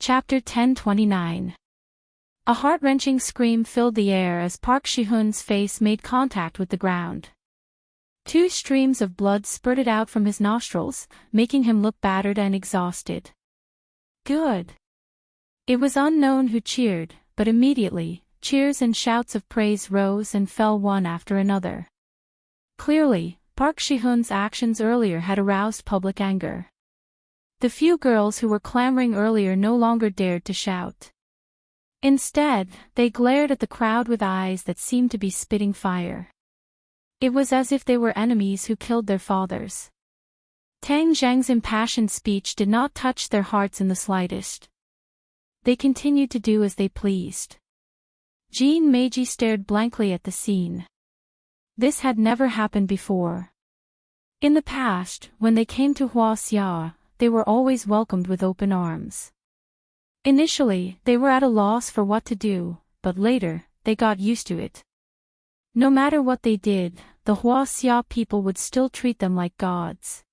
Chapter 1029. A heart-wrenching scream filled the air as Park Shi-hoon's face made contact with the ground. 2 streams of blood spurted out from his nostrils, making him look battered and exhausted. Good. It was unknown who cheered, but immediately, cheers and shouts of praise rose and fell one after another. Clearly, Park Shi-hoon's actions earlier had aroused public anger. The few girls who were clamoring earlier no longer dared to shout. Instead, they glared at the crowd with eyes that seemed to be spitting fire. It was as if they were enemies who killed their fathers. Tang Zhang's impassioned speech did not touch their hearts in the slightest. They continued to do as they pleased. Jean Meiji stared blankly at the scene. This had never happened before. In the past, when they came to Huaxia, they were always welcomed with open arms. Initially, they were at a loss for what to do, but later, they got used to it. No matter what they did, the Huaxia people would still treat them like gods.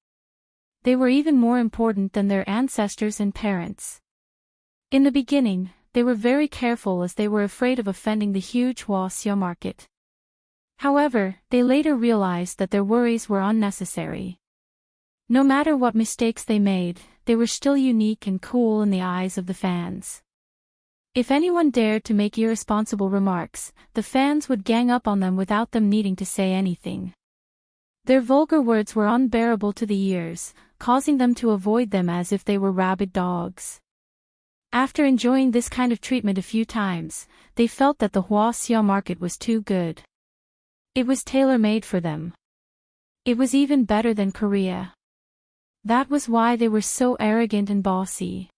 They were even more important than their ancestors and parents. In the beginning, they were very careful as they were afraid of offending the huge Huaxia market. However, they later realized that their worries were unnecessary. No matter what mistakes they made, they were still unique and cool in the eyes of the fans. If anyone dared to make irresponsible remarks, the fans would gang up on them without them needing to say anything. Their vulgar words were unbearable to the ears, causing them to avoid them as if they were rabid dogs. After enjoying this kind of treatment a few times, they felt that the Huaxia market was too good. It was tailor-made for them. It was even better than Korea. That was why they were so arrogant and bossy.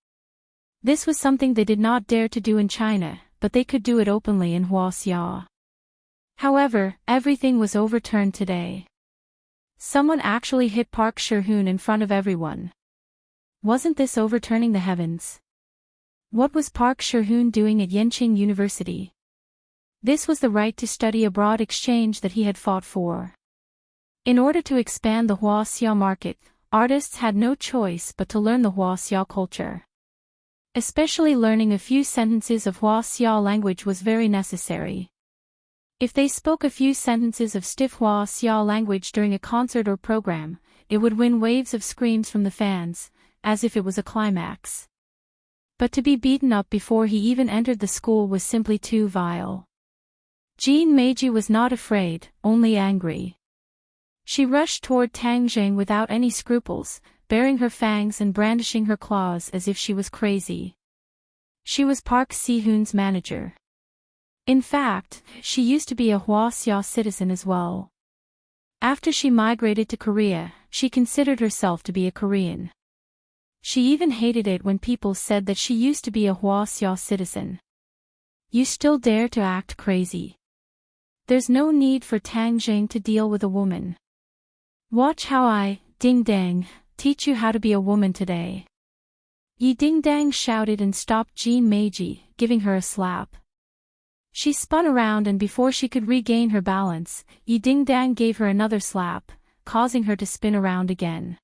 This was something they did not dare to do in China, but they could do it openly in Huaxia. However, everything was overturned today. Someone actually hit Park Shi-hoon in front of everyone. Wasn't this overturning the heavens? What was Park Shi-hoon doing at Yenching University? This was the right to study abroad exchange that he had fought for. In order to expand the Huaxia market, artists had no choice but to learn the Huaxia culture. Especially learning a few sentences of Huaxia language was very necessary. If they spoke a few sentences of stiff Huaxia language during a concert or program, it would win waves of screams from the fans, as if it was a climax. But to be beaten up before he even entered the school was simply too vile. Jean Meiji was not afraid, only angry. She rushed toward Tang Zhang without any scruples, baring her fangs and brandishing her claws as if she was crazy. She was Park Si-hoon's manager. In fact, she used to be a Huaxia citizen as well. After she migrated to Korea, she considered herself to be a Korean. She even hated it when people said that she used to be a Huaxia citizen. You still dare to act crazy. There's no need for Tang Zhang to deal with a woman. Watch how I, Ding Dang, teach you how to be a woman today. Yi Ding Dang shouted and stopped Jean Meiji, giving her a slap. She spun around and before she could regain her balance, Yi Ding Dang gave her another slap, causing her to spin around again.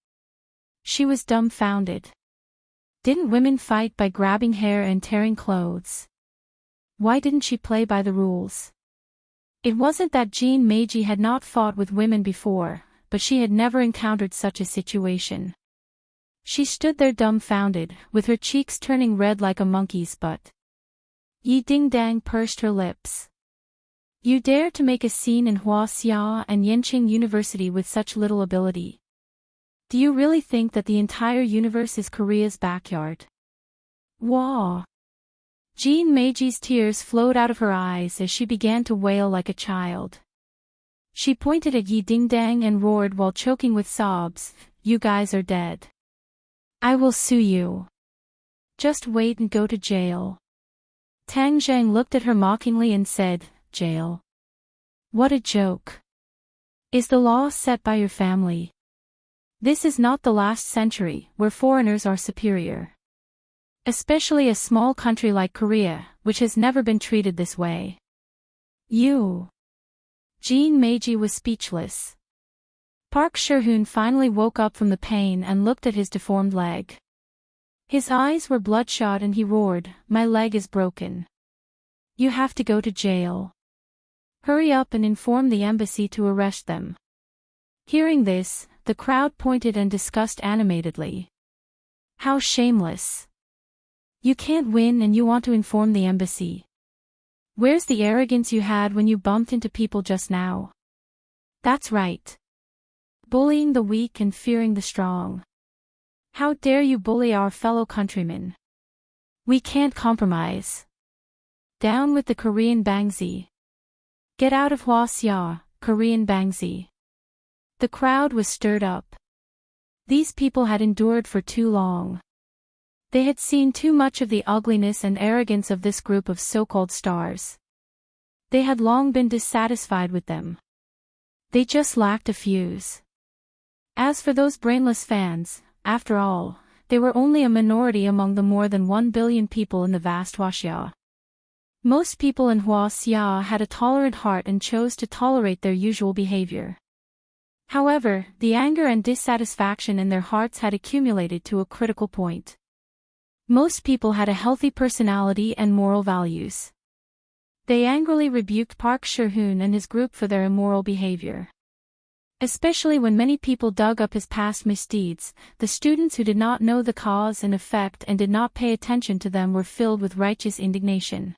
She was dumbfounded. Didn't women fight by grabbing hair and tearing clothes? Why didn't she play by the rules? It wasn't that Jean Meiji had not fought with women before, but she had never encountered such a situation. She stood there dumbfounded, with her cheeks turning red like a monkey's butt. Yi Ding Dang pursed her lips. You dare to make a scene in Huaxia and Yenching University with such little ability? Do you really think that the entire universe is Korea's backyard? Wah! Jean Meiji's tears flowed out of her eyes as she began to wail like a child. She pointed at Yi Ding Dang and roared while choking with sobs, "You guys are dead. I will sue you. Just wait and go to jail." Tang Zhang looked at her mockingly and said, "Jail? What a joke. Is the law set by your family? This is not the last century, where foreigners are superior. Especially a small country like Korea, which has never been treated this way. You." Jean Meiji was speechless. Park Shi-hoon finally woke up from the pain and looked at his deformed leg. His eyes were bloodshot and he roared, "My leg is broken. You have to go to jail. Hurry up and inform the embassy to arrest them." Hearing this, the crowd pointed and discussed animatedly. How shameless. You can't win and you want to inform the embassy. Where's the arrogance you had when you bumped into people just now? That's right. Bullying the weak and fearing the strong. How dare you bully our fellow countrymen? We can't compromise. Down with the Korean Bangsi. Get out of Hwaseong, Korean Bangsi. The crowd was stirred up. These people had endured for too long. They had seen too much of the ugliness and arrogance of this group of so-called stars. They had long been dissatisfied with them. They just lacked a fuse. As for those brainless fans, after all, they were only a minority among the more than 1 billion people in the vast Hwaseong. Most people in Hwaseong had a tolerant heart and chose to tolerate their usual behavior. However, the anger and dissatisfaction in their hearts had accumulated to a critical point. Most people had a healthy personality and moral values. They angrily rebuked Park Seo-hoon and his group for their immoral behavior. Especially when many people dug up his past misdeeds, the students who did not know the cause and effect and did not pay attention to them were filled with righteous indignation.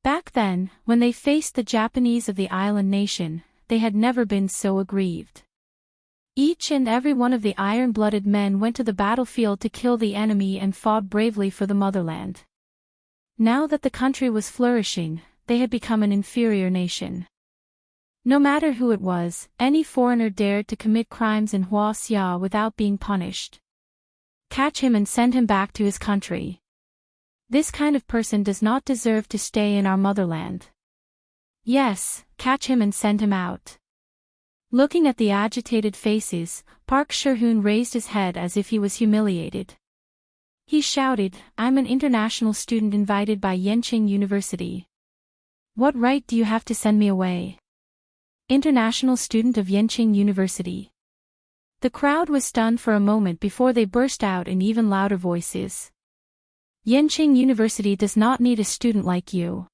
Back then, when they faced the Japanese of the island nation, they had never been so aggrieved. Each and every one of the iron-blooded men went to the battlefield to kill the enemy and fought bravely for the motherland. Now that the country was flourishing, they had become an inferior nation. No matter who it was, any foreigner dared to commit crimes in Hwaseong without being punished. Catch him and send him back to his country. This kind of person does not deserve to stay in our motherland. Yes, catch him and send him out. Looking at the agitated faces, Park Seo-hoon raised his head as if he was humiliated. He shouted, "I'm an international student invited by Yenching University. What right do you have to send me away? International student of Yenching University." The crowd was stunned for a moment before they burst out in even louder voices. "Yenching University does not need a student like you.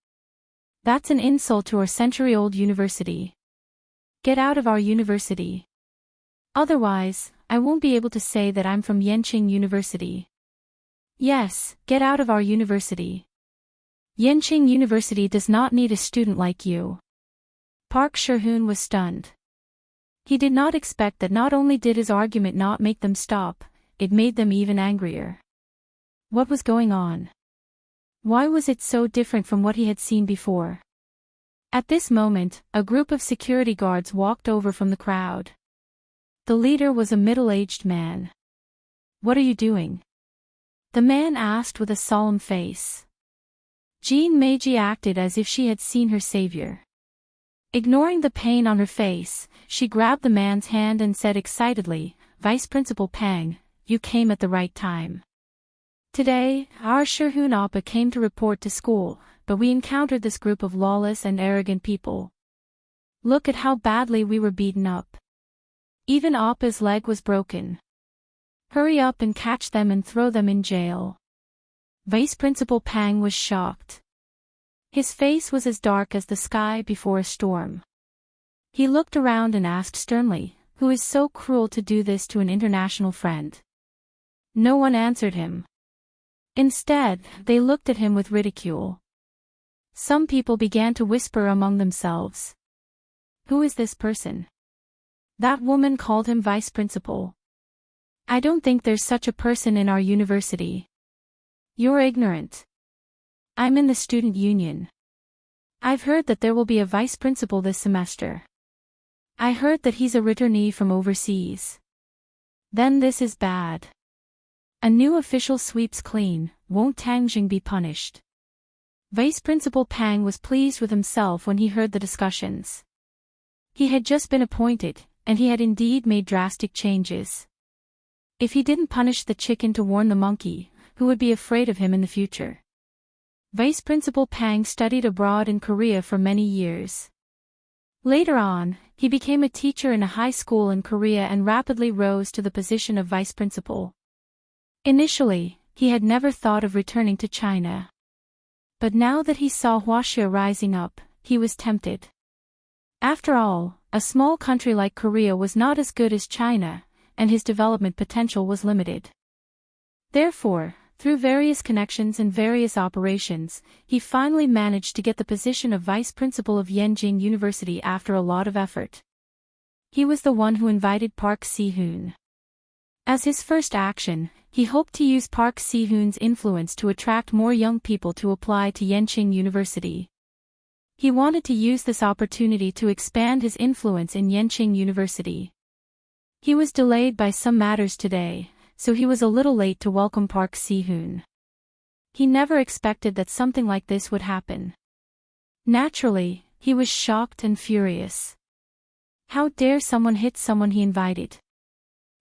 That's an insult to our century-old university. Get out of our university. Otherwise, I won't be able to say that I'm from Yenching University. Yes, get out of our university. Yenching University does not need a student like you." Park Seo-hoon was stunned. He did not expect that not only did his argument not make them stop, it made them even angrier. What was going on? Why was it so different from what he had seen before? At this moment, a group of security guards walked over from the crowd. The leader was a middle-aged man. "What are you doing?" the man asked with a solemn face. Jean Meiji acted as if she had seen her savior. Ignoring the pain on her face, she grabbed the man's hand and said excitedly, "Vice Principal Pang, you came at the right time. Today, our Seo-hoon Oppa came to report to school, but we encountered this group of lawless and arrogant people. Look at how badly we were beaten up. Even Oppa's leg was broken. Hurry up and catch them and throw them in jail." Vice Principal Pang was shocked. His face was as dark as the sky before a storm. He looked around and asked sternly, "Who is so cruel to do this to an international friend?" No one answered him. Instead, they looked at him with ridicule. Some people began to whisper among themselves. "Who is this person? That woman called him vice principal. I don't think there's such a person in our university. You're ignorant. I'm in the student union. I've heard that there will be a vice principal this semester. I heard that he's a returnee from overseas. Then this is bad. A new official sweeps clean, won't Tangjing be punished?" Vice Principal Pang was pleased with himself when he heard the discussions. He had just been appointed, and he had indeed made drastic changes. If he didn't punish the chicken to warn the monkey, who would be afraid of him in the future? Vice Principal Pang studied abroad in Korea for many years. Later on, he became a teacher in a high school in Korea and rapidly rose to the position of vice principal. Initially, he had never thought of returning to China. But now that he saw Huaxia rising up, he was tempted. After all, a small country like Korea was not as good as China, and his development potential was limited. Therefore, through various connections and various operations, he finally managed to get the position of vice principal of Yenjing University after a lot of effort. He was the one who invited Park Si-hoon. As his first action, he hoped to use Park Si-hoon's influence to attract more young people to apply to Yenjing University. He wanted to use this opportunity to expand his influence in Yenjing University. He was delayed by some matters today, so he was a little late to welcome Park Si-hoon. He never expected that something like this would happen. Naturally, he was shocked and furious. How dare someone hit someone he invited?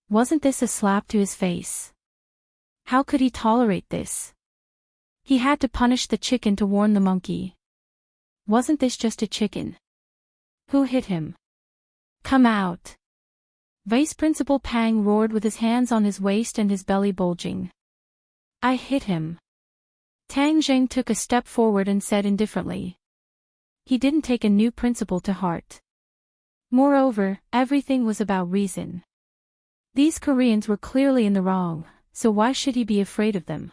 Wasn't this a slap to his face? How could he tolerate this? He had to punish the chicken to warn the monkey. Wasn't this just a chicken? Who hit him? Come out! Vice Principal Pang roared with his hands on his waist and his belly bulging. I hit him. Tang Zheng took a step forward and said indifferently. He didn't take a new principle to heart. Moreover, everything was about reason. These Koreans were clearly in the wrong, so why should he be afraid of them?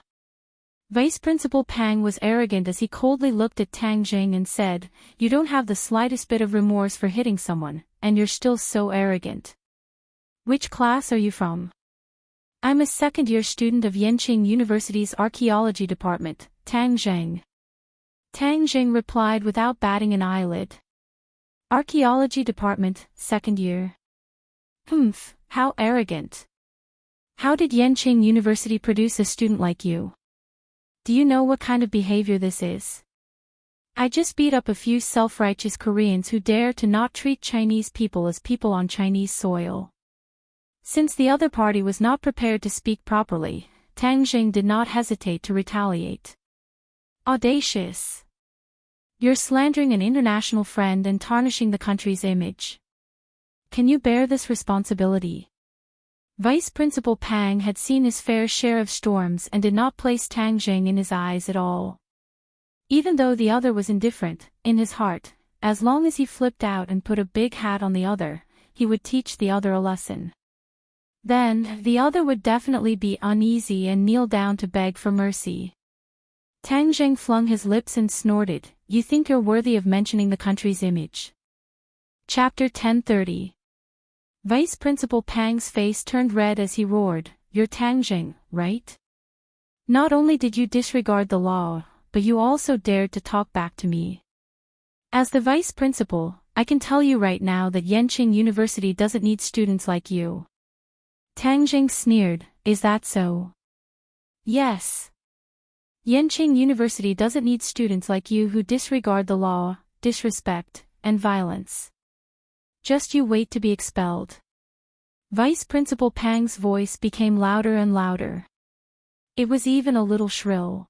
Vice Principal Pang was arrogant as he coldly looked at Tang Zheng and said, You don't have the slightest bit of remorse for hitting someone, and you're still so arrogant. Which class are you from? I'm a second-year student of Yenjing University's Archaeology Department, Tang Zheng. Tang Zheng replied without batting an eyelid. Archaeology Department, second year. Humph, how arrogant. How did Yenjing University produce a student like you? Do you know what kind of behavior this is? I just beat up a few self-righteous Koreans who dare to not treat Chinese people as people on Chinese soil. Since the other party was not prepared to speak properly, Tang Zheng did not hesitate to retaliate. Audacious! You're slandering an international friend and tarnishing the country's image. Can you bear this responsibility? Vice Principal Pang had seen his fair share of storms and did not place Tang Zheng in his eyes at all. Even though the other was indifferent, in his heart, as long as he flipped out and put a big hat on the other, he would teach the other a lesson. Then, the other would definitely be uneasy and kneel down to beg for mercy. Tang Zheng flung his lips and snorted, You think you're worthy of mentioning the country's image? Chapter 1030. Vice Principal Pang's face turned red as he roared, You're Tang Zheng, right? Not only did you disregard the law, but you also dared to talk back to me. As the vice principal, I can tell you right now that Yenjing University doesn't need students like you. Tang Zheng sneered, Is that so? Yes. Yenjing University doesn't need students like you who disregard the law, disrespect, and violence. Just you wait to be expelled. Vice Principal Pang's voice became louder and louder. It was even a little shrill.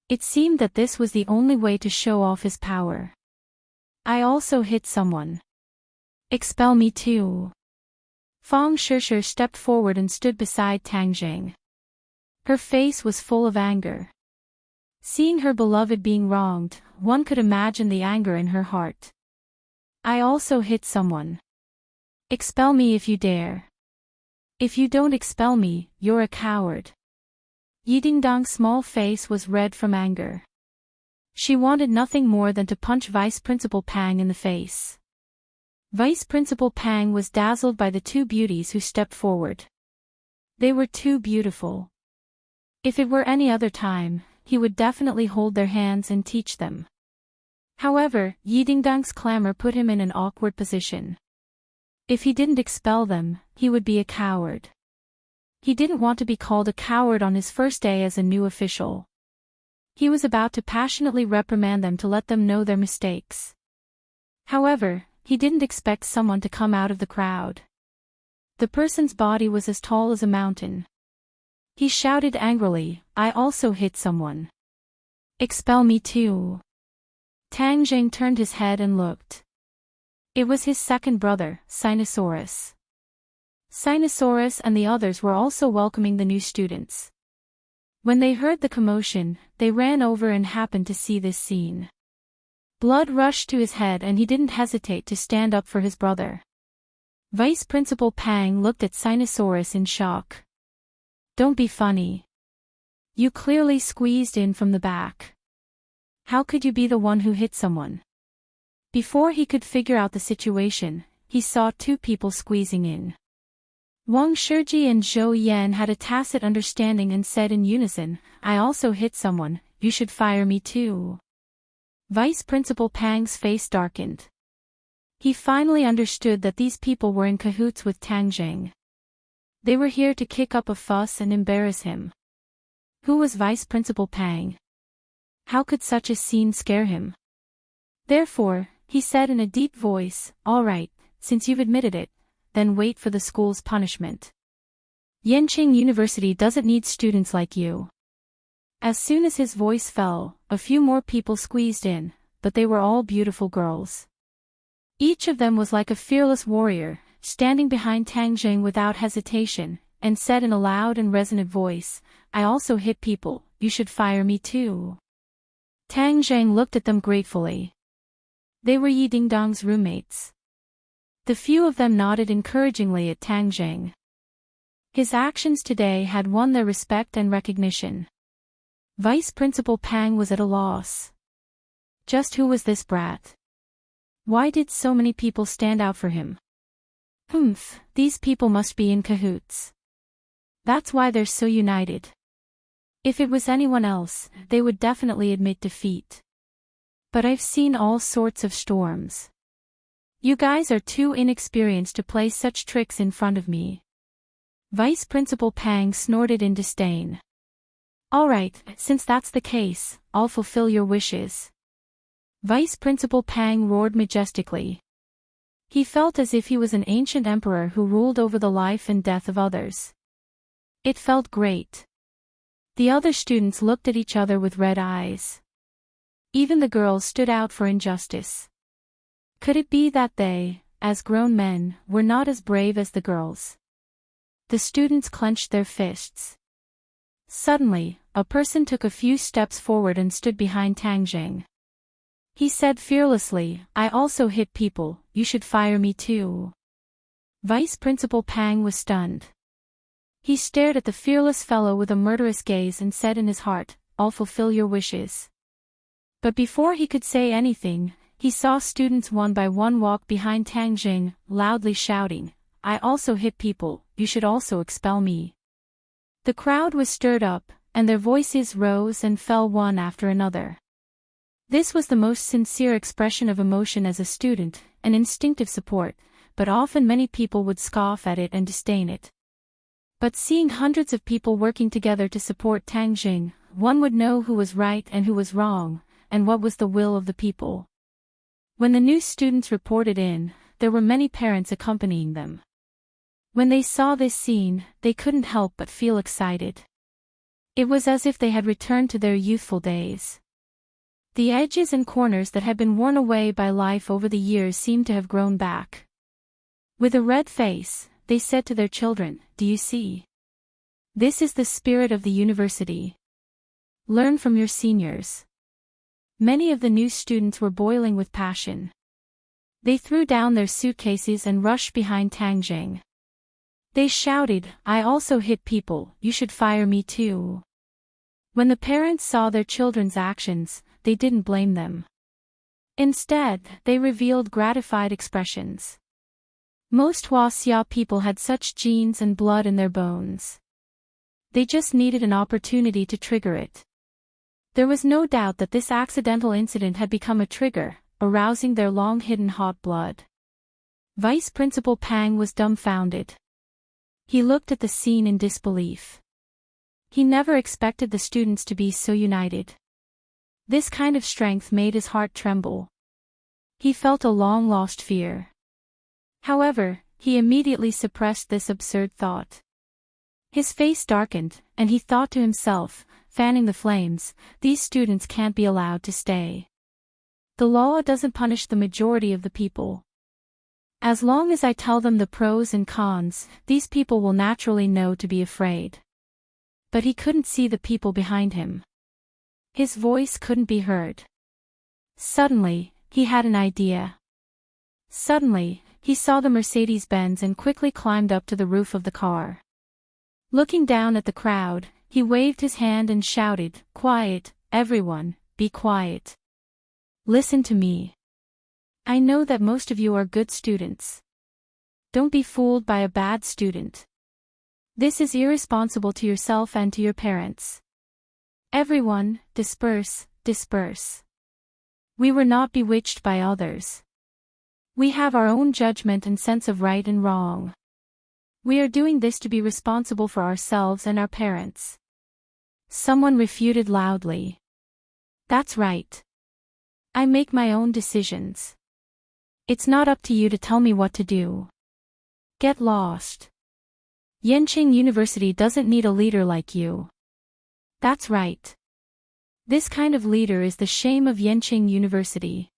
It seemed that this was the only way to show off his power. I also hit someone. Expel me too. Fang Shishir stepped forward and stood beside Tang Zheng. Her face was full of anger. Seeing her beloved being wronged, one could imagine the anger in her heart. I also hit someone. Expel me if you dare. If you don't expel me, you're a coward. Yidingdang's small face was red from anger. She wanted nothing more than to punch Vice Principal Pang in the face. Vice Principal Pang was dazzled by the two beauties who stepped forward. They were too beautiful. If it were any other time, he would definitely hold their hands and teach them. However, Yidingdang's clamor put him in an awkward position. If he didn't expel them, he would be a coward. He didn't want to be called a coward on his first day as a new official. He was about to passionately reprimand them to let them know their mistakes. However, he didn't expect someone to come out of the crowd. The person's body was as tall as a mountain. He shouted angrily, I also hit someone. Expel me too. Tang Zheng turned his head and looked. It was his second brother, Sinosaurus. Sinosaurus and the others were also welcoming the new students. When they heard the commotion, they ran over and happened to see this scene. Blood rushed to his head and he didn't hesitate to stand up for his brother. Vice Principal Pang looked at Sinosaurus in shock. "Don't be funny. You clearly squeezed in from the back. How could you be the one who hit someone?" Before he could figure out the situation, he saw two people squeezing in. Wang Shiji and Zhou Yan had a tacit understanding and said in unison, "I also hit someone, you should fire me too." Vice Principal Pang's face darkened. He finally understood that these people were in cahoots with Tang Zheng. They were here to kick up a fuss and embarrass him. Who was Vice Principal Pang? How could such a scene scare him? Therefore, he said in a deep voice, "All right, since you've admitted it, then wait for the school's punishment. Yanqing University doesn't need students like you." As soon as his voice fell, a few more people squeezed in, but they were all beautiful girls. Each of them was like a fearless warrior, standing behind Tang Zheng without hesitation, and said in a loud and resonant voice, "I also hit people, you should fire me too." Tang Zheng looked at them gratefully. They were Yi Dingdong's roommates. The few of them nodded encouragingly at Tang Zheng. His actions today had won their respect and recognition. Vice Principal Pang was at a loss. Just who was this brat? Why did so many people stand out for him? These people must be in cahoots. That's why they're so united. If it was anyone else, they would definitely admit defeat. But I've seen all sorts of storms. You guys are too inexperienced to play such tricks in front of me. Vice Principal Pang snorted in disdain. All right, since that's the case, I'll fulfill your wishes. Vice Principal Pang roared majestically. He felt as if he was an ancient emperor who ruled over the life and death of others. It felt great. The other students looked at each other with red eyes. Even the girls stood out for injustice. Could it be that they, as grown men, were not as brave as the girls? The students clenched their fists. Suddenly, a person took a few steps forward and stood behind Tang Zheng. He said fearlessly, "I also hit people, you should fire me too." Vice Principal Pang was stunned. He stared at the fearless fellow with a murderous gaze and said in his heart, "I'll fulfill your wishes." But before he could say anything, he saw students one by one walk behind Tang Zheng, loudly shouting, "I also hit people, you should also expel me." The crowd was stirred up, and their voices rose and fell one after another. This was the most sincere expression of emotion as a student, an instinctive support, but often many people would scoff at it and disdain it. But seeing hundreds of people working together to support Tang Zheng, one would know who was right and who was wrong, and what was the will of the people. When the new students reported in, there were many parents accompanying them. When they saw this scene, they couldn't help but feel excited. It was as if they had returned to their youthful days. The edges and corners that had been worn away by life over the years seemed to have grown back. With a red face, they said to their children, "Do you see? This is the spirit of the university. Learn from your seniors." Many of the new students were boiling with passion. They threw down their suitcases and rushed behind Tang Zheng. They shouted, "I also hit people, you should fire me too." When the parents saw their children's actions, they didn't blame them. Instead, they revealed gratified expressions. Most Huaxia people had such genes and blood in their bones. They just needed an opportunity to trigger it. There was no doubt that this accidental incident had become a trigger, arousing their long-hidden hot blood. Vice Principal Pang was dumbfounded. He looked at the scene in disbelief. He never expected the students to be so united. This kind of strength made his heart tremble. He felt a long-lost fear. However, he immediately suppressed this absurd thought. His face darkened, and he thought to himself, fanning the flames, "These students can't be allowed to stay. The law doesn't punish the majority of the people. As long as I tell them the pros and cons, these people will naturally know to be afraid." But he couldn't see the people behind him. His voice couldn't be heard. Suddenly, he had an idea. Suddenly, he saw the Mercedes-Benz and quickly climbed up to the roof of the car. Looking down at the crowd, he waved his hand and shouted, "Quiet, everyone, be quiet. Listen to me. I know that most of you are good students. Don't be fooled by a bad student. This is irresponsible to yourself and to your parents. Everyone, disperse, disperse. We were not bewitched by others. We have our own judgment and sense of right and wrong. We are doing this to be responsible for ourselves and our parents." Someone refuted loudly. "That's right. I make my own decisions. It's not up to you to tell me what to do. Get lost. Yenching University doesn't need a leader like you." That's right. This kind of leader is the shame of Yenching University.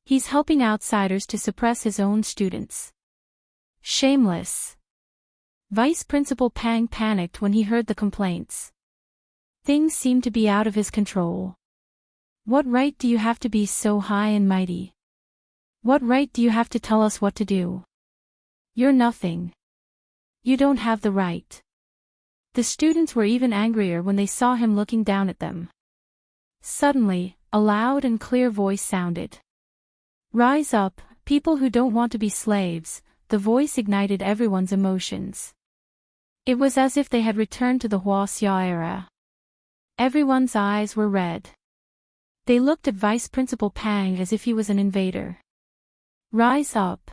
He's helping outsiders to suppress his own students. Shameless. Vice Principal Pang panicked when he heard the complaints. Things seemed to be out of his control. What right do you have to be so high and mighty? What right do you have to tell us what to do? You're nothing. You don't have the right. The students were even angrier when they saw him looking down at them. Suddenly, a loud and clear voice sounded. "Rise up, people who don't want to be slaves." The voice ignited everyone's emotions. It was as if they had returned to the Huaxia era. Everyone's eyes were red. They looked at Vice Principal Pang as if he was an invader. "Rise up.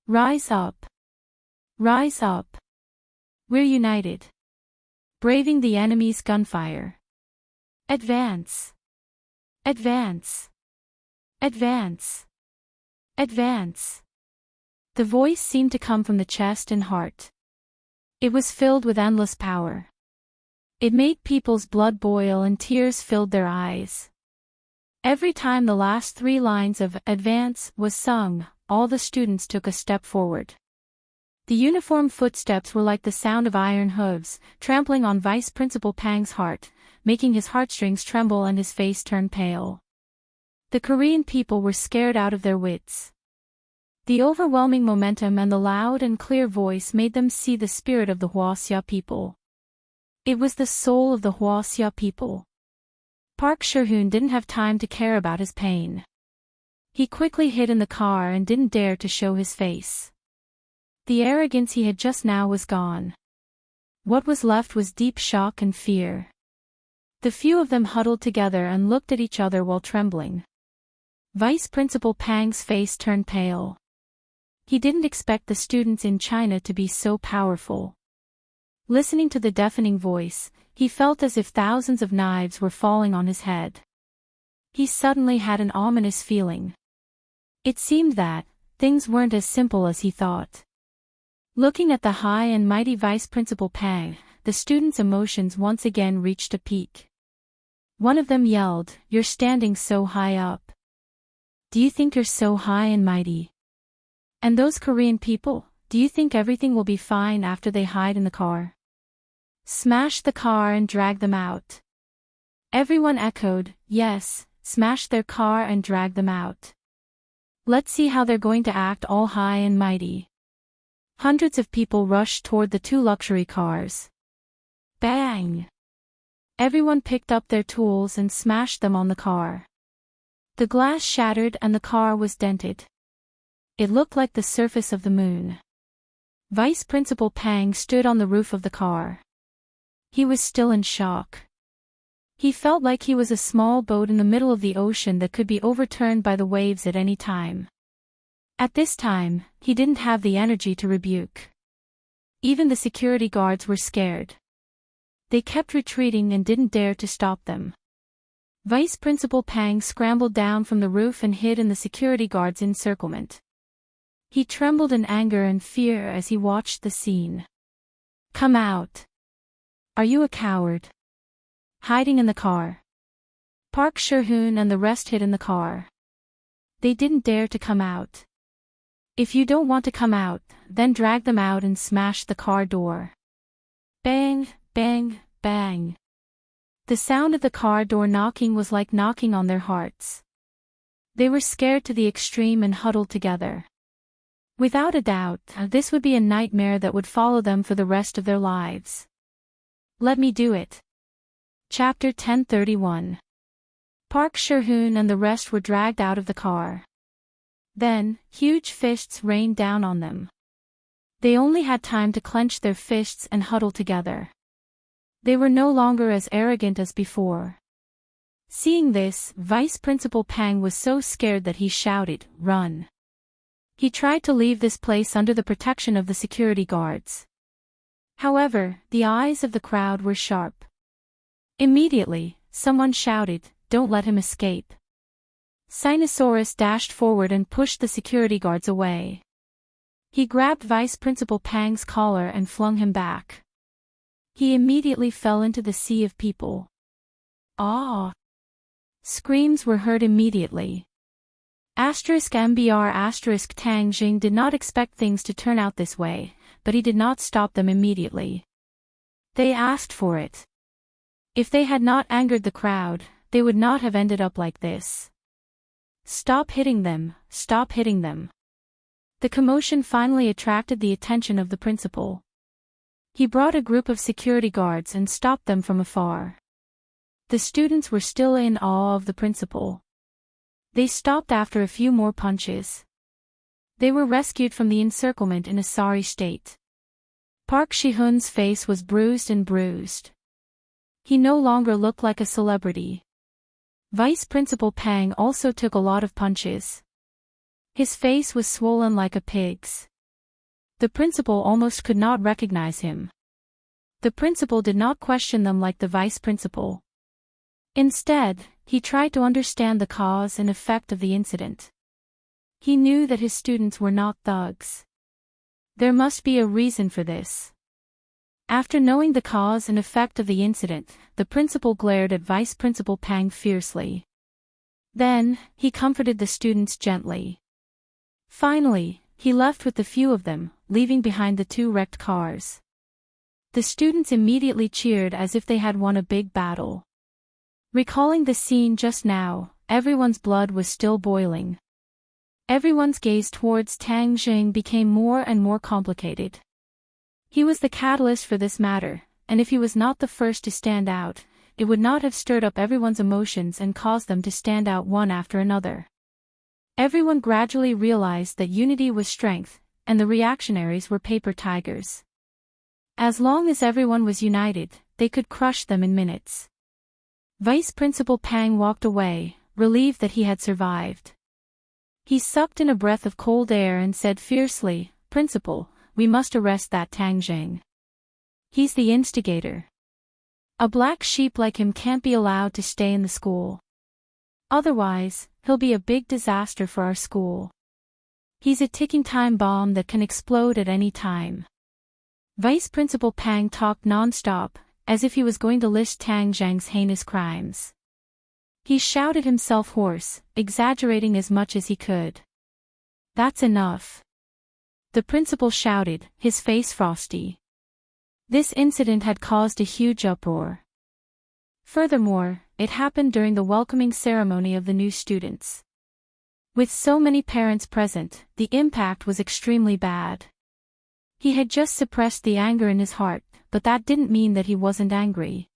Rise up. Rise up. We're united. Braving the enemy's gunfire. Advance. Advance. Advance. Advance." The voice seemed to come from the chest and heart. It was filled with endless power. It made people's blood boil and tears filled their eyes. Every time the last 3 lines of "advance" was sung, all the students took a step forward. The uniform footsteps were like the sound of iron hooves, trampling on Vice Principal Pang's heart, making his heartstrings tremble and his face turn pale. The Korean people were scared out of their wits. The overwhelming momentum and the loud and clear voice made them see the spirit of the Huaxia people. It was the soul of the Huaxia people. Park Sherhoon didn't have time to care about his pain. He quickly hid in the car and didn't dare to show his face. The arrogance he had just now was gone. What was left was deep shock and fear. The few of them huddled together and looked at each other while trembling. Vice Principal Pang's face turned pale. He didn't expect the students in China to be so powerful. Listening to the deafening voice, he felt as if thousands of knives were falling on his head. He suddenly had an ominous feeling. It seemed that things weren't as simple as he thought. Looking at the high and mighty Vice Principal Pang, the students' emotions once again reached a peak. One of them yelled, "You're standing so high up. Do you think you're so high and mighty? And those Korean people, do you think everything will be fine after they hide in the car? Smash the car and drag them out." Everyone echoed, "Yes, smash their car and drag them out. Let's see how they're going to act all high and mighty." Hundreds of people rushed toward the 2 luxury cars. Bang! Everyone picked up their tools and smashed them on the car. The glass shattered and the car was dented. It looked like the surface of the moon. Vice Principal Pang stood on the roof of the car. He was still in shock. He felt like he was a small boat in the middle of the ocean that could be overturned by the waves at any time. At this time, he didn't have the energy to rebuke. Even the security guards were scared. They kept retreating and didn't dare to stop them. Vice Principal Pang scrambled down from the roof and hid in the security guards' encirclement. He trembled in anger and fear as he watched the scene. "Come out. Are you a coward? Hiding in the car." Park Sherhoon and the rest hid in the car. They didn't dare to come out. "If you don't want to come out, then drag them out and smash the car door." Bang, bang, Bang. The sound of the car door knocking was like knocking on their hearts. They were scared to the extreme and huddled together. Without a doubt, this would be a nightmare that would follow them for the rest of their lives. Let me do it. Chapter 1031. Park Sherhoon and the rest were dragged out of the car. Then, huge fists rained down on them. They only had time to clench their fists and huddle together. They were no longer as arrogant as before. Seeing this, Vice Principal Pang was so scared that he shouted, "Run!" He tried to leave this place under the protection of the security guards. However, the eyes of the crowd were sharp. Immediately, someone shouted, "Don't let him escape." Sinosaurus dashed forward and pushed the security guards away. He grabbed Vice Principal Pang's collar and flung him back. He immediately fell into the sea of people. "Ah!" Screams were heard immediately. *mbr** Tang Jing did not expect things to turn out this way, but he did not stop them immediately. They asked for it. If they had not angered the crowd, they would not have ended up like this. "Stop hitting them, stop hitting them." The commotion finally attracted the attention of the principal. He brought a group of security guards and stopped them from afar. The students were still in awe of the principal. They stopped after a few more punches. They were rescued from the encirclement in a sorry state. Park Shi-hun's face was bruised and bruised. He no longer looked like a celebrity. Vice Principal Pang also took a lot of punches. His face was swollen like a pig's. The principal almost could not recognize him. The principal did not question them like the vice principal. Instead, he tried to understand the cause and effect of the incident. He knew that his students were not thugs. There must be a reason for this. After knowing the cause and effect of the incident, the principal glared at Vice Principal Pang fiercely. Then, he comforted the students gently. Finally, he left with the few of them, leaving behind the 2 wrecked cars. The students immediately cheered as if they had won a big battle. Recalling the scene just now, everyone's blood was still boiling. Everyone's gaze towards Tang Jing became more and more complicated. He was the catalyst for this matter, and if he was not the first to stand out, it would not have stirred up everyone's emotions and caused them to stand out one after another. Everyone gradually realized that unity was strength, and the reactionaries were paper tigers. As long as everyone was united, they could crush them in minutes. Vice Principal Pang walked away, relieved that he had survived. He sucked in a breath of cold air and said fiercely, "Principal, we must arrest that Tang Jing. He's the instigator. A black sheep like him can't be allowed to stay in the school. Otherwise, he'll be a big disaster for our school. He's a ticking time bomb that can explode at any time." Vice Principal Pang talked non-stop, as if he was going to list Tang Jing's heinous crimes. He shouted himself hoarse, exaggerating as much as he could. "That's enough." The principal shouted, his face frosty. This incident had caused a huge uproar. Furthermore, it happened during the welcoming ceremony of the new students. With so many parents present, the impact was extremely bad. He had just suppressed the anger in his heart, but that didn't mean that he wasn't angry.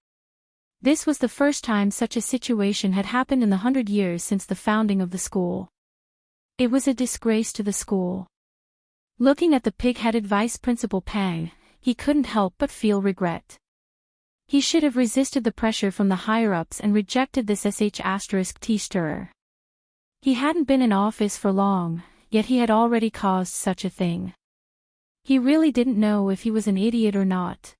This was the first time such a situation had happened in the 100 years since the founding of the school. It was a disgrace to the school. Looking at the pig-headed Vice Principal Pang, he couldn't help but feel regret. He should have resisted the pressure from the higher-ups and rejected this **T stirrer. He hadn't been in office for long, yet he had already caused such a thing. He really didn't know if he was an idiot or not.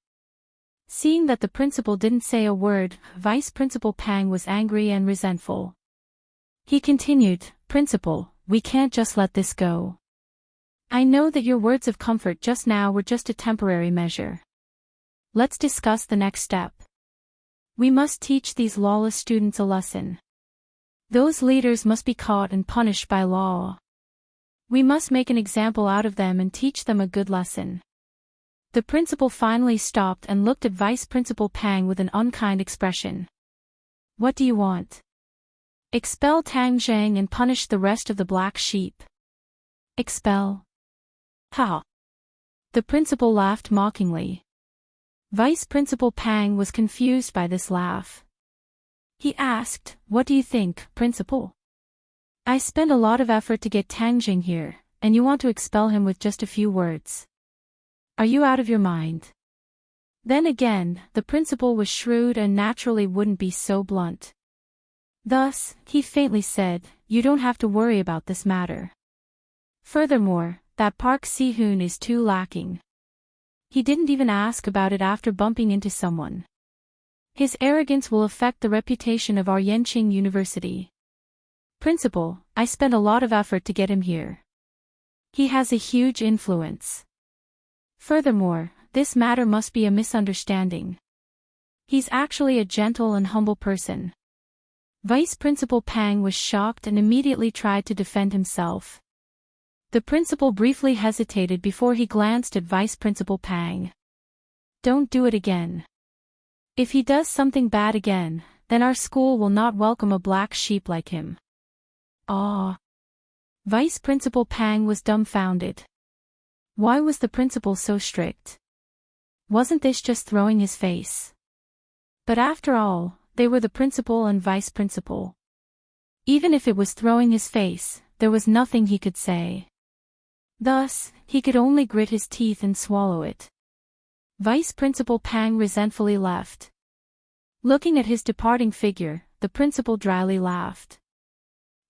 Seeing that the principal didn't say a word, Vice Principal Pang was angry and resentful. He continued, "Principal, we can't just let this go. I know that your words of comfort just now were just a temporary measure. Let's discuss the next step. We must teach these lawless students a lesson. Those leaders must be caught and punished by law. We must make an example out of them and teach them a good lesson. The principal finally stopped and looked at Vice Principal Pang with an unkind expression. What do you want? Expel Tang Zhang and punish the rest of the black sheep. Expel? Ha! The principal laughed mockingly. Vice Principal Pang was confused by this laugh. He asked, What do you think, Principal? I spent a lot of effort to get Tang Jing here, and you want to expel him with just a few words. Are you out of your mind? Then again, the principal was shrewd and naturally wouldn't be so blunt. Thus, he faintly said, You don't have to worry about this matter. Furthermore, that Park Si-hoon is too lacking. He didn't even ask about it after bumping into someone. His arrogance will affect the reputation of our Yenqing University. Principal, I spent a lot of effort to get him here. He has a huge influence. Furthermore, this matter must be a misunderstanding. He's actually a gentle and humble person. Vice Principal Pang was shocked and immediately tried to defend himself. The principal briefly hesitated before he glanced at Vice Principal Pang. Don't do it again. If he does something bad again, then our school will not welcome a black sheep like him. Ah! Vice Principal Pang was dumbfounded. Why was the principal so strict? Wasn't this just throwing his face? But after all, they were the principal and vice principal. Even if it was throwing his face, there was nothing he could say. Thus, he could only grit his teeth and swallow it. Vice Principal Pang resentfully left. Looking at his departing figure, the principal dryly laughed.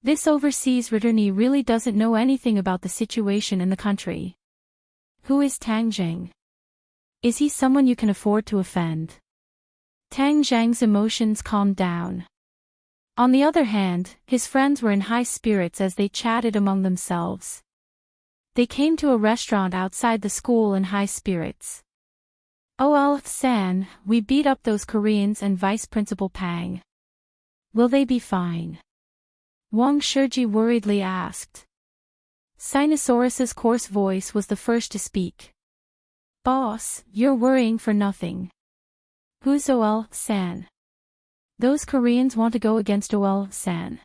This overseas returnee really doesn't know anything about the situation in the country. Who is Tang Zhang? Is he someone you can afford to offend? Tang Zhang's emotions calmed down. On the other hand, his friends were in high spirits as they chatted among themselves. They came to a restaurant outside the school in high spirits. Oh San, we beat up those Koreans and Vice Principal Pang. Will they be fine? Wang Shiji worriedly asked. Sinosaurus's coarse voice was the first to speak. Boss, you're worrying for nothing. Who's San? Those Koreans want to go against San.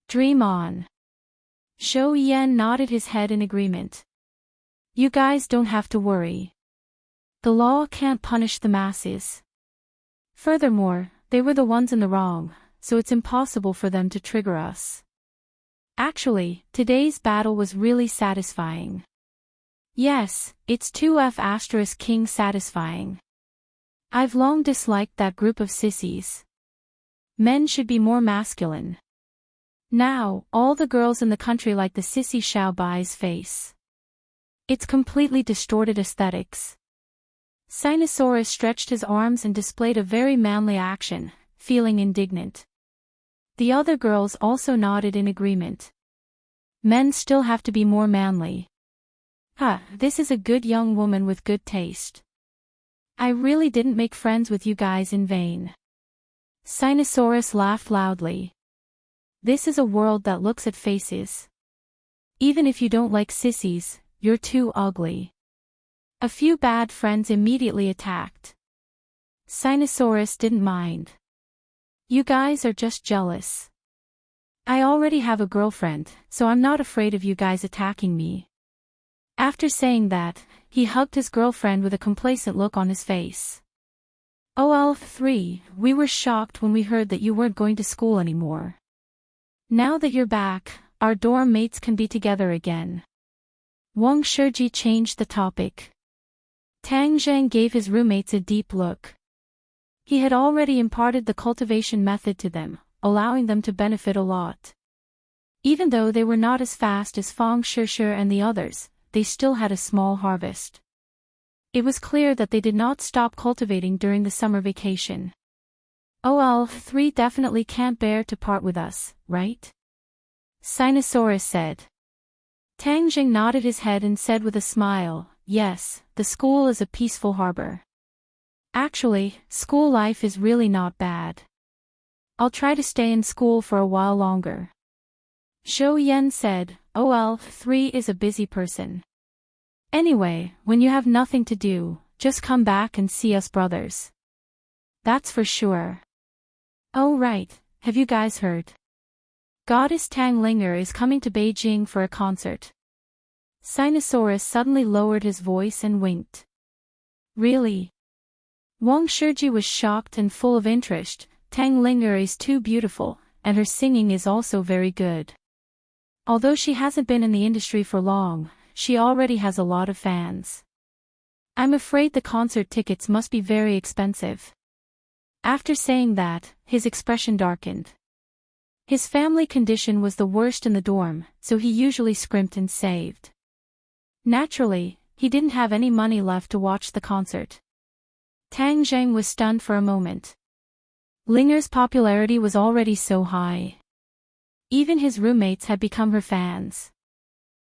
Dream on. Zhou Yan nodded his head in agreement. You guys don't have to worry. The law can't punish the masses. Furthermore, they were the ones in the wrong, so it's impossible for them to trigger us. Actually, today's battle was really satisfying. Yes, it's 2F** King satisfying. I've long disliked that group of sissies. Men should be more masculine. Now, all the girls in the country like the sissy Xiao Bai's face. It's completely distorted aesthetics. Sinosaurus stretched his arms and displayed a very manly action, feeling indignant. The other girls also nodded in agreement. Men still have to be more manly. This is a good young woman with good taste. I really didn't make friends with you guys in vain. Sinosaurus laughed loudly. This is a world that looks at faces. Even if you don't like sissies, you're too ugly. A few bad friends immediately attacked. Sinosaurus didn't mind. You guys are just jealous. I already have a girlfriend, so I'm not afraid of you guys attacking me. After saying that, he hugged his girlfriend with a complacent look on his face. OL3, we were shocked when we heard that you weren't going to school anymore. Now that you're back, our dorm mates can be together again. Wang Shiji changed the topic. Tang Zhang gave his roommates a deep look. He had already imparted the cultivation method to them, allowing them to benefit a lot. Even though they were not as fast as Fang Shishir and the others, they still had a small harvest. It was clear that they did not stop cultivating during the summer vacation. OL3 definitely can't bear to part with us, right? Sinosaurus said. Tang Jing nodded his head and said with a smile, yes, the school is a peaceful harbor. Actually, school life is really not bad. I'll try to stay in school for a while longer. Zhou Yan said, OL3 is a busy person. Anyway, when you have nothing to do, just come back and see us brothers. That's for sure. Oh right, have you guys heard? Goddess Tang Linger is coming to Beijing for a concert. Sinosaurus suddenly lowered his voice and winked. Really? Wang Shiji was shocked and full of interest. Tang Linger is too beautiful, and her singing is also very good. Although she hasn't been in the industry for long, she already has a lot of fans. I'm afraid the concert tickets must be very expensive. After saying that, his expression darkened. His family condition was the worst in the dorm, so he usually scrimped and saved. Naturally, he didn't have any money left to watch the concert. Tang Zheng was stunned for a moment. Linger's popularity was already so high. Even his roommates had become her fans.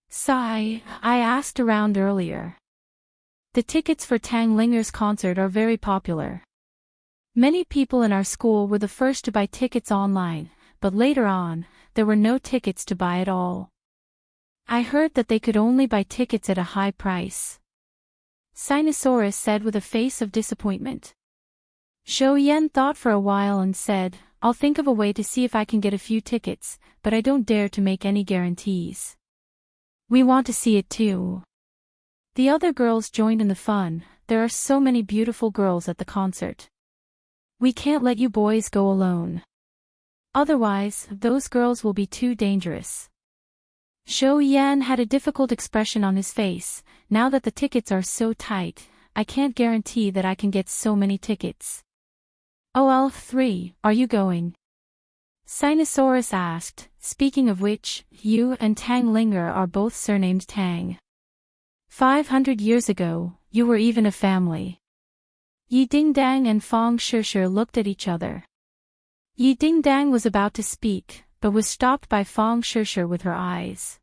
Sigh, I asked around earlier. The tickets for Tang Linger's concert are very popular. Many people in our school were the first to buy tickets online, but later on, there were no tickets to buy at all. I heard that they could only buy tickets at a high price. Sinosaurus said with a face of disappointment. Zhou Yan thought for a while and said, I'll think of a way to see if I can get a few tickets, but I don't dare to make any guarantees. We want to see it too. The other girls joined in the fun. There are so many beautiful girls at the concert. We can't let you boys go alone. Otherwise, those girls will be too dangerous. Zhou Yan had a difficult expression on his face. Now that the tickets are so tight, I can't guarantee that I can get so many tickets. OL3, are you going? Sinosaurus asked, speaking of which, you and Tang Linger are both surnamed Tang. 500 years ago, you were even a family. Yi Dingdang and Fang Shishir looked at each other. Yi Dingdang was about to speak, but was stopped by Fang Shishir with her eyes.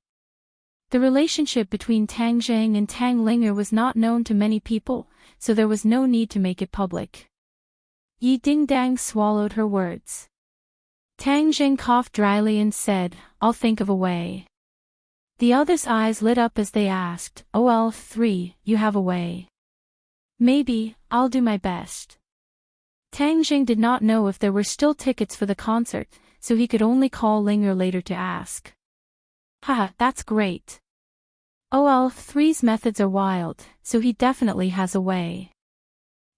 The relationship between Tang Zheng and Tang Linger was not known to many people, so there was no need to make it public. Yi Dingdang swallowed her words. Tang Zheng coughed dryly and said, I'll think of a way. The others' eyes lit up as they asked, OL3, you have a way? Maybe, I'll do my best. Tang Zheng did not know if there were still tickets for the concert, so he could only call Linger later to ask. Haha, that's great. OL3's methods are wild, so he definitely has a way.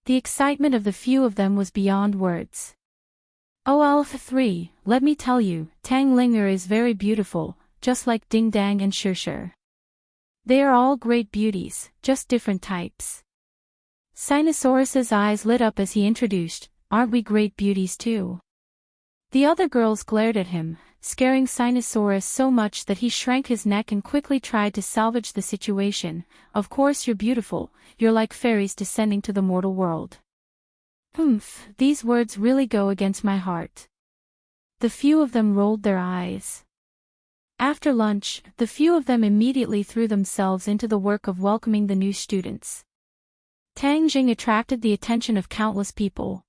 The excitement of the few of them was beyond words. OL3, let me tell you, Tang Linger is very beautiful, just like Ding Dang and Shishir. They are all great beauties, just different types. Sinosaurus's eyes lit up as he introduced, aren't we great beauties too? The other girls glared at him, scaring Sinosaurus so much that he shrank his neck and quickly tried to salvage the situation. Of course you're beautiful, you're like fairies descending to the mortal world. These words really go against my heart. The few of them rolled their eyes. After lunch, the few of them immediately threw themselves into the work of welcoming the new students. Tang Jing attracted the attention of countless people.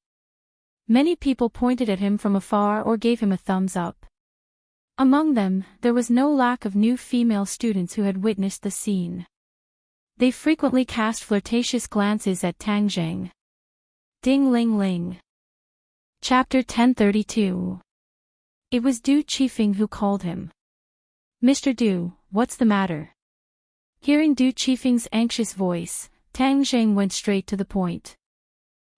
Many people pointed at him from afar or gave him a thumbs up. Among them, there was no lack of new female students who had witnessed the scene. They frequently cast flirtatious glances at Tang Jing. Ding Ling Ling. Chapter 1032. It was Du Qifeng who called him. Mr. Du, what's the matter? Hearing Du Qifeng's anxious voice, Tang Jing went straight to the point.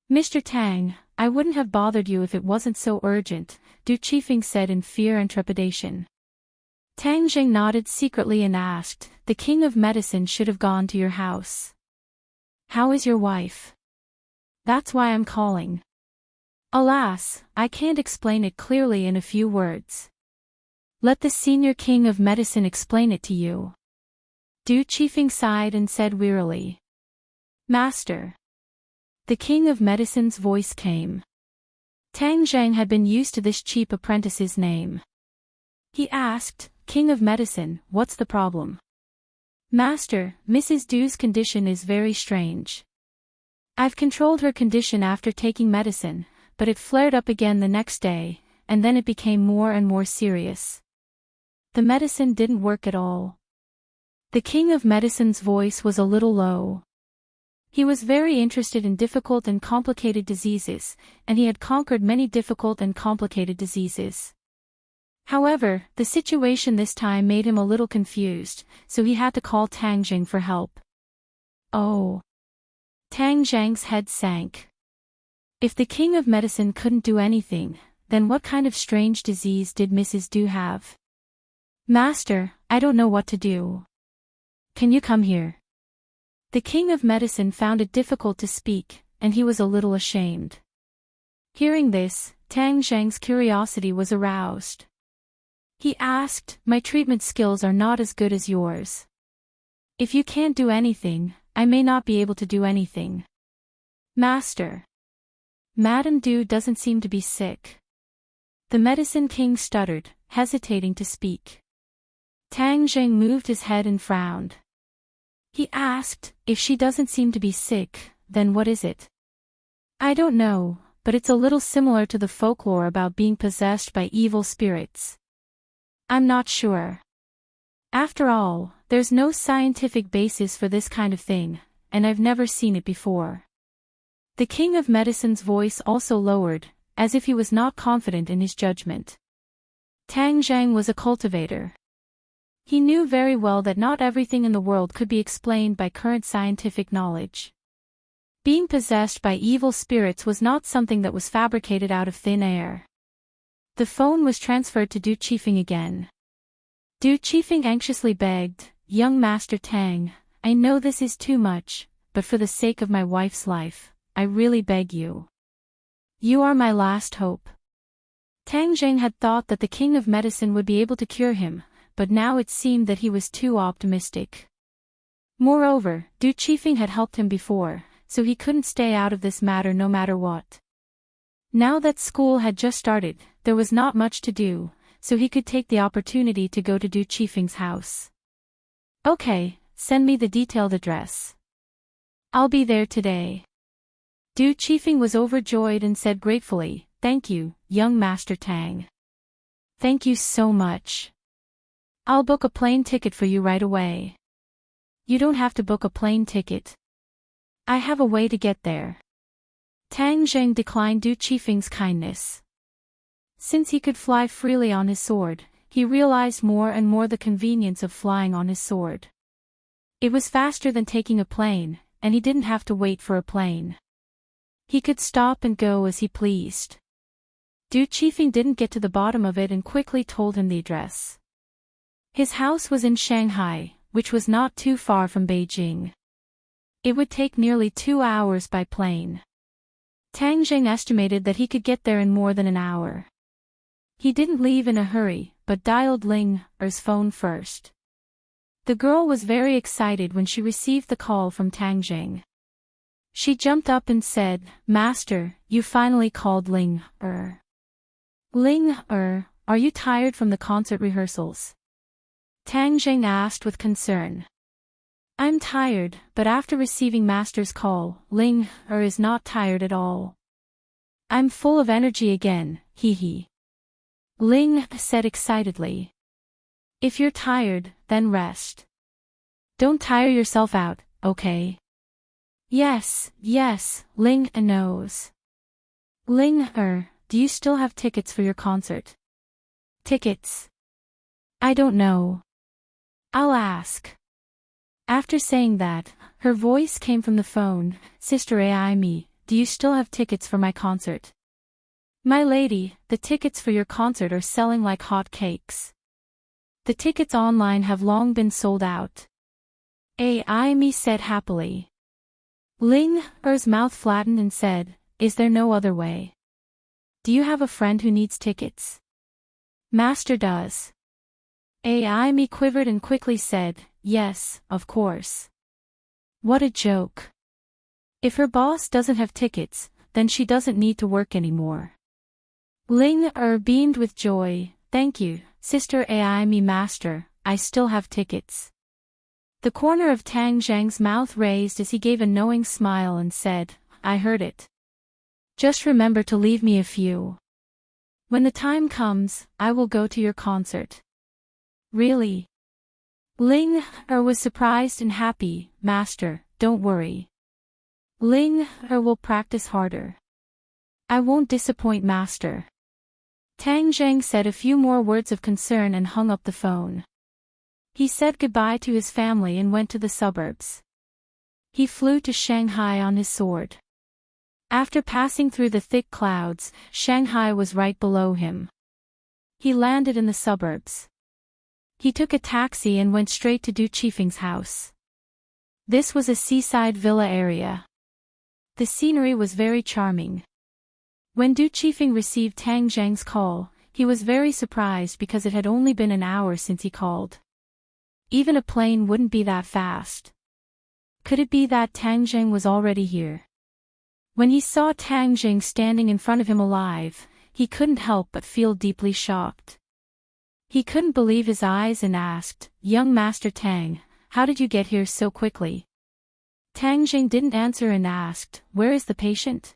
Mr. Tang, I wouldn't have bothered you if it wasn't so urgent, Du Qifeng said in fear and trepidation. Tang Jing nodded secretly and asked, the king of medicine should have gone to your house. How is your wife? That's why I'm calling. Alas, I can't explain it clearly in a few words. Let the senior king of medicine explain it to you. Du Qifeng sighed and said wearily. Master. The king of medicine's voice came. Tang Zheng had been used to this cheap apprentice's name. He asked, King of medicine, what's the problem? Master, Mrs. Du's condition is very strange. I've controlled her condition after taking medicine, but it flared up again the next day, and then it became more and more serious. The medicine didn't work at all. The king of medicine's voice was a little low. He was very interested in difficult and complicated diseases, and he had conquered many difficult and complicated diseases. However, the situation this time made him a little confused, so he had to call Tang Jing for help. Oh. Tang Zhang's head sank. If the king of medicine couldn't do anything, then what kind of strange disease did Mrs. Du have? Master, I don't know what to do. Can you come here? The king of medicine found it difficult to speak, and he was a little ashamed. Hearing this, Tang Zhang's curiosity was aroused. He asked, "My treatment skills are not as good as yours. If you can't do anything, I may not be able to do anything." Master. Madame Du doesn't seem to be sick. The medicine king stuttered, hesitating to speak. Tang Zhang moved his head and frowned. He asked, "If she doesn't seem to be sick, then what is it?" "I don't know, but it's a little similar to the folklore about being possessed by evil spirits. I'm not sure. After all, there's no scientific basis for this kind of thing, and I've never seen it before." The king of medicine's voice also lowered, as if he was not confident in his judgment. Tang Zhang was a cultivator. He knew very well that not everything in the world could be explained by current scientific knowledge. Being possessed by evil spirits was not something that was fabricated out of thin air. The phone was transferred to Du Qifeng again. Du Qifeng anxiously begged, "Young Master Tang, I know this is too much, but for the sake of my wife's life, I really beg you. You are my last hope." Tang Zhang had thought that the king of medicine would be able to cure him, but now it seemed that he was too optimistic. Moreover, Du Qifeng had helped him before, so he couldn't stay out of this matter no matter what. Now that school had just started, there was not much to do, so he could take the opportunity to go to Du Qifeng's house. "Okay, send me the detailed address. I'll be there today." Du Qifeng was overjoyed and said gratefully, "Thank you, young Master Tang. Thank you so much. I'll book a plane ticket for you right away." "You don't have to book a plane ticket. I have a way to get there." Tang Zhang declined Du Qifeng's kindness. Since he could fly freely on his sword, he realized more and more the convenience of flying on his sword. It was faster than taking a plane, and he didn't have to wait for a plane. He could stop and go as he pleased. Du Qifeng didn't get to the bottom of it and quickly told him the address. His house was in Shanghai, which was not too far from Beijing. It would take nearly 2 hours by plane. Tang Zhang estimated that he could get there in more than an hour. He didn't leave in a hurry, but dialed Ling Er's phone first. The girl was very excited when she received the call from Tang Zhang. She jumped up and said, "Master, you finally called Ling Er." "Ling Er, are you tired from the concert rehearsals?" Tang Zhang asked with concern. "I'm tired, but after receiving Master's call, Ling Er is not tired at all. I'm full of energy again, hee." Ling said excitedly. "If you're tired, then rest. Don't tire yourself out, okay?" Yes, Ling knows." "Ling Er, do you still have tickets for your concert?" "Tickets? I don't know. I'll ask." After saying that, her voice came from the phone, "Sister Aimi, do you still have tickets for my concert?" "My lady, the tickets for your concert are selling like hot cakes. The tickets online have long been sold out," Aimi said happily. Ling Er's mouth flattened and said, "Is there no other way? Do you have a friend who needs tickets?" "Master does." Aimi quivered and quickly said, "Yes, of course." What a joke. If her boss doesn't have tickets, then she doesn't need to work anymore. Ling Er beamed with joy, "Thank you, Sister Aimi Master, I still have tickets." The corner of Tang Zhang's mouth raised as he gave a knowing smile and said, "I heard it. Just remember to leave me a few. When the time comes, I will go to your concert." "Really? Ling was surprised and happy. Master, don't worry. Ling will practice harder. I won't disappoint Master. Tang Zheng said a few more words of concern and hung up the phone. He said goodbye to his family and went to the suburbs. He flew to Shanghai on his sword. After passing through the thick clouds, Shanghai was right below him. He landed in the suburbs. He took a taxi and went straight to Du Qifeng's house. This was a seaside villa area. The scenery was very charming. When Du Qifeng received Tang Zheng's call, he was very surprised because it had only been an hour since he called. Even a plane wouldn't be that fast. Could it be that Tang Zheng was already here? When he saw Tang Zheng standing in front of him alive, he couldn't help but feel deeply shocked. He couldn't believe his eyes and asked, "Young Master Tang, how did you get here so quickly?" Tang Zheng didn't answer and asked, "Where is the patient?"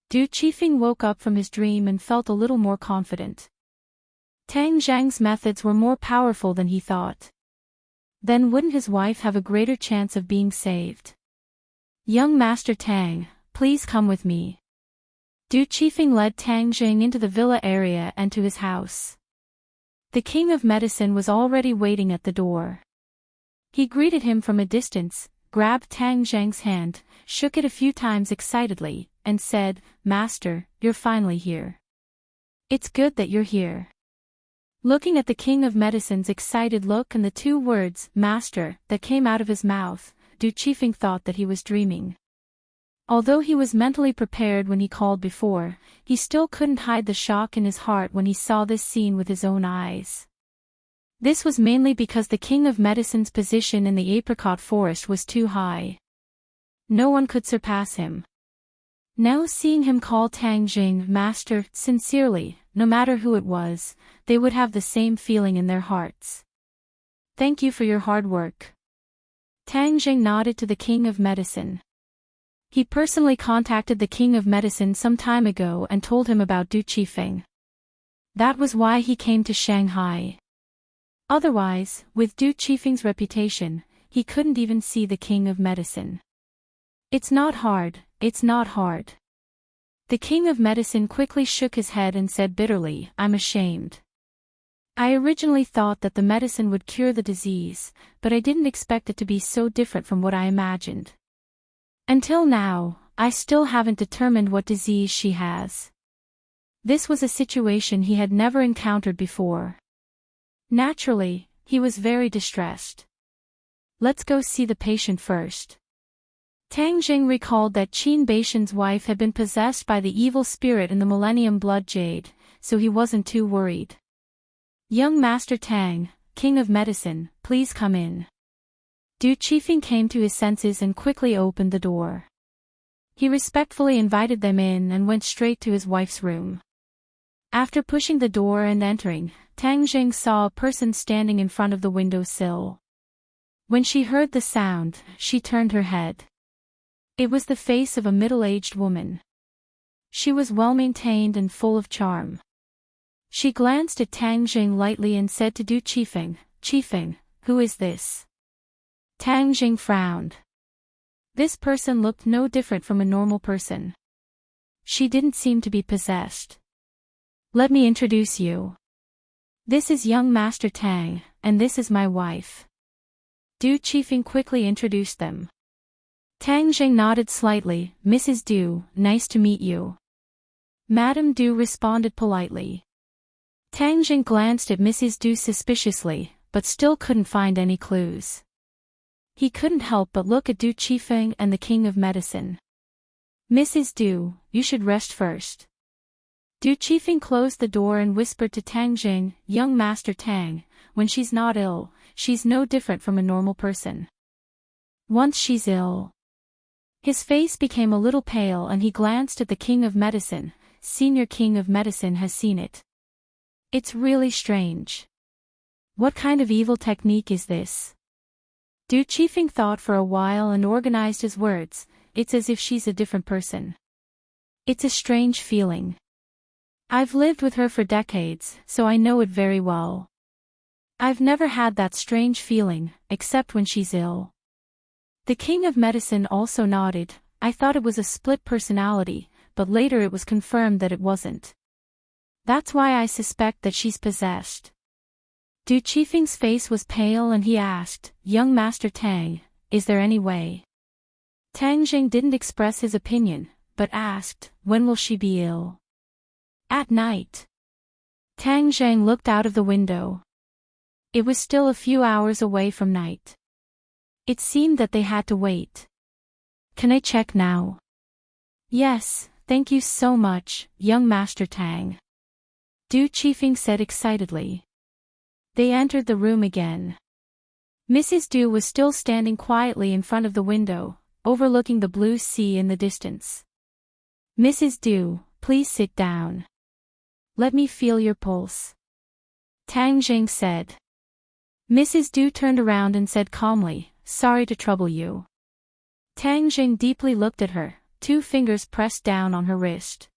Du Qifeng woke up from his dream and felt a little more confident. Tang Zheng's methods were more powerful than he thought. Then wouldn't his wife have a greater chance of being saved? "Young Master Tang, please come with me." Du Qifeng led Tang Zheng into the villa area and to his house. The king of medicine was already waiting at the door. He greeted him from a distance, grabbed Tang Zheng's hand, shook it a few times excitedly, and said, "Master, you're finally here. It's good that you're here." Looking at the king of medicine's excited look and the two words, "Master," that came out of his mouth, Du Qifeng thought that he was dreaming. Although he was mentally prepared when he called before, he still couldn't hide the shock in his heart when he saw this scene with his own eyes. This was mainly because the king of medicine's position in the apricot forest was too high. No one could surpass him. Now seeing him call Tang Zheng master sincerely, no matter who it was, they would have the same feeling in their hearts. "Thank you for your hard work." Tang Zheng nodded to the king of medicine. He personally contacted the king of medicine some time ago and told him about Du Qifeng. That was why he came to Shanghai. Otherwise, with Du Qifeng's reputation, he couldn't even see the king of medicine. "It's not hard, it's not hard." The king of medicine quickly shook his head and said bitterly, "I'm ashamed. I originally thought that the medicine would cure the disease, but I didn't expect it to be so different from what I imagined. Until now, I still haven't determined what disease she has." This was a situation he had never encountered before. Naturally, he was very distressed. "Let's go see the patient first." Tang Zheng recalled that Qin Baishan's wife had been possessed by the evil spirit in the Millennium Blood Jade, so he wasn't too worried. "Young Master Tang, king of medicine, please come in." Du Qifeng came to his senses and quickly opened the door. He respectfully invited them in and went straight to his wife's room. After pushing the door and entering, Tang Zheng saw a person standing in front of the window sill. When she heard the sound, she turned her head. It was the face of a middle-aged woman. She was well-maintained and full of charm. She glanced at Tang Zheng lightly and said to Du Qifeng, "Qifeng, who is this?" Tang Zheng frowned. This person looked no different from a normal person. She didn't seem to be possessed. "Let me introduce you. This is young Master Tang, and this is my wife." Du Qifeng quickly introduced them. Tang Zheng nodded slightly. "Mrs. Du, nice to meet you." Madame Du responded politely. Tang Zheng glanced at Mrs. Du suspiciously, but still couldn't find any clues. He couldn't help but look at Du Qifeng and the king of medicine. "Mrs. Du, you should rest first." Du Qifeng closed the door and whispered to Tang Zheng, "Young Master Tang, when she's not ill, she's no different from a normal person. Once she's ill..." His face became a little pale and he glanced at the king of medicine. Senior king of medicine has seen it. It's really strange. What kind of evil technique is this? Du Qifeng thought for a while and organized his words. "It's as if she's a different person. It's a strange feeling. I've lived with her for decades, so I know it very well. I've never had that strange feeling, except when she's ill. The king of medicine also nodded. I thought it was a split personality, but later it was confirmed that it wasn't. That's why I suspect that she's possessed. Du Qifeng's face was pale and he asked, Young Master Tang, is there any way? Tang Jing didn't express his opinion, but asked, when will she be ill? At night. Tang Zhang looked out of the window. It was still a few hours away from night. It seemed that they had to wait. Can I check now? Yes, thank you so much, young Master Tang. Du Qifeng said excitedly. They entered the room again. Mrs. Du was still standing quietly in front of the window, overlooking the blue sea in the distance. Mrs. Du, please sit down. Let me feel your pulse. Tang Jing said. Mrs. Du turned around and said calmly, Sorry to trouble you. Tang Jing deeply looked at her, 2 fingers pressed down on her wrist.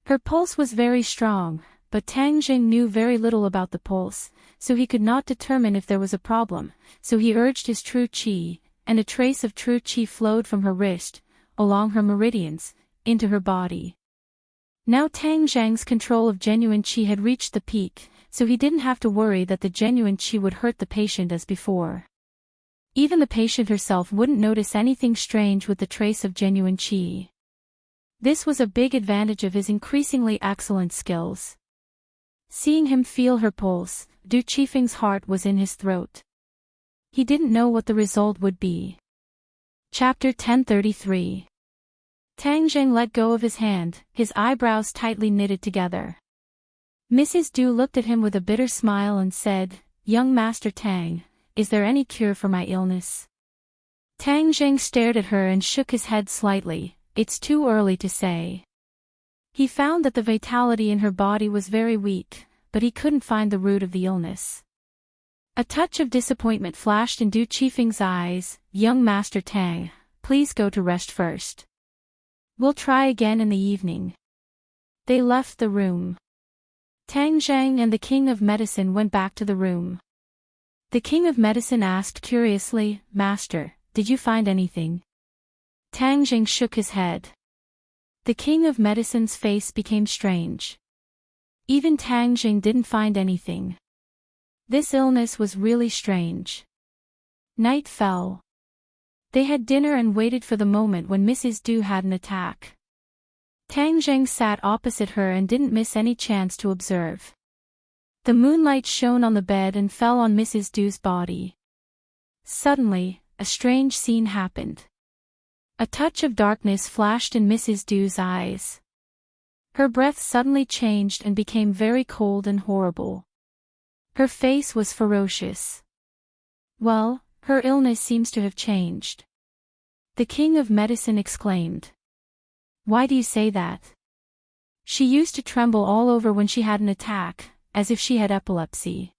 Her pulse was very strong, but Tang Jing knew very little about the pulse, so he could not determine if there was a problem, so he urged his true qi, and a trace of true qi flowed from her wrist, along her meridians, into her body. Now Tang Zhang's control of genuine qi had reached the peak, so he didn't have to worry that the genuine qi would hurt the patient as before. Even the patient herself wouldn't notice anything strange with the trace of genuine qi. This was a big advantage of his increasingly excellent skills. Seeing him feel her pulse, Du Qifeng's heart was in his throat. He didn't know what the result would be. Chapter 1033. Tang Zheng let go of his hand, his eyebrows tightly knitted together. Mrs. Du looked at him with a bitter smile and said, Young Master Tang, is there any cure for my illness? Tang Zheng stared at her and shook his head slightly. It's too early to say. He found that the vitality in her body was very weak, but he couldn't find the root of the illness. A touch of disappointment flashed in Du Qifeng's eyes. Young Master Tang, please go to rest first. We'll try again in the evening. They left the room. Tang Zhang and the King of Medicine went back to the room. The King of Medicine asked curiously, Master, did you find anything? Tang Zhang shook his head. The King of Medicine's face became strange. Even Tang Zhang didn't find anything. This illness was really strange. Night fell. They had dinner and waited for the moment when Mrs. Du had an attack. Tang Zheng sat opposite her and didn't miss any chance to observe. The moonlight shone on the bed and fell on Mrs. Du's body. Suddenly, a strange scene happened. A touch of darkness flashed in Mrs. Du's eyes. Her breath suddenly changed and became very cold and horrible. Her face was ferocious. Well, her illness seems to have changed. The King of Medicine exclaimed. Why do you say that? She used to tremble all over when she had an attack, as if she had epilepsy.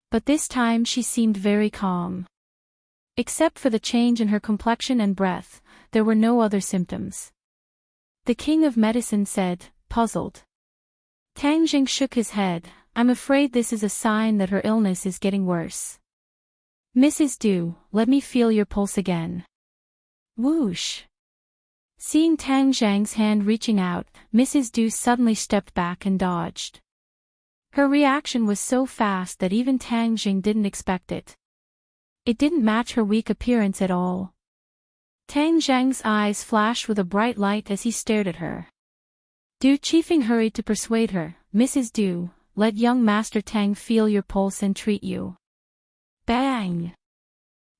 But this time she seemed very calm. Except for the change in her complexion and breath, there were no other symptoms. The King of Medicine said, puzzled. Tang Jing shook his head. I'm afraid this is a sign that her illness is getting worse. Mrs. Du, let me feel your pulse again. Whoosh. Seeing Tang Zhang's hand reaching out, Mrs. Du suddenly stepped back and dodged. Her reaction was so fast that even Tang Jing didn't expect it. It didn't match her weak appearance at all. Tang Zhang's eyes flashed with a bright light as he stared at her. Du Qifeng hurried to persuade her, Mrs. Du, let young Master Tang feel your pulse and treat you. Bang!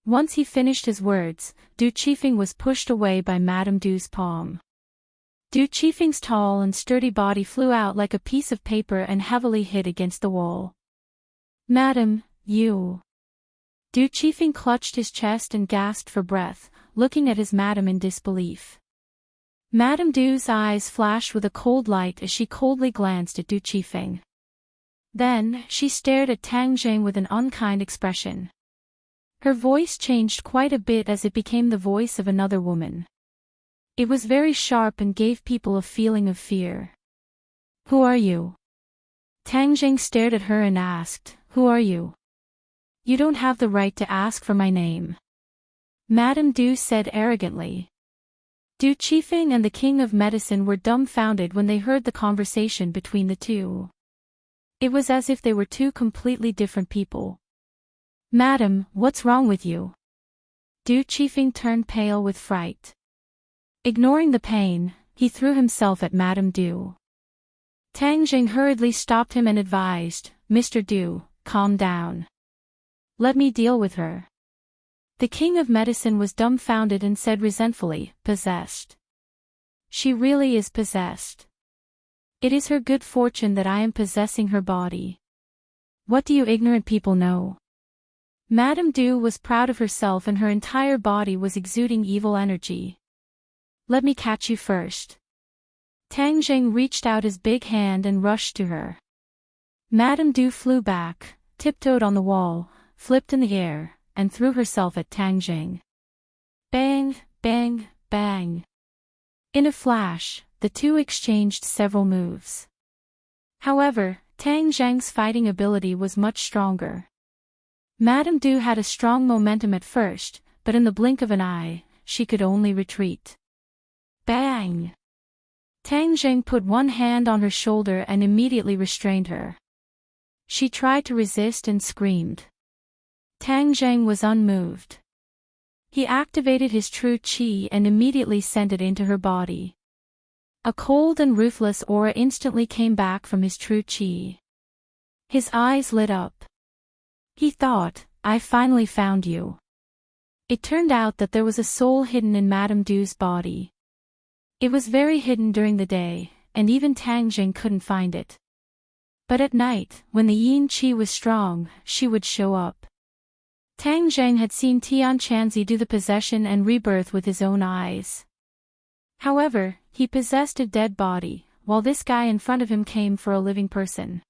Once he finished his words, Du Qifeng was pushed away by Madame Du's palm. Du Qifeng's tall and sturdy body flew out like a piece of paper and heavily hit against the wall. Madam, you... Du Qifeng clutched his chest and gasped for breath, looking at his madam in disbelief. Madame Du's eyes flashed with a cold light as she coldly glanced at Du Qifeng. Then, she stared at Tang Jing with an unkind expression. Her voice changed quite a bit as it became the voice of another woman. It was very sharp and gave people a feeling of fear. Who are you? Tang Jing stared at her and asked, Who are you? You don't have the right to ask for my name, Madame Du said arrogantly. Du Qifeng and the King of Medicine were dumbfounded when they heard the conversation between the two. It was as if they were two completely different people. Madam, what's wrong with you? Du Qifeng turned pale with fright. Ignoring the pain, he threw himself at Madame Du. Tang Jing hurriedly stopped him and advised, Mr. Du, calm down. Let me deal with her. The King of Medicine was dumbfounded and said resentfully, possessed. She really is possessed. It is her good fortune that I am possessing her body. What do you ignorant people know? Madame Du was proud of herself and her entire body was exuding evil energy. Let me catch you first. Tang Jing reached out his big hand and rushed to her. Madame Du flew back, tiptoed on the wall, flipped in the air, and threw herself at Tang Jing. Bang, bang, bang. In a flash, the two exchanged several moves. However, Tang Zhang's fighting ability was much stronger. Madame Du had a strong momentum at first, but in the blink of an eye, she could only retreat. Bang! Tang Jing put one hand on her shoulder and immediately restrained her. She tried to resist and screamed. Tang Jing was unmoved. He activated his true qi and immediately sent it into her body. A cold and ruthless aura instantly came back from his true qi. His eyes lit up. He thought, I finally found you. It turned out that there was a soul hidden in Madame Du's body. It was very hidden during the day, and even Tang Jing couldn't find it. But at night, when the yin qi was strong, she would show up. Tang Jing had seen Tian Chanzi do the possession and rebirth with his own eyes. However, he possessed a dead body, while this guy in front of him came for a living person.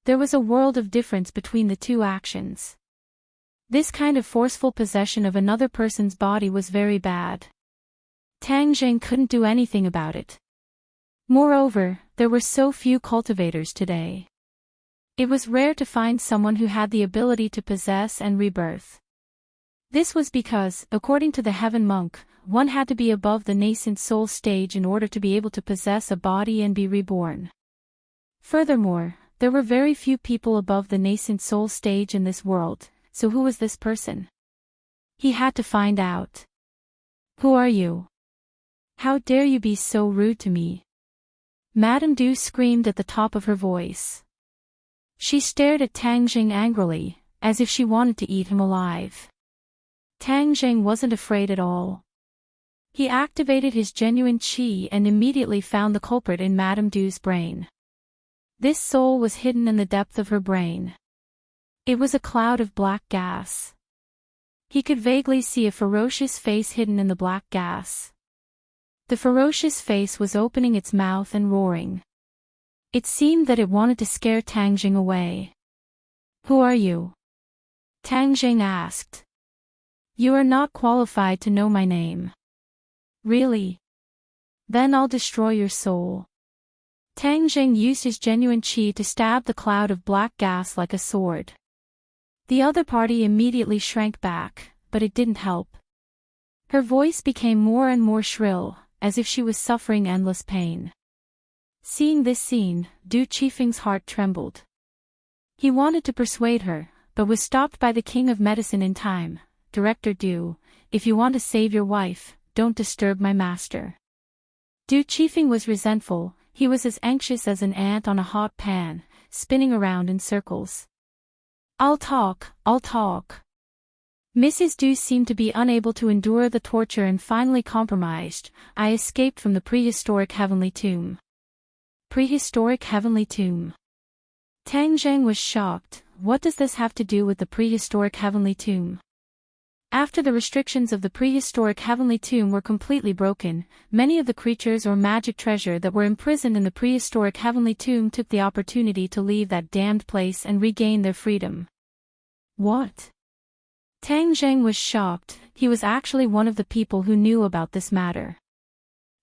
There was a world of difference between the two actions. This kind of forceful possession of another person's body was very bad. Tang Jing couldn't do anything about it. Moreover, there were so few cultivators today. It was rare to find someone who had the ability to possess and rebirth. This was because, according to the Heaven Monk, one had to be above the nascent soul stage in order to be able to possess a body and be reborn. Furthermore, there were very few people above the nascent soul stage in this world, so who was this person? He had to find out. Who are you? How dare you be so rude to me? Madame Du screamed at the top of her voice. She stared at Tang Jing angrily, as if she wanted to eat him alive. Tang Jing wasn't afraid at all. He activated his genuine qi and immediately found the culprit in Madame Du's brain. This soul was hidden in the depth of her brain. It was a cloud of black gas. He could vaguely see a ferocious face hidden in the black gas. The ferocious face was opening its mouth and roaring. It seemed that it wanted to scare Tang Jing away. Who are you? Tang Jing asked. You are not qualified to know my name. Really? Then I'll destroy your soul. Tang Jing used his genuine qi to stab the cloud of black gas like a sword. The other party immediately shrank back, but it didn't help. Her voice became more and more shrill, as if she was suffering endless pain. Seeing this scene, Du Qifeng's heart trembled. He wanted to persuade her, but was stopped by the King of Medicine in time. Director Du, if you want to save your wife, don't disturb my master. Du Qifeng was resentful. He was as anxious as an ant on a hot pan, spinning around in circles. I'll talk. Mrs. Du seemed to be unable to endure the torture and finally compromised. I escaped from the prehistoric heavenly tomb. Prehistoric heavenly tomb. Tang Jing was shocked. What does this have to do with the prehistoric heavenly tomb? After the restrictions of the prehistoric heavenly tomb were completely broken, many of the creatures or magic treasure that were imprisoned in the prehistoric heavenly tomb took the opportunity to leave that damned place and regain their freedom. What? Tang Jing was shocked. He was actually one of the people who knew about this matter.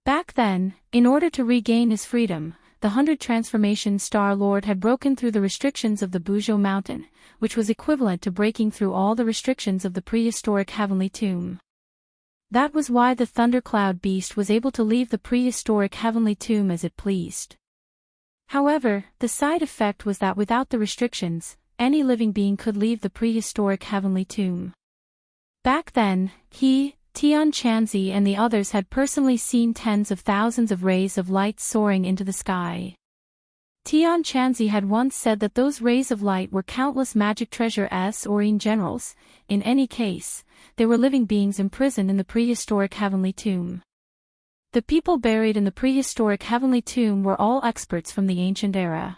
Back then, in order to regain his freedom, the 100 Transformation Star Lord had broken through the restrictions of the Bujo Mountain, which was equivalent to breaking through all the restrictions of the prehistoric heavenly tomb. That was why the thundercloud beast was able to leave the prehistoric heavenly tomb as it pleased. However, the side effect was that without the restrictions, any living being could leave the prehistoric heavenly tomb. Back then, he, Tian Chanzi and the others had personally seen tens of thousands of rays of light soaring into the sky. Tian Chanzi had once said that those rays of light were countless magic treasures or in generals. In any case, they were living beings imprisoned in the prehistoric heavenly tomb. The people buried in the prehistoric heavenly tomb were all experts from the ancient era.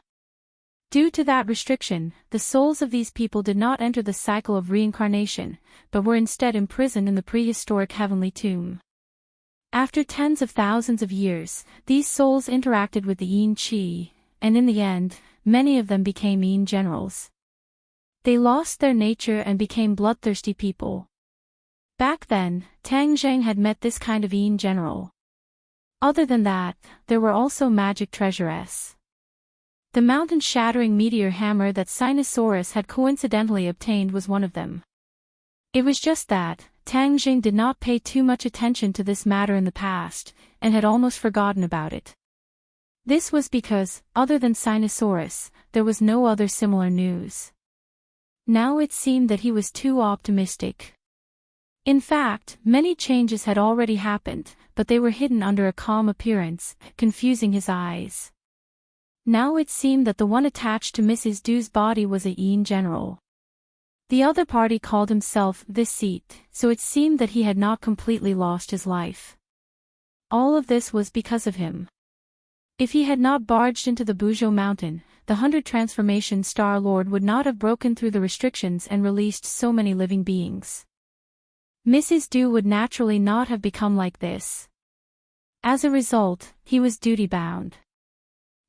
Due to that restriction, the souls of these people did not enter the cycle of reincarnation, but were instead imprisoned in the prehistoric heavenly tomb. After tens of thousands of years, these souls interacted with the Yin Qi, and in the end, many of them became Yin generals. They lost their nature and became bloodthirsty people. Back then, Tang Zheng had met this kind of Yin general. Other than that, there were also magic treasures. The mountain-shattering meteor hammer that Sinosaurus had coincidentally obtained was one of them. It was just that, Tang Zheng did not pay too much attention to this matter in the past, and had almost forgotten about it. This was because, other than Sinosaurus, there was no other similar news. Now it seemed that he was too optimistic. In fact, many changes had already happened, but they were hidden under a calm appearance, confusing his eyes. Now it seemed that the one attached to Mrs. Du's body was a Yin general. The other party called himself the Seat, so it seemed that he had not completely lost his life. All of this was because of him. If he had not barged into the Bujo Mountain, the 100 Transformation Star Lord would not have broken through the restrictions and released so many living beings. Mrs. Du would naturally not have become like this. As a result, he was duty-bound.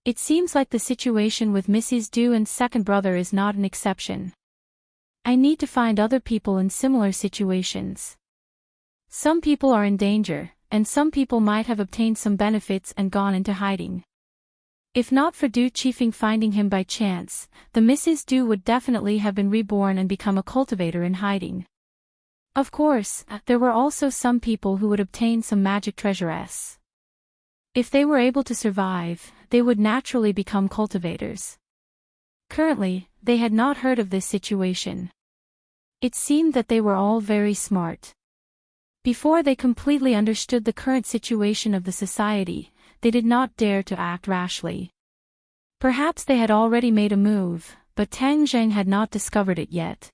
It seems like the situation with Mrs. Du and second brother is not an exception. I need to find other people in similar situations. Some people are in danger, and some people might have obtained some benefits and gone into hiding. If not for Du Qifeng finding him by chance, the Mrs. Du would definitely have been reborn and become a cultivator in hiding. Of course, there were also some people who would obtain some magic treasures. If they were able to survive, they would naturally become cultivators. Currently, they had not heard of this situation. It seemed that they were all very smart. Before they completely understood the current situation of the society, they did not dare to act rashly. Perhaps they had already made a move, but Tang Zheng had not discovered it yet.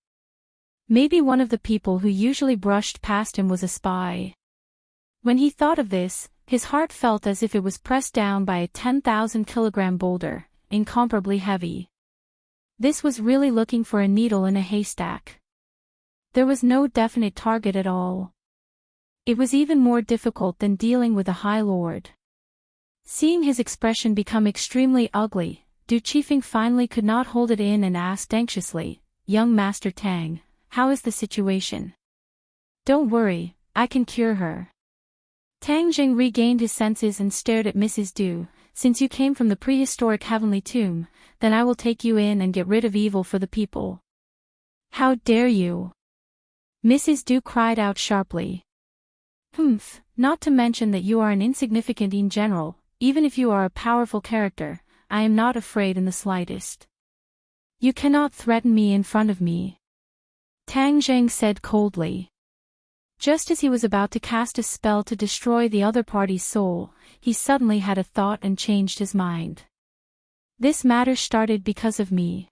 Maybe one of the people who usually brushed past him was a spy. When he thought of this, his heart felt as if it was pressed down by a 10,000-kilogram boulder, incomparably heavy. This was really looking for a needle in a haystack. There was no definite target at all. It was even more difficult than dealing with a High Lord. Seeing his expression become extremely ugly, Du Qifeng finally could not hold it in and asked anxiously, "Young Master Tang, how is the situation?" "Don't worry, I can cure her." Tang Zheng regained his senses and stared at Mrs. Du. "Since you came from the prehistoric heavenly tomb, then I will take you in and get rid of evil for the people." "How dare you!" Mrs. Du cried out sharply. "Humph, not to mention that you are an insignificant in general, even if you are a powerful character, I am not afraid in the slightest. You cannot threaten me in front of me," Tang Zheng said coldly. Just as he was about to cast a spell to destroy the other party's soul, he suddenly had a thought and changed his mind. "This matter started because of me.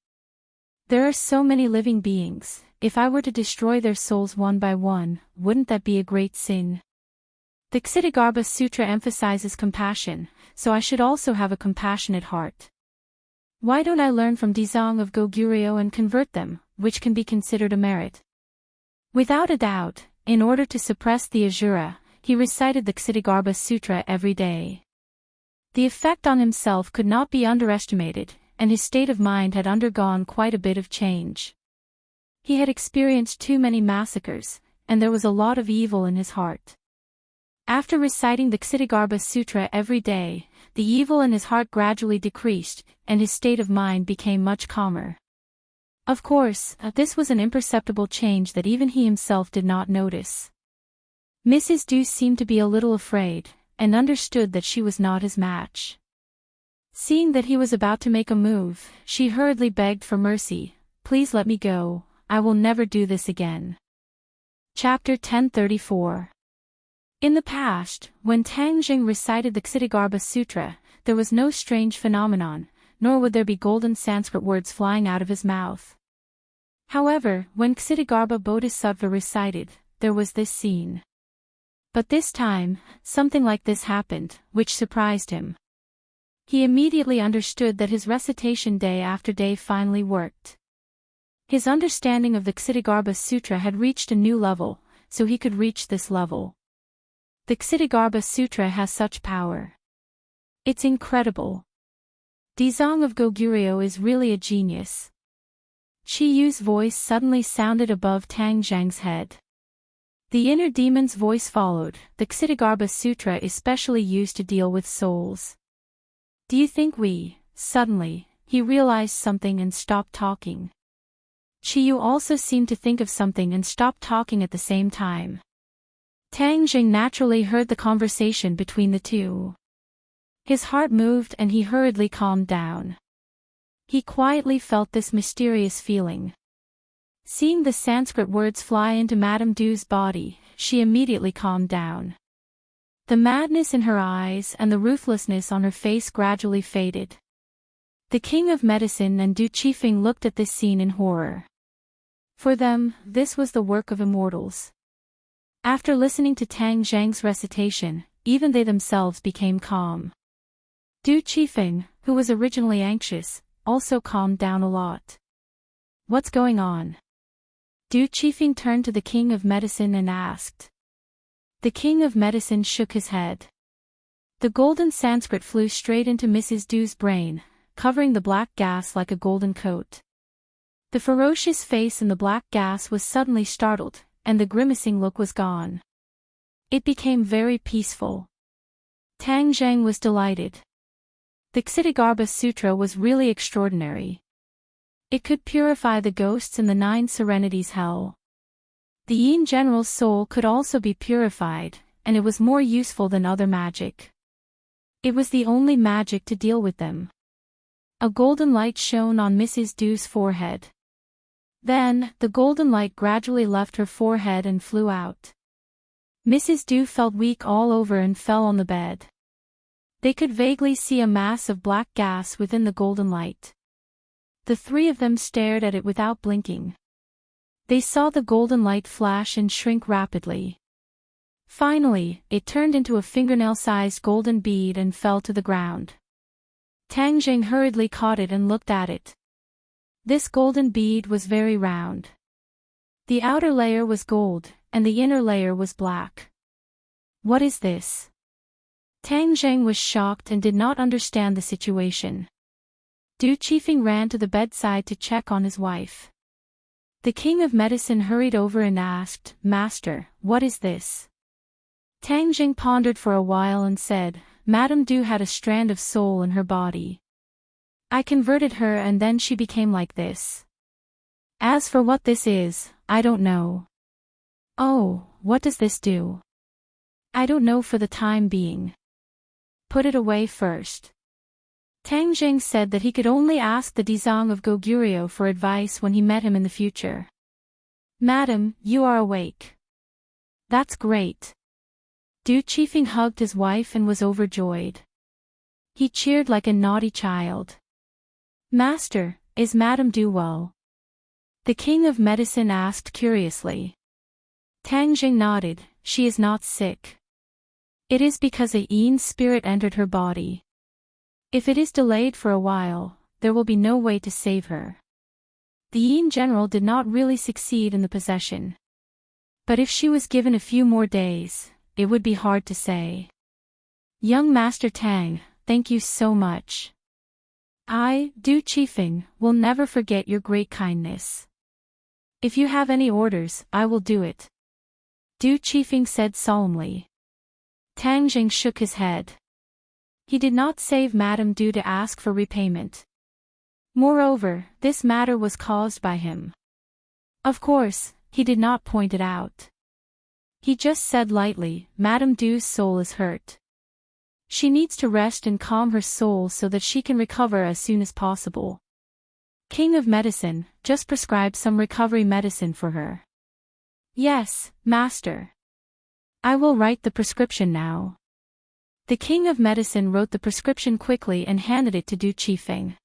There are so many living beings, if I were to destroy their souls one by one, wouldn't that be a great sin? The Ksitigarbha Sutra emphasizes compassion, so I should also have a compassionate heart. Why don't I learn from Dizang of Goguryeo and convert them, which can be considered a merit?" Without a doubt, in order to suppress the Asura, he recited the Ksitigarbha Sutra every day. The effect on himself could not be underestimated, and his state of mind had undergone quite a bit of change. He had experienced too many massacres, and there was a lot of evil in his heart. After reciting the Ksitigarbha Sutra every day, the evil in his heart gradually decreased, and his state of mind became much calmer. Of course, this was an imperceptible change that even he himself did not notice. Mrs. Deuce seemed to be a little afraid, and understood that she was not his match. Seeing that he was about to make a move, she hurriedly begged for mercy. "Please let me go, I will never do this again." Chapter 1034. In the past, when Tang Jing recited the Ksitigarbha Sutra, there was no strange phenomenon, nor would there be golden Sanskrit words flying out of his mouth. However, when Ksitigarbha Bodhisattva recited, there was this scene. But this time, something like this happened, which surprised him. He immediately understood that his recitation day after day finally worked. His understanding of the Ksitigarbha Sutra had reached a new level, so he could reach this level. The Ksitigarbha Sutra has such power. It's incredible. Dizang of Goguryeo is really a genius. Chi Yu's voice suddenly sounded above Tang Zhang's head. The inner demon's voice followed. The Ksitigarbha Sutra is specially used to deal with souls. Do you think Suddenly, he realized something and stopped talking. Chi Yu also seemed to think of something and stopped talking at the same time. Tang Jing naturally heard the conversation between the two. His heart moved and he hurriedly calmed down. He quietly felt this mysterious feeling. Seeing the Sanskrit words fly into Madame Du's body, she immediately calmed down. The madness in her eyes and the ruthlessness on her face gradually faded. The King of Medicine and Du Qifeng looked at this scene in horror. For them, this was the work of immortals. After listening to Tang Zhang's recitation, even they themselves became calm. Du Qifeng, who was originally anxious, also calmed down a lot. What's going on? Du Qifeng turned to the King of Medicine and asked. The King of Medicine shook his head. The golden Sanskrit flew straight into Mrs. Du's brain, covering the black gas like a golden coat. The ferocious face in the black gas was suddenly startled, and the grimacing look was gone. It became very peaceful. Tang Zhang was delighted. The Ksitigarbha Sutra was really extraordinary. It could purify the ghosts in the 9 serenities hell. The Yin General's soul could also be purified, and it was more useful than other magic. It was the only magic to deal with them. A golden light shone on Mrs. Du's forehead. Then, the golden light gradually left her forehead and flew out. Mrs. Du felt weak all over and fell on the bed. They could vaguely see a mass of black gas within the golden light. The three of them stared at it without blinking. They saw the golden light flash and shrink rapidly. Finally, it turned into a fingernail-sized golden bead and fell to the ground. Tang Jing hurriedly caught it and looked at it. This golden bead was very round. The outer layer was gold, and the inner layer was black. What is this? Tang Zhang was shocked and did not understand the situation. Du Qifeng ran to the bedside to check on his wife. The King of Medicine hurried over and asked, "Master, what is this?" Tang Jing pondered for a while and said, "Madame Du had a strand of soul in her body. I converted her and then she became like this. As for what this is, I don't know." "Oh, what does this do?" "I don't know for the time being." "Put it away first." Tang Jing said that he could only ask the Dizang of Goguryeo for advice when he met him in the future. "Madam, you are awake." "That's great." Du Qifeng hugged his wife and was overjoyed. He cheered like a naughty child. "Master, is Madame Du well?" The King of Medicine asked curiously. Tang Jing nodded. "She is not sick. It is because a Yin spirit entered her body. If it is delayed for a while, there will be no way to save her." The Yin General did not really succeed in the possession. But if she was given a few more days, it would be hard to say. "Young Master Tang, thank you so much. I, Du Qifeng, will never forget your great kindness. If you have any orders, I will do it," Du Qifeng said solemnly. Tang Jing shook his head. He did not save Madame Du to ask for repayment. Moreover, this matter was caused by him. Of course, he did not point it out. He just said lightly, Madame Du's soul is hurt. She needs to rest and calm her soul so that she can recover as soon as possible. King of Medicine, just prescribe some recovery medicine for her. Yes, Master. I will write the prescription now. The King of Medicine wrote the prescription quickly and handed it to Du Qifeng.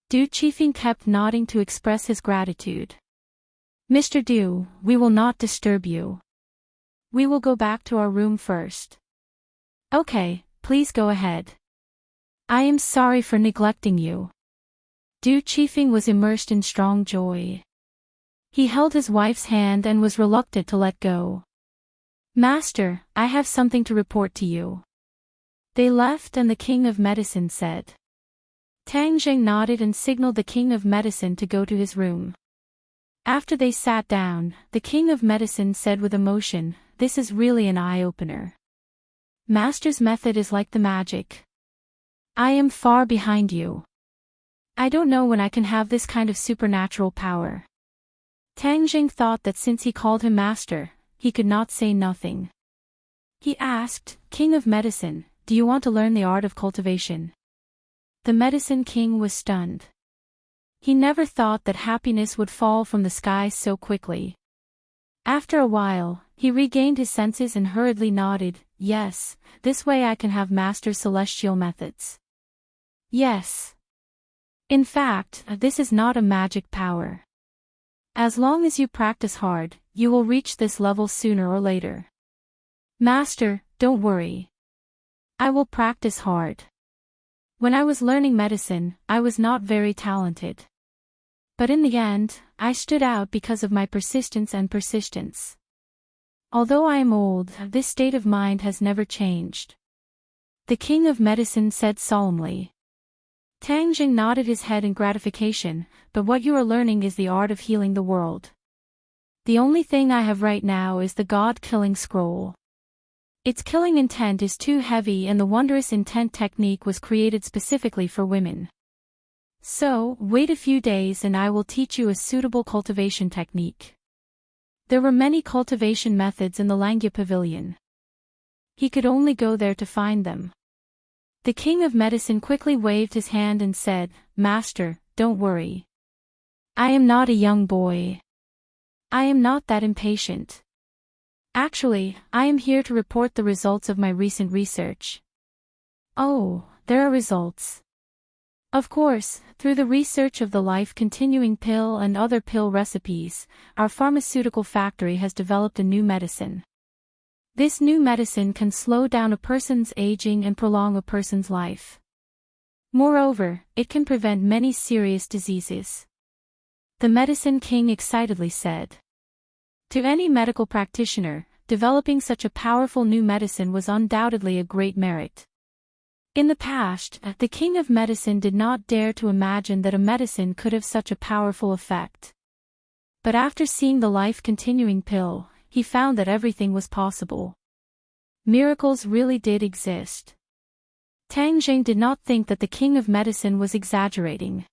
Du Qifeng kept nodding to express his gratitude. Mr. Du, we will not disturb you. We will go back to our room first. Okay, please go ahead. I am sorry for neglecting you. Du Qifeng was immersed in strong joy. He held his wife's hand and was reluctant to let go. Master, I have something to report to you. They left and the King of Medicine said. Tang Zheng nodded and signaled the King of Medicine to go to his room. After they sat down, the King of Medicine said with emotion, this is really an eye-opener. Master's method is like the magic. I am far behind you. I don't know when I can have this kind of supernatural power. Tang Zheng thought that since he called him master, he could not say nothing. He asked, King of Medicine, do you want to learn the art of cultivation? The Medicine King was stunned. He never thought that happiness would fall from the sky so quickly. After a while, he regained his senses and hurriedly nodded, yes, this way I can have master celestial methods. Yes. In fact, this is not a magic power. As long as you practice hard, you will reach this level sooner or later. Master, don't worry. I will practice hard. When I was learning medicine, I was not very talented. But in the end, I stood out because of my persistence and persistence. Although I am old, this state of mind has never changed. The King of Medicine said solemnly. Tang Zheng nodded his head in gratification, but what you are learning is the art of healing the world. The only thing I have right now is the God-killing scroll. Its killing intent is too heavy and the wondrous intent technique was created specifically for women. So, wait a few days and I will teach you a suitable cultivation technique. There were many cultivation methods in the Langya Pavilion. He could only go there to find them. The King of Medicine quickly waved his hand and said, Master, don't worry. I am not a young boy. I am not that impatient. Actually, I am here to report the results of my recent research. Oh, there are results. Of course, through the research of the life-continuing pill and other pill recipes, our pharmaceutical factory has developed a new medicine. This new medicine can slow down a person's aging and prolong a person's life. Moreover, it can prevent many serious diseases. The Medicine King excitedly said. To any medical practitioner, developing such a powerful new medicine was undoubtedly a great merit. In the past, the King of Medicine did not dare to imagine that a medicine could have such a powerful effect. But after seeing the life-continuing pill, he found that everything was possible. Miracles really did exist. Tang Zheng did not think that the King of Medicine was exaggerating.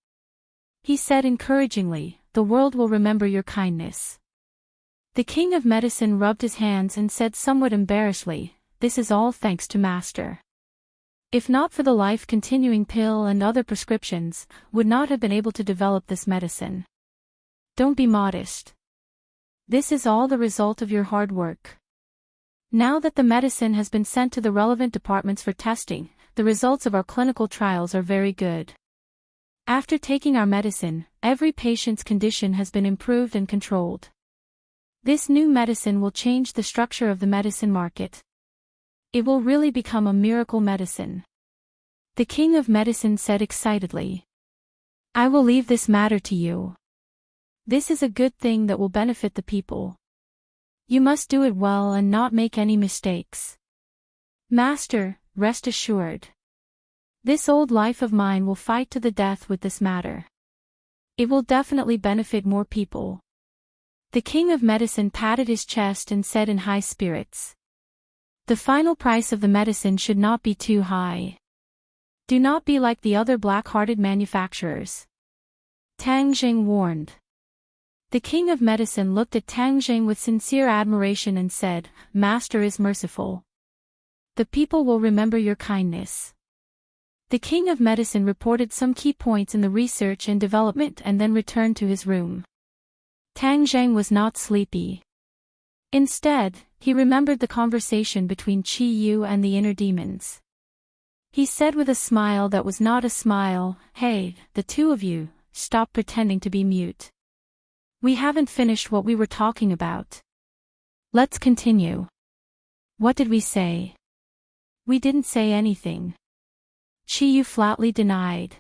He said encouragingly, the world will remember your kindness. The King of Medicine rubbed his hands and said somewhat embarrassedly, this is all thanks to Master. If not for the life-continuing pill and other prescriptions, would not have been able to develop this medicine. Don't be modest. This is all the result of your hard work. Now that the medicine has been sent to the relevant departments for testing, the results of our clinical trials are very good. After taking our medicine, every patient's condition has been improved and controlled. This new medicine will change the structure of the medicine market. It will really become a miracle medicine. The King of Medicine said excitedly. I will leave this matter to you. This is a good thing that will benefit the people. You must do it well and not make any mistakes. Master, rest assured. This old life of mine will fight to the death with this matter. It will definitely benefit more people. The King of Medicine patted his chest and said in high spirits. The final price of the medicine should not be too high. Do not be like the other black-hearted manufacturers. Tang Jing warned. The king of medicine looked at Tang Jing with sincere admiration and said, "Master is merciful. The people will remember your kindness." The king of medicine reported some key points in the research and development and then returned to his room. Tang Jing was not sleepy. Instead, he remembered the conversation between Qi Yu and the inner demons. He said with a smile that was not a smile, "Hey, the two of you, stop pretending to be mute. We haven't finished what we were talking about. Let's continue. What did we say?" "We didn't say anything." Qi Yu flatly denied.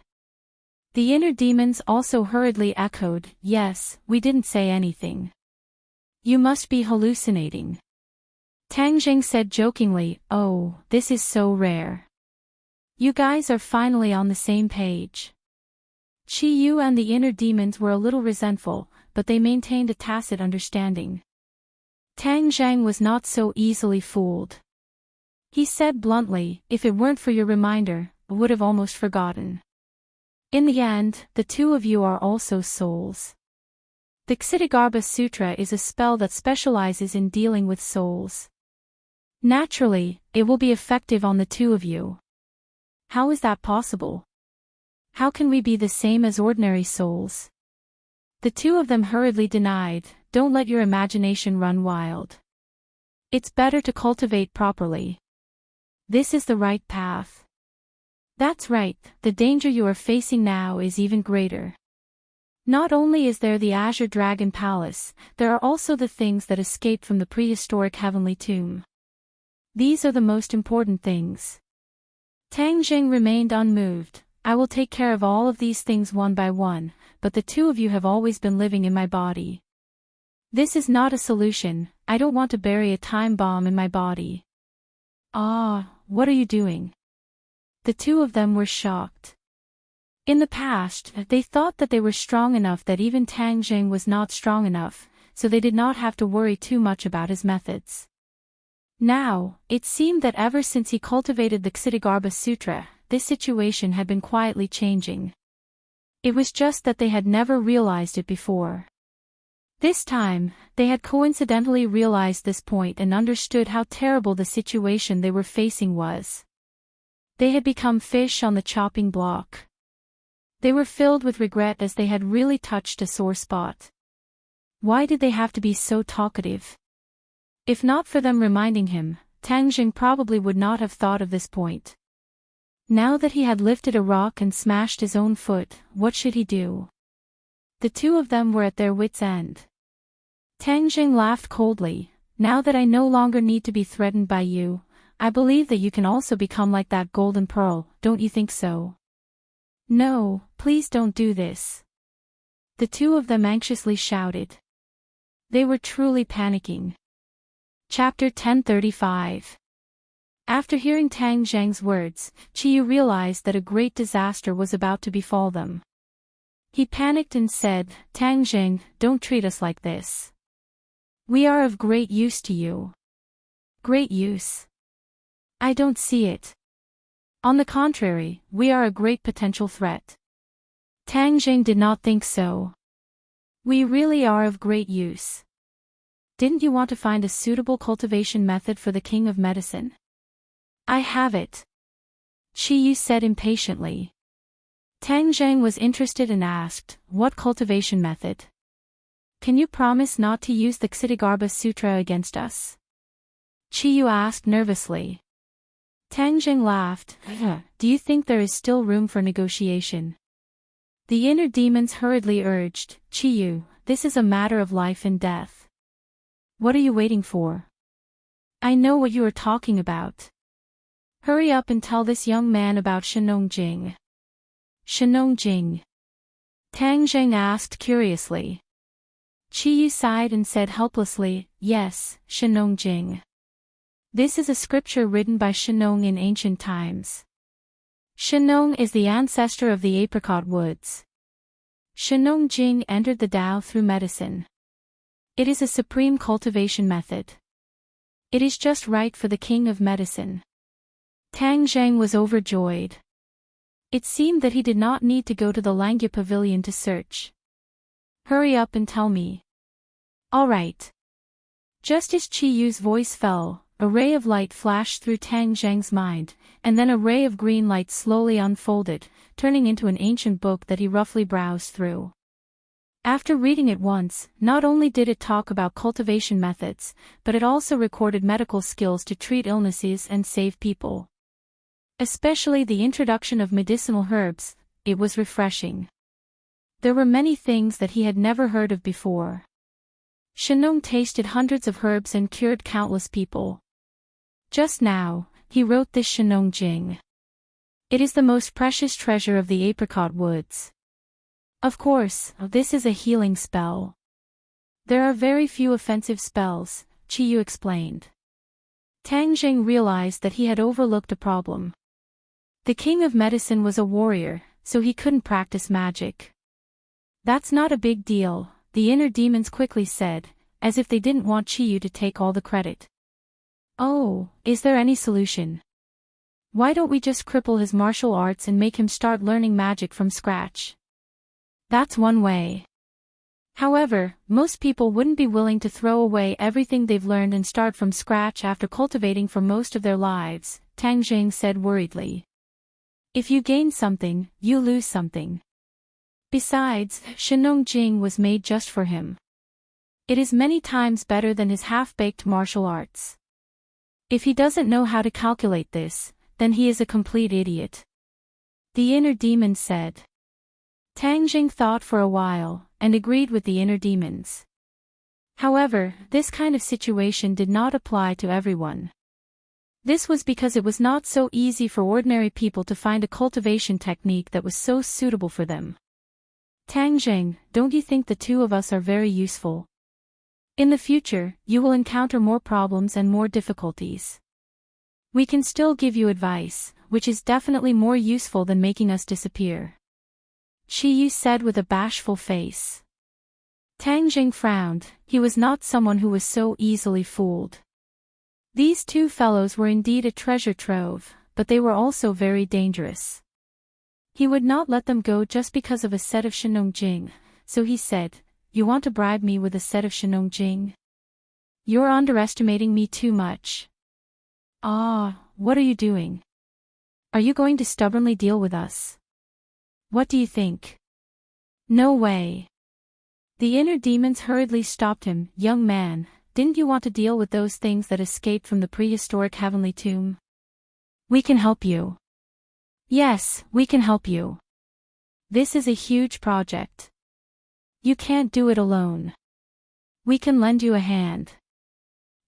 The inner demons also hurriedly echoed, "Yes, we didn't say anything. You must be hallucinating." Tang Jing said jokingly, "Oh, this is so rare. You guys are finally on the same page." Qi Yu and the inner demons were a little resentful, but they maintained a tacit understanding. Tang Jing was not so easily fooled. He said bluntly, "If it weren't for your reminder, I would have almost forgotten. In the end, the two of you are also souls. The Ksitigarbha Sutra is a spell that specializes in dealing with souls. Naturally, it will be effective on the two of you." "How is that possible? How can we be the same as ordinary souls?" The two of them hurriedly denied, "Don't let your imagination run wild. It's better to cultivate properly. This is the right path." "That's right, the danger you are facing now is even greater. Not only is there the Azure Dragon Palace, there are also the things that escaped from the prehistoric heavenly tomb. These are the most important things." Tang Jing remained unmoved. "I will take care of all of these things one by one, but the two of you have always been living in my body. This is not a solution. I don't want to bury a time bomb in my body." "Ah, what are you doing?" The two of them were shocked. In the past, they thought that they were strong enough that even Tang Jing was not strong enough, so they did not have to worry too much about his methods. Now, it seemed that ever since he cultivated the Ksitigarbha Sutra, this situation had been quietly changing. It was just that they had never realized it before. This time, they had coincidentally realized this point and understood how terrible the situation they were facing was. They had become fish on the chopping block. They were filled with regret as they had really touched a sore spot. Why did they have to be so talkative? If not for them reminding him, Tang Jing probably would not have thought of this point. Now that he had lifted a rock and smashed his own foot, what should he do? The two of them were at their wits' end. Tang Jing laughed coldly. "Now that I no longer need to be threatened by you, I believe that you can also become like that golden pearl, don't you think so?" "No, please don't do this." The two of them anxiously shouted. They were truly panicking. Chapter 1035. After hearing Tang Jing's words, Qi Yu realized that a great disaster was about to befall them. He panicked and said, "Tang Jing, don't treat us like this. We are of great use to you." "Great use? I don't see it. On the contrary, we are a great potential threat." Tang Jing did not think so. "We really are of great use. Didn't you want to find a suitable cultivation method for the king of medicine?" "I have it," Qi Yu said impatiently. Tang Jing was interested and asked, "What cultivation method? Can you promise not to use the Ksitigarbha Sutra against us?" Qi Yu asked nervously. Tang Jing laughed. "Do you think there is still room for negotiation?" The inner demons hurriedly urged, "Qi Yu, this is a matter of life and death. What are you waiting for? I know what you are talking about. Hurry up and tell this young man about Shenong Jing." "Shenong Jing?" Tang Jing asked curiously. Qi Yu sighed and said helplessly, "Yes, Shenong Jing. This is a scripture written by Shenong in ancient times. Shenong is the ancestor of the apricot woods. Shenong Jing entered the Tao through medicine. It is a supreme cultivation method. It is just right for the king of medicine." Tang Jing was overjoyed. It seemed that he did not need to go to the Langya pavilion to search. Hurry up and tell me. All right. Just as Chi Yu's voice fell, a ray of light flashed through Tang Zheng's mind, and then a ray of green light slowly unfolded, turning into an ancient book that he roughly browsed through. After reading it once, not only did it talk about cultivation methods, but it also recorded medical skills to treat illnesses and save people. Especially the introduction of medicinal herbs, it was refreshing. There were many things that he had never heard of before. Shenong tasted hundreds of herbs and cured countless people. Just now, he wrote this Shenong Jing. It is the most precious treasure of the apricot woods. Of course, this is a healing spell. There are very few offensive spells, Chi Yu explained. Tang Zheng realized that he had overlooked a problem. The king of medicine was a warrior, so he couldn't practice magic. That's not a big deal, the inner demons quickly said, as if they didn't want Chi Yu to take all the credit. Oh, is there any solution? Why don't we just cripple his martial arts and make him start learning magic from scratch? That's one way. However, most people wouldn't be willing to throw away everything they've learned and start from scratch after cultivating for most of their lives, Tang Zheng said worriedly. If you gain something, you lose something. Besides, Shenong Jing was made just for him. It is many times better than his half-baked martial arts. If he doesn't know how to calculate this, then he is a complete idiot. The inner demon said. Tang Jing thought for a while, and agreed with the inner demons. However, this kind of situation did not apply to everyone. This was because it was not so easy for ordinary people to find a cultivation technique that was so suitable for them. Tang Jing, don't you think the two of us are very useful? In the future, you will encounter more problems and more difficulties. We can still give you advice, which is definitely more useful than making us disappear. Chi Yu said with a bashful face. Tang Jing frowned, he was not someone who was so easily fooled. These two fellows were indeed a treasure trove, but they were also very dangerous. He would not let them go just because of a set of Shenong Jing, so he said, You want to bribe me with a set of Shenong Jing? You're underestimating me too much. What are you doing? Are you going to stubbornly deal with us? What do you think? No way. The inner demons hurriedly stopped him. Young man, didn't you want to deal with those things that escaped from the prehistoric heavenly tomb? We can help you. Yes, we can help you. This is a huge project. You can't do it alone. We can lend you a hand.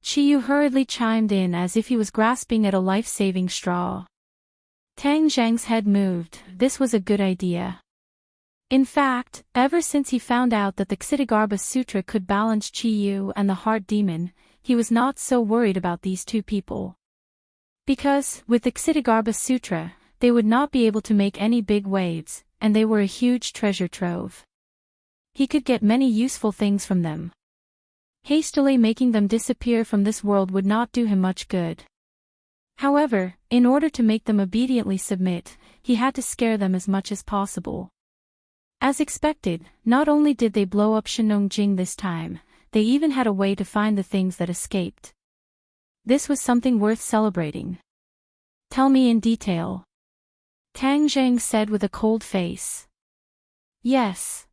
Chi Yu hurriedly chimed in as if he was grasping at a life-saving straw. Tang Zheng's head moved, this was a good idea. In fact, ever since he found out that the Ksitigarbha Sutra could balance Chi Yu and the heart demon, he was not so worried about these two people. Because, with the Ksitigarbha Sutra, they would not be able to make any big waves, and they were a huge treasure trove. He could get many useful things from them. Hastily making them disappear from this world would not do him much good. However, in order to make them obediently submit, he had to scare them as much as possible. As expected, not only did they blow up Shenong Jing this time, they even had a way to find the things that escaped. This was something worth celebrating. Tell me in detail. Tang Zheng said with a cold face. Yes.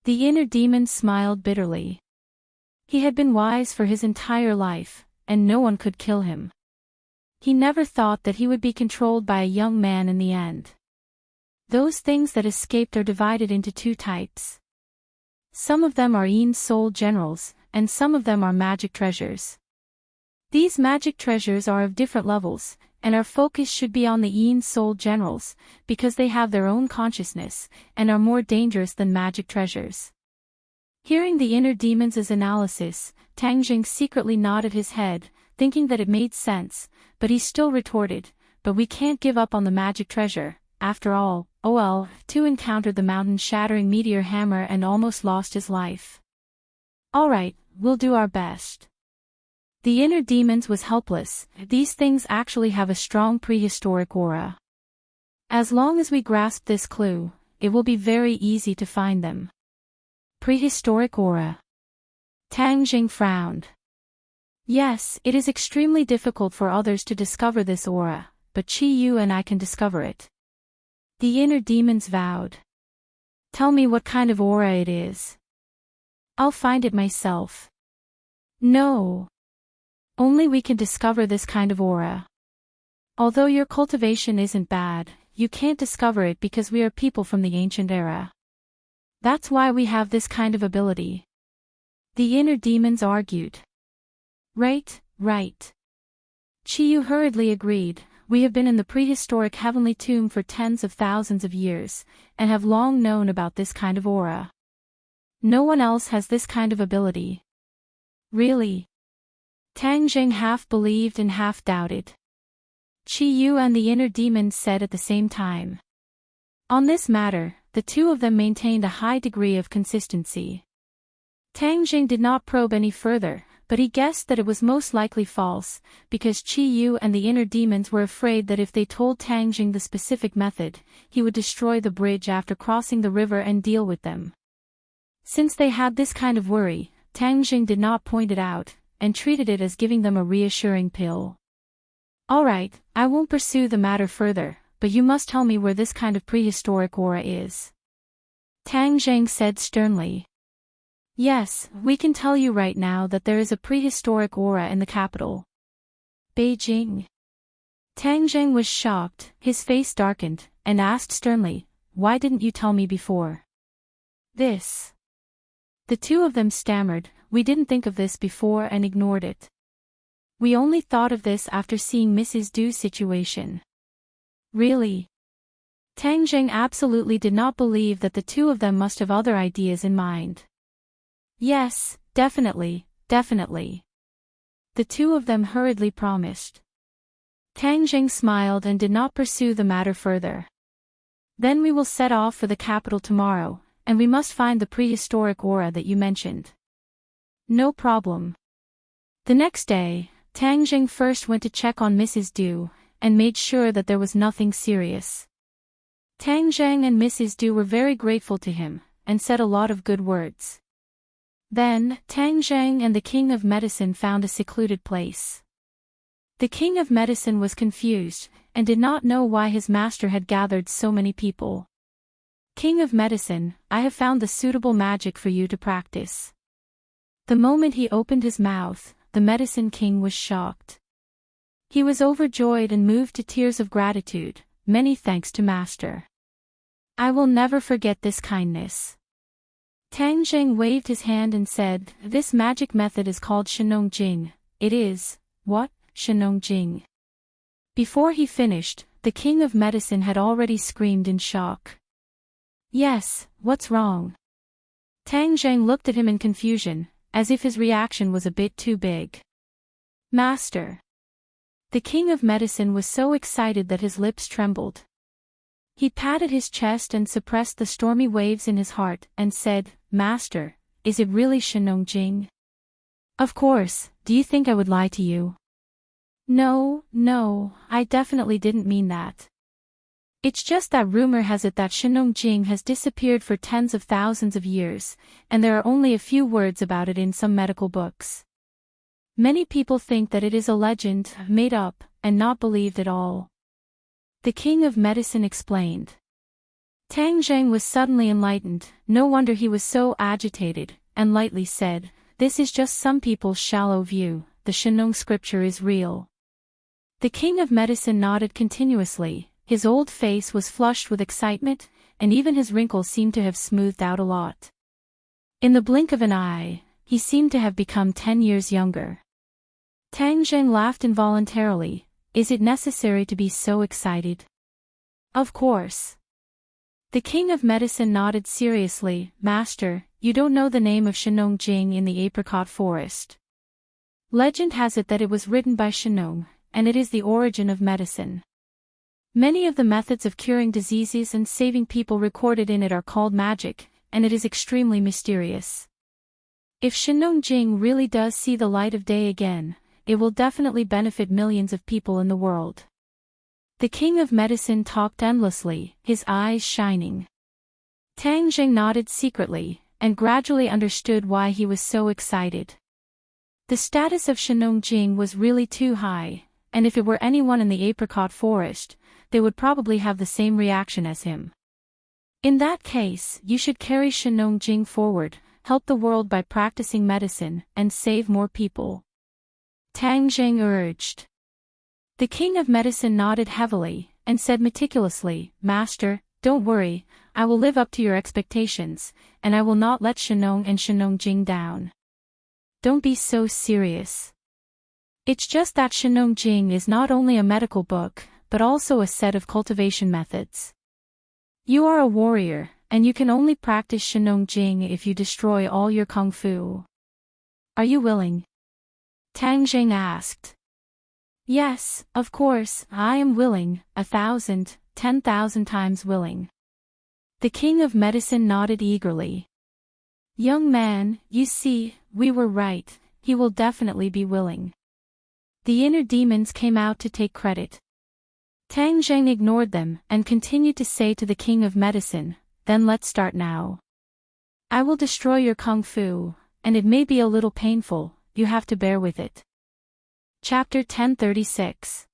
The inner demon smiled bitterly. He had been wise for his entire life, and no one could kill him. He never thought that he would be controlled by a young man in the end. Those things that escaped are divided into two types. Some of them are Yin soul generals, and some of them are magic treasures. These magic treasures are of different levels, and our focus should be on the Yin soul generals, because they have their own consciousness, and are more dangerous than magic treasures. Hearing the inner demon's analysis, Tang Jing secretly nodded his head, thinking that it made sense, but he still retorted, but we can't give up on the magic treasure, after all. Tu encountered the mountain-shattering meteor hammer and almost lost his life. Alright, we'll do our best. The inner demons was helpless, these things actually have a strong prehistoric aura. As long as we grasp this clue, it will be very easy to find them. Prehistoric aura. Tang Jing frowned. Yes, it is extremely difficult for others to discover this aura, but Qi Yu and I can discover it. The inner demons vowed. Tell me what kind of aura it is. I'll find it myself. No. Only we can discover this kind of aura. Although your cultivation isn't bad, you can't discover it because we are people from the ancient era. That's why we have this kind of ability. The inner demons argued. Right. Qi Yu hurriedly agreed. We have been in the prehistoric heavenly tomb for tens of thousands of years, and have long known about this kind of aura. No one else has this kind of ability. Really? Tang Jing half believed and half doubted. Qi Yu and the inner demons said at the same time. On this matter, the two of them maintained a high degree of consistency. Tang Jing did not probe any further, but he guessed that it was most likely false, because Qi Yu and the inner demons were afraid that if they told Tang Jing the specific method, he would destroy the bridge after crossing the river and deal with them. Since they had this kind of worry, Tang Jing did not point it out, and treated it as giving them a reassuring pill. Alright, I won't pursue the matter further, but you must tell me where this kind of prehistoric aura is. Tang Jing said sternly. Yes, we can tell you right now that there is a prehistoric aura in the capital. Beijing. Tang Jing was shocked, his face darkened, and asked sternly, why didn't you tell me before? This. The two of them stammered, we didn't think of this before and ignored it. We only thought of this after seeing Mrs. Du's situation. Really? Tang Jing absolutely did not believe that the two of them must have other ideas in mind. Yes, definitely. The two of them hurriedly promised. Tang Jing smiled and did not pursue the matter further. Then we will set off for the capital tomorrow, and we must find the prehistoric aura that you mentioned. No problem. The next day, Tang Jing first went to check on Mrs. Du, and made sure that there was nothing serious. Tang Jing and Mrs. Du were very grateful to him, and said a lot of good words. Then, Tang Jing and the King of Medicine found a secluded place. The King of Medicine was confused, and did not know why his master had gathered so many people. King of Medicine, I have found the suitable magic for you to practice. The moment he opened his mouth, the Medicine King was shocked. He was overjoyed and moved to tears of gratitude. Many thanks to Master. I will never forget this kindness. Tang Jing waved his hand and said, this magic method is called Shenong Jing. It is, what, Shenong Jing? Before he finished, the King of Medicine had already screamed in shock. Yes, what's wrong? Tang Jing looked at him in confusion, as if his reaction was a bit too big. Master. The King of Medicine was so excited that his lips trembled. He patted his chest and suppressed the stormy waves in his heart, and said, Master, is it really Shenong Jing? Of course, do you think I would lie to you? No, I definitely didn't mean that. It's just that rumor has it that Shenong Jing has disappeared for tens of thousands of years, and there are only a few words about it in some medical books. Many people think that it is a legend, made up, and not believed at all. The King of Medicine explained. Tang Jing was suddenly enlightened, no wonder he was so agitated, and lightly said, this is just some people's shallow view, the Shenong scripture is real. The King of Medicine nodded continuously, his old face was flushed with excitement, and even his wrinkles seemed to have smoothed out a lot. In the blink of an eye, he seemed to have become 10 years younger. Tang Jing laughed involuntarily. Is it necessary to be so excited? Of course. The King of Medicine nodded seriously. Master, you don't know the name of Shenong Jing in the apricot forest. Legend has it that it was written by Shenong, and it is the origin of medicine. Many of the methods of curing diseases and saving people recorded in it are called magic, and it is extremely mysterious. If Shenong Jing really does see the light of day again, it will definitely benefit millions of people in the world. The king of medicine talked endlessly, his eyes shining. Tang Jing nodded secretly, and gradually understood why he was so excited. The status of Shenong Jing was really too high, and if it were anyone in the apricot forest, they would probably have the same reaction as him. In that case, you should carry Shenong Jing forward, help the world by practicing medicine, and save more people. Tang Jing urged. The king of medicine nodded heavily, and said meticulously, Master, don't worry, I will live up to your expectations, and I will not let Shenong and Shenong Jing down. Don't be so serious. It's just that Shenong Jing is not only a medical book, but also a set of cultivation methods. You are a warrior, and you can only practice Shenong Jing if you destroy all your kung fu. Are you willing? Tang Jing asked. Yes, of course, I am willing, 1,000, 10,000 times willing. The king of medicine nodded eagerly. Young man, you see, we were right, he will definitely be willing. The inner demons came out to take credit. Tang Jing ignored them and continued to say to the king of medicine, then let's start now. I will destroy your kung fu, and it may be a little painful, you have to bear with it. Chapter 1036.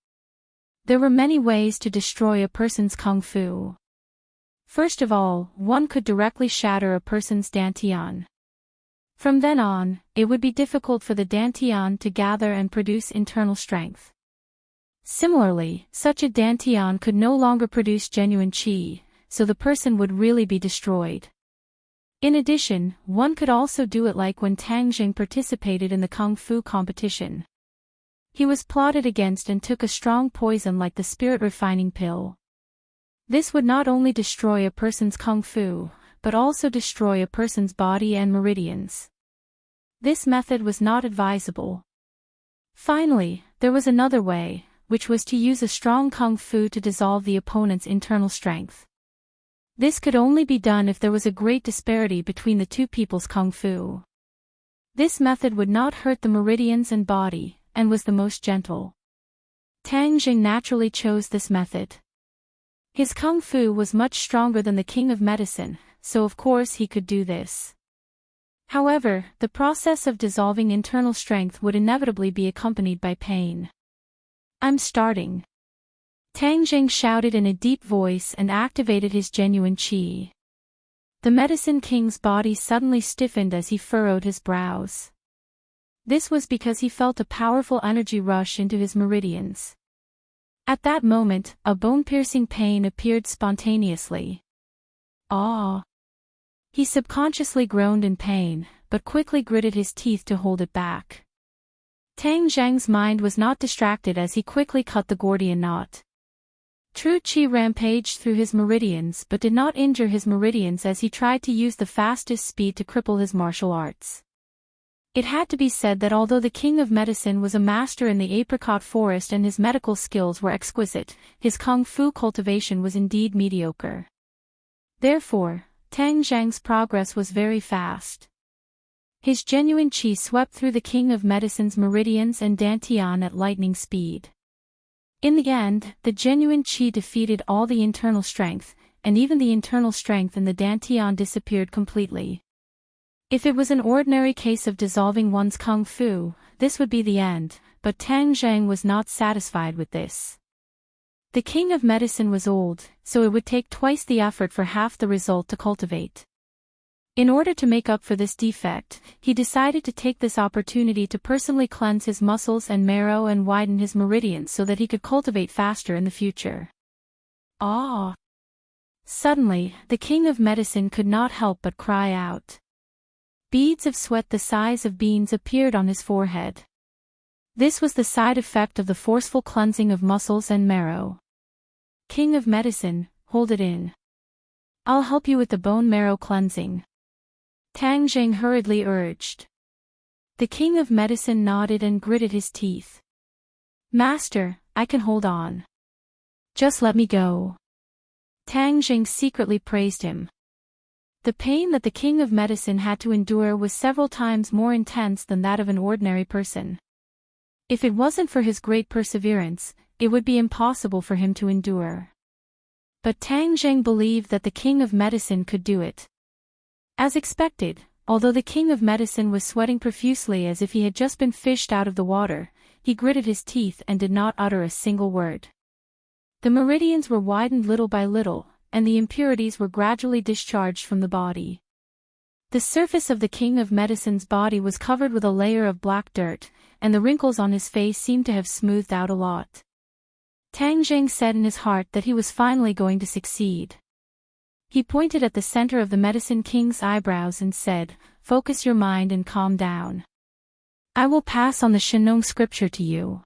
There were many ways to destroy a person's kung fu. First of all, one could directly shatter a person's dantian. From then on, it would be difficult for the dantian to gather and produce internal strength. Similarly, such a dantian could no longer produce genuine qi, so the person would really be destroyed. In addition, one could also do it like when Tang Jing participated in the kung fu competition. He was plotted against and took a strong poison like the spirit refining pill. This would not only destroy a person's kung fu, but also destroy a person's body and meridians. This method was not advisable. Finally, there was another way, which was to use a strong kung fu to dissolve the opponent's internal strength. This could only be done if there was a great disparity between the two people's kung fu. This method would not hurt the meridians and body, and was the most gentle. Tang Jing naturally chose this method. His kung fu was much stronger than the king of medicine, so of course he could do this. However, the process of dissolving internal strength would inevitably be accompanied by pain. I'm starting. Tang Jing shouted in a deep voice and activated his genuine qi. The medicine king's body suddenly stiffened as he furrowed his brows. This was because he felt a powerful energy rush into his meridians. At that moment, a bone-piercing pain appeared spontaneously. Ah! He subconsciously groaned in pain, but quickly gritted his teeth to hold it back. Tang Jing's mind was not distracted as he quickly cut the Gordian knot. True qi rampaged through his meridians but did not injure his meridians as he tried to use the fastest speed to cripple his martial arts. It had to be said that although the king of medicine was a master in the apricot forest and his medical skills were exquisite, his kung fu cultivation was indeed mediocre. Therefore, Tang Jing's progress was very fast. His genuine qi swept through the king of medicine's meridians and dantian at lightning speed. In the end, the genuine qi defeated all the internal strength, and even the internal strength in the dantian disappeared completely. If it was an ordinary case of dissolving one's kung fu, this would be the end, but Tang Jing was not satisfied with this. The king of medicine was old, so it would take twice the effort for half the result to cultivate. In order to make up for this defect, he decided to take this opportunity to personally cleanse his muscles and marrow and widen his meridians so that he could cultivate faster in the future. Ah! Suddenly, the king of medicine could not help but cry out. Beads of sweat the size of beans appeared on his forehead. This was the side effect of the forceful cleansing of muscles and marrow. King of medicine, hold it in. I'll help you with the bone marrow cleansing. Tang Jing hurriedly urged. The king of medicine nodded and gritted his teeth. Master, I can hold on. Just let me go. Tang Jing secretly praised him. The pain that the king of medicine had to endure was several times more intense than that of an ordinary person. If it wasn't for his great perseverance, it would be impossible for him to endure. But Tang Zheng believed that the King of Medicine could do it. As expected, although the King of Medicine was sweating profusely as if he had just been fished out of the water, he gritted his teeth and did not utter a single word. The meridians were widened little by little, and the impurities were gradually discharged from the body. The surface of the King of Medicine's body was covered with a layer of black dirt, and the wrinkles on his face seemed to have smoothed out a lot. Tang Zheng said in his heart that he was finally going to succeed. He pointed at the center of the Medicine King's eyebrows and said, "Focus your mind and calm down. I will pass on the Shenong scripture to you.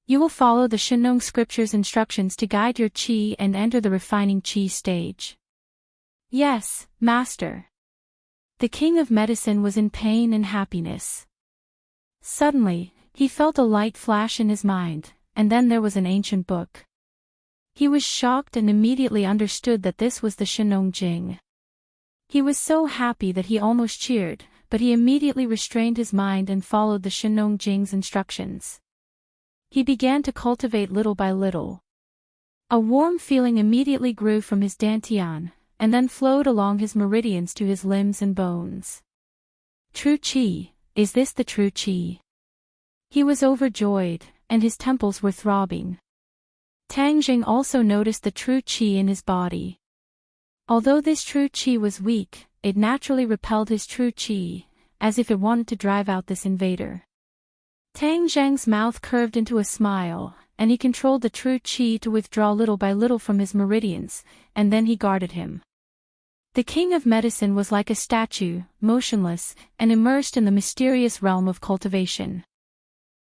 You will follow the Shenong scripture's instructions to guide your qi and enter the refining qi stage." "Yes, Master." The King of Medicine was in pain and happiness. Suddenly, he felt a light flash in his mind, and then there was an ancient book. He was shocked and immediately understood that this was the Shenong Jing. He was so happy that he almost cheered, but he immediately restrained his mind and followed the Shenong Jing's instructions. He began to cultivate little by little. A warm feeling immediately grew from his dantian, and then flowed along his meridians to his limbs and bones. True Qi, is this the true Qi? He was overjoyed, and his temples were throbbing. Tang Zheng also noticed the true Qi in his body. Although this true Qi was weak, it naturally repelled his true Qi, as if it wanted to drive out this invader. Tang Zheng's mouth curved into a smile, and he controlled the true Qi to withdraw little by little from his meridians, and then he guarded him. The King of Medicine was like a statue, motionless, and immersed in the mysterious realm of cultivation.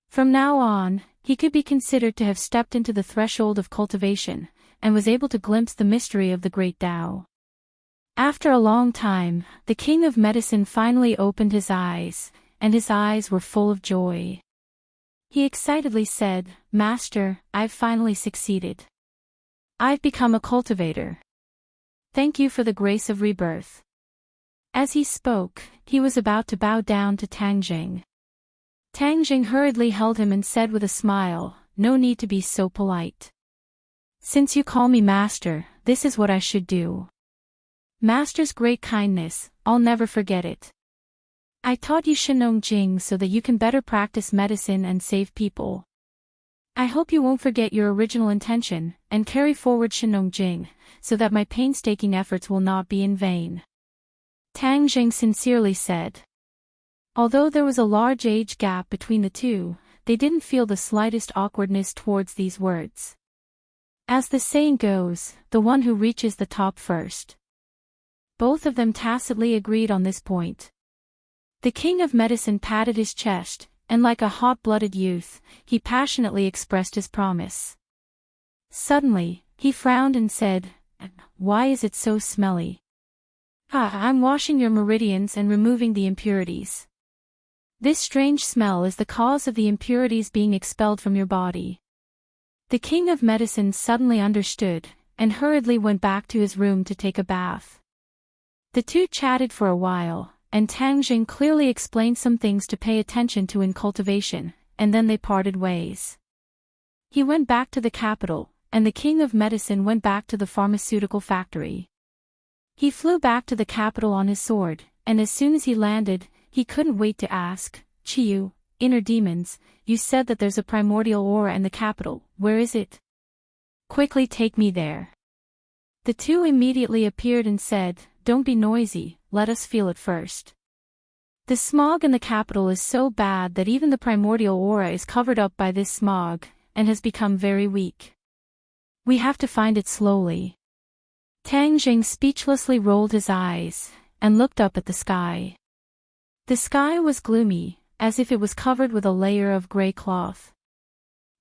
From now on, he could be considered to have stepped into the threshold of cultivation, and was able to glimpse the mystery of the great Tao. After a long time, the King of Medicine finally opened his eyes, and his eyes were full of joy. He excitedly said, "Master, I've finally succeeded. I've become a cultivator. Thank you for the grace of rebirth." As he spoke, he was about to bow down to Tang Zheng. Tang Zheng hurriedly held him and said with a smile, "No need to be so polite. Since you call me master, this is what I should do. Master's great kindness, I'll never forget it. I taught you Shenong Jing so that you can better practice medicine and save people. I hope you won't forget your original intention, and carry forward Shenong Jing, so that my painstaking efforts will not be in vain." Tang Zheng sincerely said. Although there was a large age gap between the two, they didn't feel the slightest awkwardness towards these words. As the saying goes, the one who reaches the top first. Both of them tacitly agreed on this point. The King of Medicine patted his chest, and like a hot-blooded youth, he passionately expressed his promise. Suddenly, he frowned and said, "Why is it so smelly?" I'm washing your meridians and removing the impurities. This strange smell is the cause of the impurities being expelled from your body." The King of Medicine suddenly understood, and hurriedly went back to his room to take a bath. The two chatted for a while, and Tang Zheng clearly explained some things to pay attention to in cultivation, and then they parted ways. He went back to the capital, and the King of Medicine went back to the pharmaceutical factory. He flew back to the capital on his sword, and as soon as he landed, he couldn't wait to ask, "Chiyu, inner demons, you said that there's a primordial aura in the capital, where is it? Quickly take me there." The two immediately appeared and said, "Don't be noisy, let us feel it first. The smog in the capital is so bad that even the primordial aura is covered up by this smog, and has become very weak. We have to find it slowly." Tang Zheng speechlessly rolled his eyes, and looked up at the sky. The sky was gloomy, as if it was covered with a layer of gray cloth.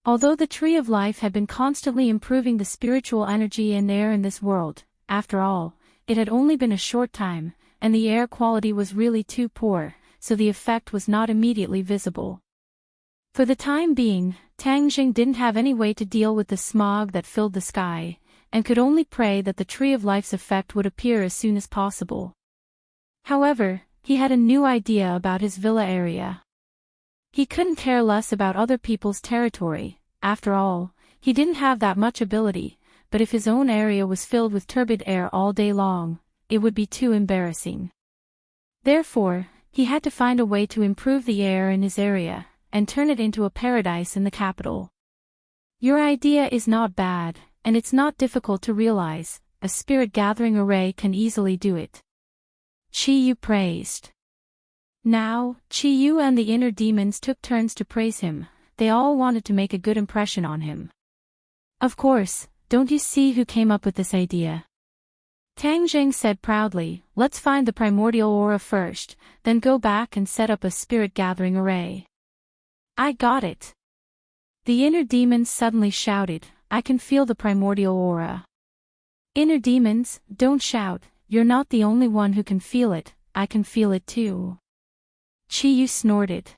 Although the Tree of Life had been constantly improving the spiritual energy and air in this world, after all, it had only been a short time, and the air quality was really too poor, so the effect was not immediately visible. For the time being, Tang Zheng didn't have any way to deal with the smog that filled the sky, and could only pray that the Tree of Life's effect would appear as soon as possible. However, he had a new idea about his villa area. He couldn't care less about other people's territory. After all, He didn't have that much ability, but if his own area was filled with turbid air all day long, it would be too embarrassing. Therefore, he had to find a way to improve the air in his area, and turn it into a paradise in the capital. Your idea is not bad, and it's not difficult to realize. A spirit-gathering array can easily do it. Chi Yu praised. Now, Chi Yu and the inner demons took turns to praise him. They all wanted to make a good impression on him. Of course, don't you see who came up with this idea? Tang Jing said proudly, let's find the primordial aura first, then go back and set up a spirit-gathering array. I got it. The inner demons suddenly shouted, I can feel the primordial aura. Inner demons, don't shout, you're not the only one who can feel it, I can feel it too. Chi Yu snorted.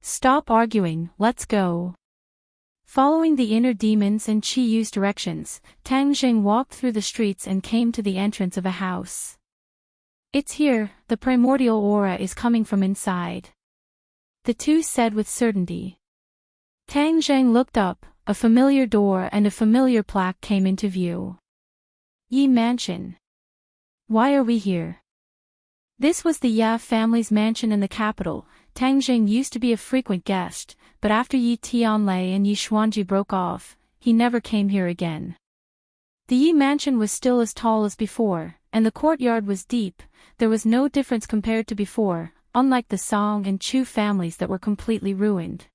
Stop arguing, let's go. Following the inner demons and Chi Yu's directions, Tang Jing walked through the streets and came to the entrance of a house. It's here, the primordial aura is coming from inside. The two said with certainty. Tang Jing looked up, a familiar door and a familiar plaque came into view. Yi Mansion. Why are we here? This was the Ya family's mansion in the capital. Tang Jing used to be a frequent guest, but after Yi Tianlei and Yi Xuanji broke off, he never came here again. The Yi mansion was still as tall as before, and the courtyard was deep. There was no difference compared to before, unlike the Song and Chu families that were completely ruined.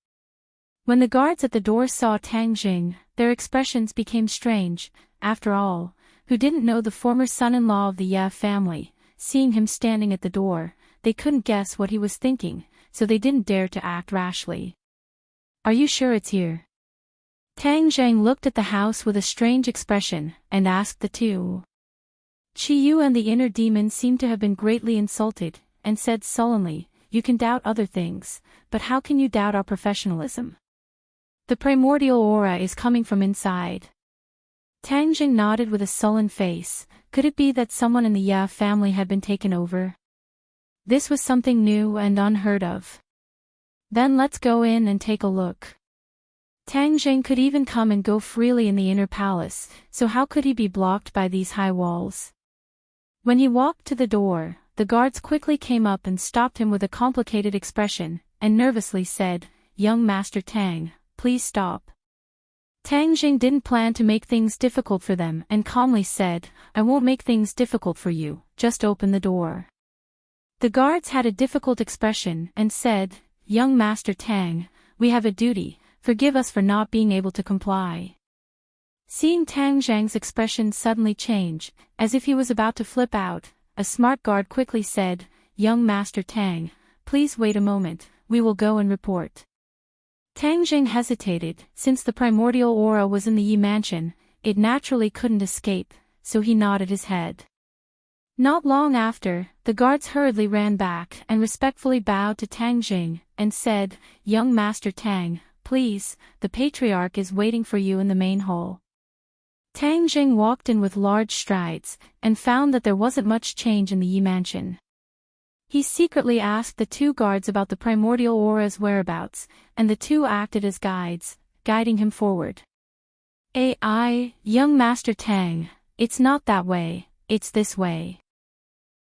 When the guards at the door saw Tang Jing, their expressions became strange. After all, who didn't know the former son-in-law of the Ya family? Seeing him standing at the door, they couldn't guess what he was thinking, so they didn't dare to act rashly. Are you sure it's here? Tang Jing looked at the house with a strange expression, and asked the two. Chi Yu and the inner demon seemed to have been greatly insulted, and said sullenly, you can doubt other things, but how can you doubt our professionalism? The primordial aura is coming from inside. Tang Jing nodded with a sullen face. Could it be that someone in the Ya family had been taken over? This was something new and unheard of. Then let's go in and take a look. Tang Jing could even come and go freely in the inner palace, so how could he be blocked by these high walls? When he walked to the door, the guards quickly came up and stopped him with a complicated expression, and nervously said, Young Master Tang, please stop. Tang Jing didn't plan to make things difficult for them and calmly said, I won't make things difficult for you, just open the door. The guards had a difficult expression and said, Young Master Tang, we have a duty, forgive us for not being able to comply. Seeing Tang Jing's expression suddenly change, as if he was about to flip out, a smart guard quickly said, Young Master Tang, please wait a moment, we will go and report. Tang Jing hesitated. Since the primordial aura was in the Yi mansion, it naturally couldn't escape, so he nodded his head. Not long after, the guards hurriedly ran back and respectfully bowed to Tang Jing, and said, Young Master Tang, please, the patriarch is waiting for you in the main hall. Tang Jing walked in with large strides, and found that there wasn't much change in the Yi mansion. He secretly asked the two guards about the primordial aura's whereabouts, and the two acted as guides, guiding him forward. Young Master Tang, it's not that way, it's this way.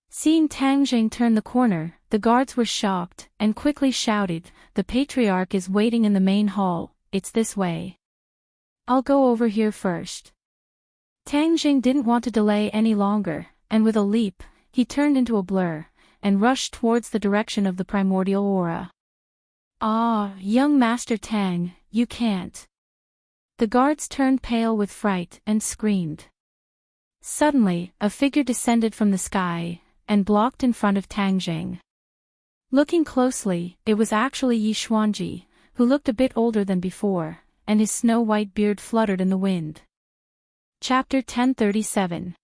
Seeing Tang Jing turn the corner, the guards were shocked, and quickly shouted, the patriarch is waiting in the main hall, it's this way. I'll go over here first. Tang Jing didn't want to delay any longer, and with a leap, he turned into a blur, and rushed towards the direction of the primordial aura. Young Master Tang, you can't. The guards turned pale with fright and screamed. Suddenly, a figure descended from the sky, and blocked in front of Tang Jing. Looking closely, it was actually Yi Xuanji, who looked a bit older than before, and his snow-white beard fluttered in the wind. Chapter 1037.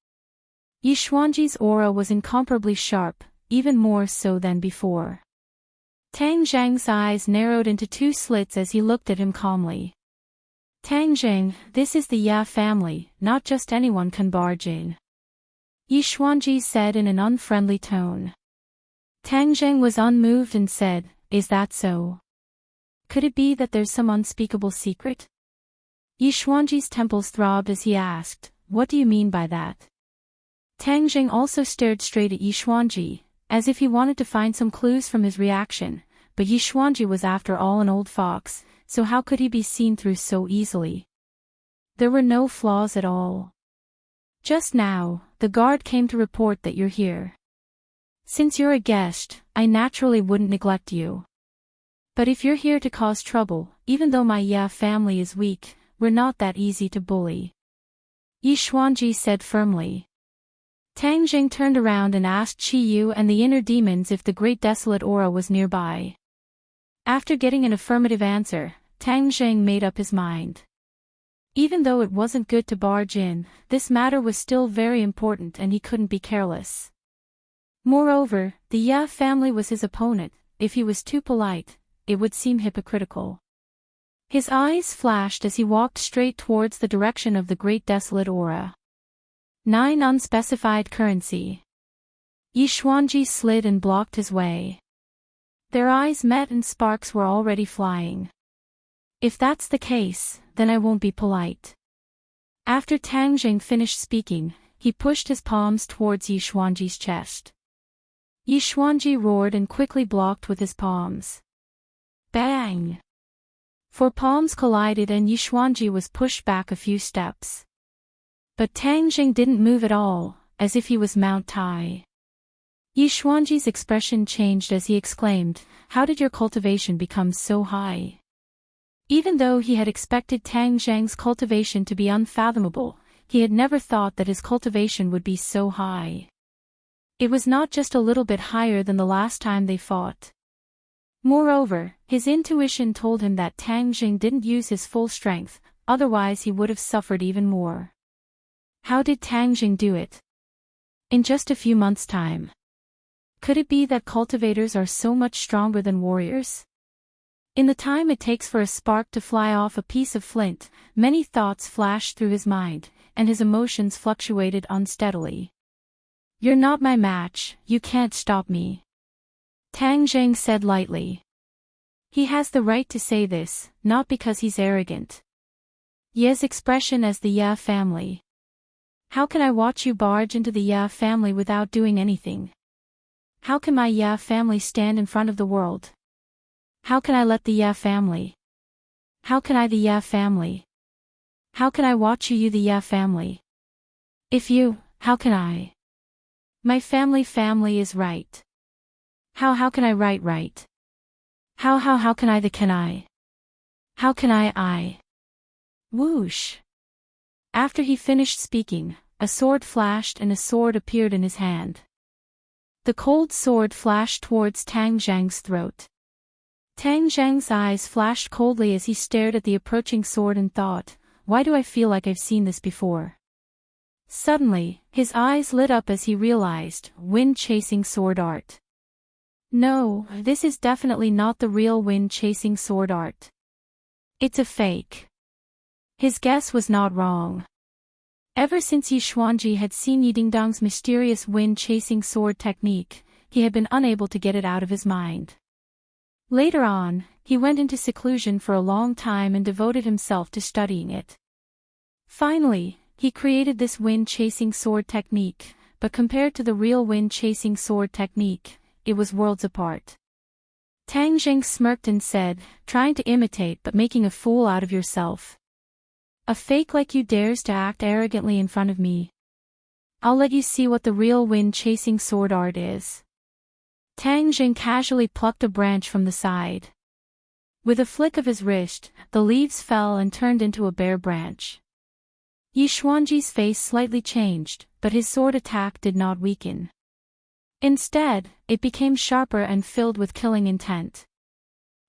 Yi Xuanji's aura was incomparably sharp, even more so than before. Tang Jing's eyes narrowed into two slits as he looked at him calmly. Tang Jing, this is the Ya family, not just anyone can barge in. Yi Xuanji said in an unfriendly tone. Tang Jing was unmoved and said, is that so? Could it be that there's some unspeakable secret? Yi Xuanji's temples throbbed as he asked, "What do you mean by that?" Tang Jing also stared straight at Yi Xuanji, as if he wanted to find some clues from his reaction, but Yi Xuanji was after all an old fox, so how could he be seen through so easily? There were no flaws at all. "Just now, the guard came to report that you're here. Since you're a guest, I naturally wouldn't neglect you. But if you're here to cause trouble, even though my Ye family is weak, we're not that easy to bully," Yi Xuanji said firmly. Tang Jing turned around and asked Qi Yu and the inner demons if the great desolate aura was nearby. After getting an affirmative answer, Tang Jing made up his mind. Even though it wasn't good to barge in, this matter was still very important and he couldn't be careless. Moreover, the Ye family was his opponent. If he was too polite, it would seem hypocritical. His eyes flashed as he walked straight towards the direction of the great desolate aura. 9 unspecified currency. Yi Xuanji slid and blocked his way. Their eyes met and sparks were already flying. "If that's the case, then I won't be polite." After Tang Jing finished speaking, he pushed his palms towards Yi Xuanji's chest. Yi Xuanji roared and quickly blocked with his palms. Bang! 4 palms collided and Yi Xuanji was pushed back a few steps. But Tang Jing didn't move at all, as if he was Mount Tai. Yi Xuanji's expression changed as he exclaimed, "How did your cultivation become so high?" Even though he had expected Tang Jing's cultivation to be unfathomable, he had never thought that his cultivation would be so high. It was not just a little bit higher than the last time they fought. Moreover, his intuition told him that Tang Jing didn't use his full strength, otherwise he would have suffered even more. How did Tang Jing do it? In just a few months' time. Could it be that cultivators are so much stronger than warriors? In the time it takes for a spark to fly off a piece of flint, many thoughts flashed through his mind, and his emotions fluctuated unsteadily. "You're not my match, you can't stop me," Tang Jing said lightly. He has the right to say this, not because he's arrogant. Ye's expression as the Ye family. "How can I watch you barge into the Ye family without doing anything? How can my Ye family stand in front of the world? How can I let the Ye family? How can I the Ye family? How can I watch you the Ye family? If you, how can I? My family is right. How can I right? How can I the can I? How can I? Whoosh. After he finished speaking, a sword flashed and a sword appeared in his hand. The cold sword flashed towards Tang Jing's throat. Tang Jing's eyes flashed coldly as he stared at the approaching sword and thought, "Why do I feel like I've seen this before?" Suddenly, his eyes lit up as he realized, wind-chasing sword art. No, this is definitely not the real wind-chasing sword art. It's a fake. His guess was not wrong. Ever since Yi Xuanji had seen Yi Dingdong's mysterious wind-chasing sword technique, he had been unable to get it out of his mind. Later on, he went into seclusion for a long time and devoted himself to studying it. Finally, he created this wind-chasing sword technique, but compared to the real wind-chasing sword technique, it was worlds apart. Tang Jing smirked and said, "Trying to imitate but making a fool out of yourself. A fake like you dares to act arrogantly in front of me. I'll let you see what the real wind-chasing sword art is." Tang Jing casually plucked a branch from the side. With a flick of his wrist, the leaves fell and turned into a bare branch. Yi Xuanji's face slightly changed, but his sword attack did not weaken. Instead, it became sharper and filled with killing intent.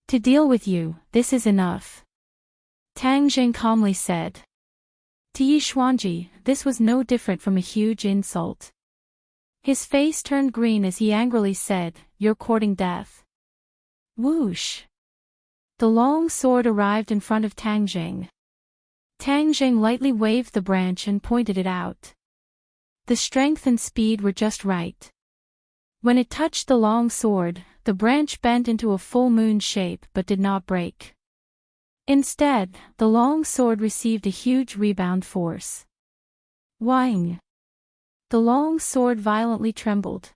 "To deal with you, this is enough," Tang Jing calmly said. To Yi Xuanji, this was no different from a huge insult. His face turned green as he angrily said, "You're courting death." Whoosh! The long sword arrived in front of Tang Jing. Tang Jing lightly waved the branch and pointed it out. The strength and speed were just right. When it touched the long sword, the branch bent into a full moon shape but did not break. Instead, the long sword received a huge rebound force. Whang! The long sword violently trembled.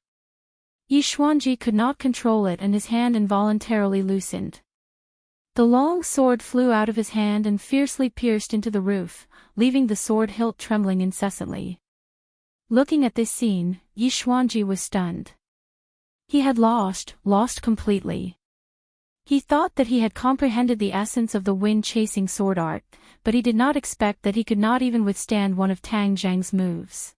Yi Xuanji could not control it and his hand involuntarily loosened. The long sword flew out of his hand and fiercely pierced into the roof, leaving the sword hilt trembling incessantly. Looking at this scene, Yi Xuanji was stunned. He had lost completely. He thought that he had comprehended the essence of the wind-chasing sword art, but he did not expect that he could not even withstand one of Tang Zheng's moves.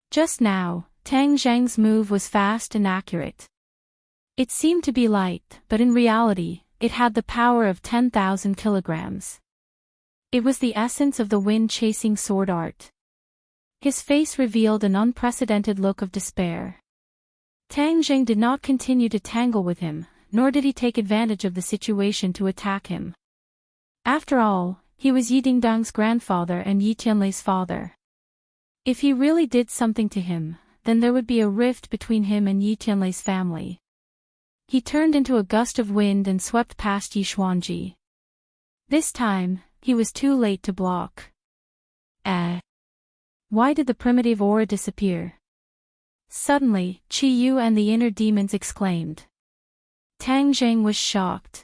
Just now, Tang Zheng's move was fast and accurate. It seemed to be light, but in reality, it had the power of 10,000 kilograms. It was the essence of the wind-chasing sword art. His face revealed an unprecedented look of despair. Tang Zheng did not continue to tangle with him, nor did he take advantage of the situation to attack him. After all, he was Yi Dingdang's grandfather and Yi Tianlei's father. If he really did something to him, then there would be a rift between him and Yi Tianlei's family. He turned into a gust of wind and swept past Yi Xuanji. This time, he was too late to block. Why did the primitive aura disappear? Suddenly, Qi Yu and the inner demons exclaimed. Tang Zheng was shocked.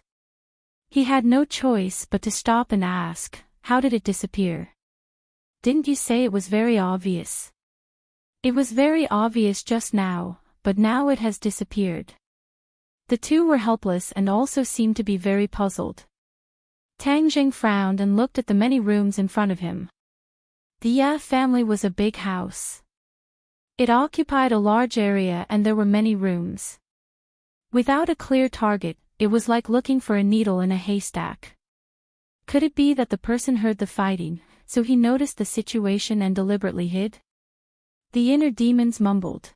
He had no choice but to stop and ask, how did it disappear? Didn't you say it was very obvious? It was very obvious just now, but now it has disappeared. The two were helpless and also seemed to be very puzzled. Tang Zheng frowned and looked at the many rooms in front of him. The Ya family was a big house. It occupied a large area and there were many rooms. Without a clear target, it was like looking for a needle in a haystack. Could it be that the person heard the fighting, so he noticed the situation and deliberately hid? The inner demons mumbled.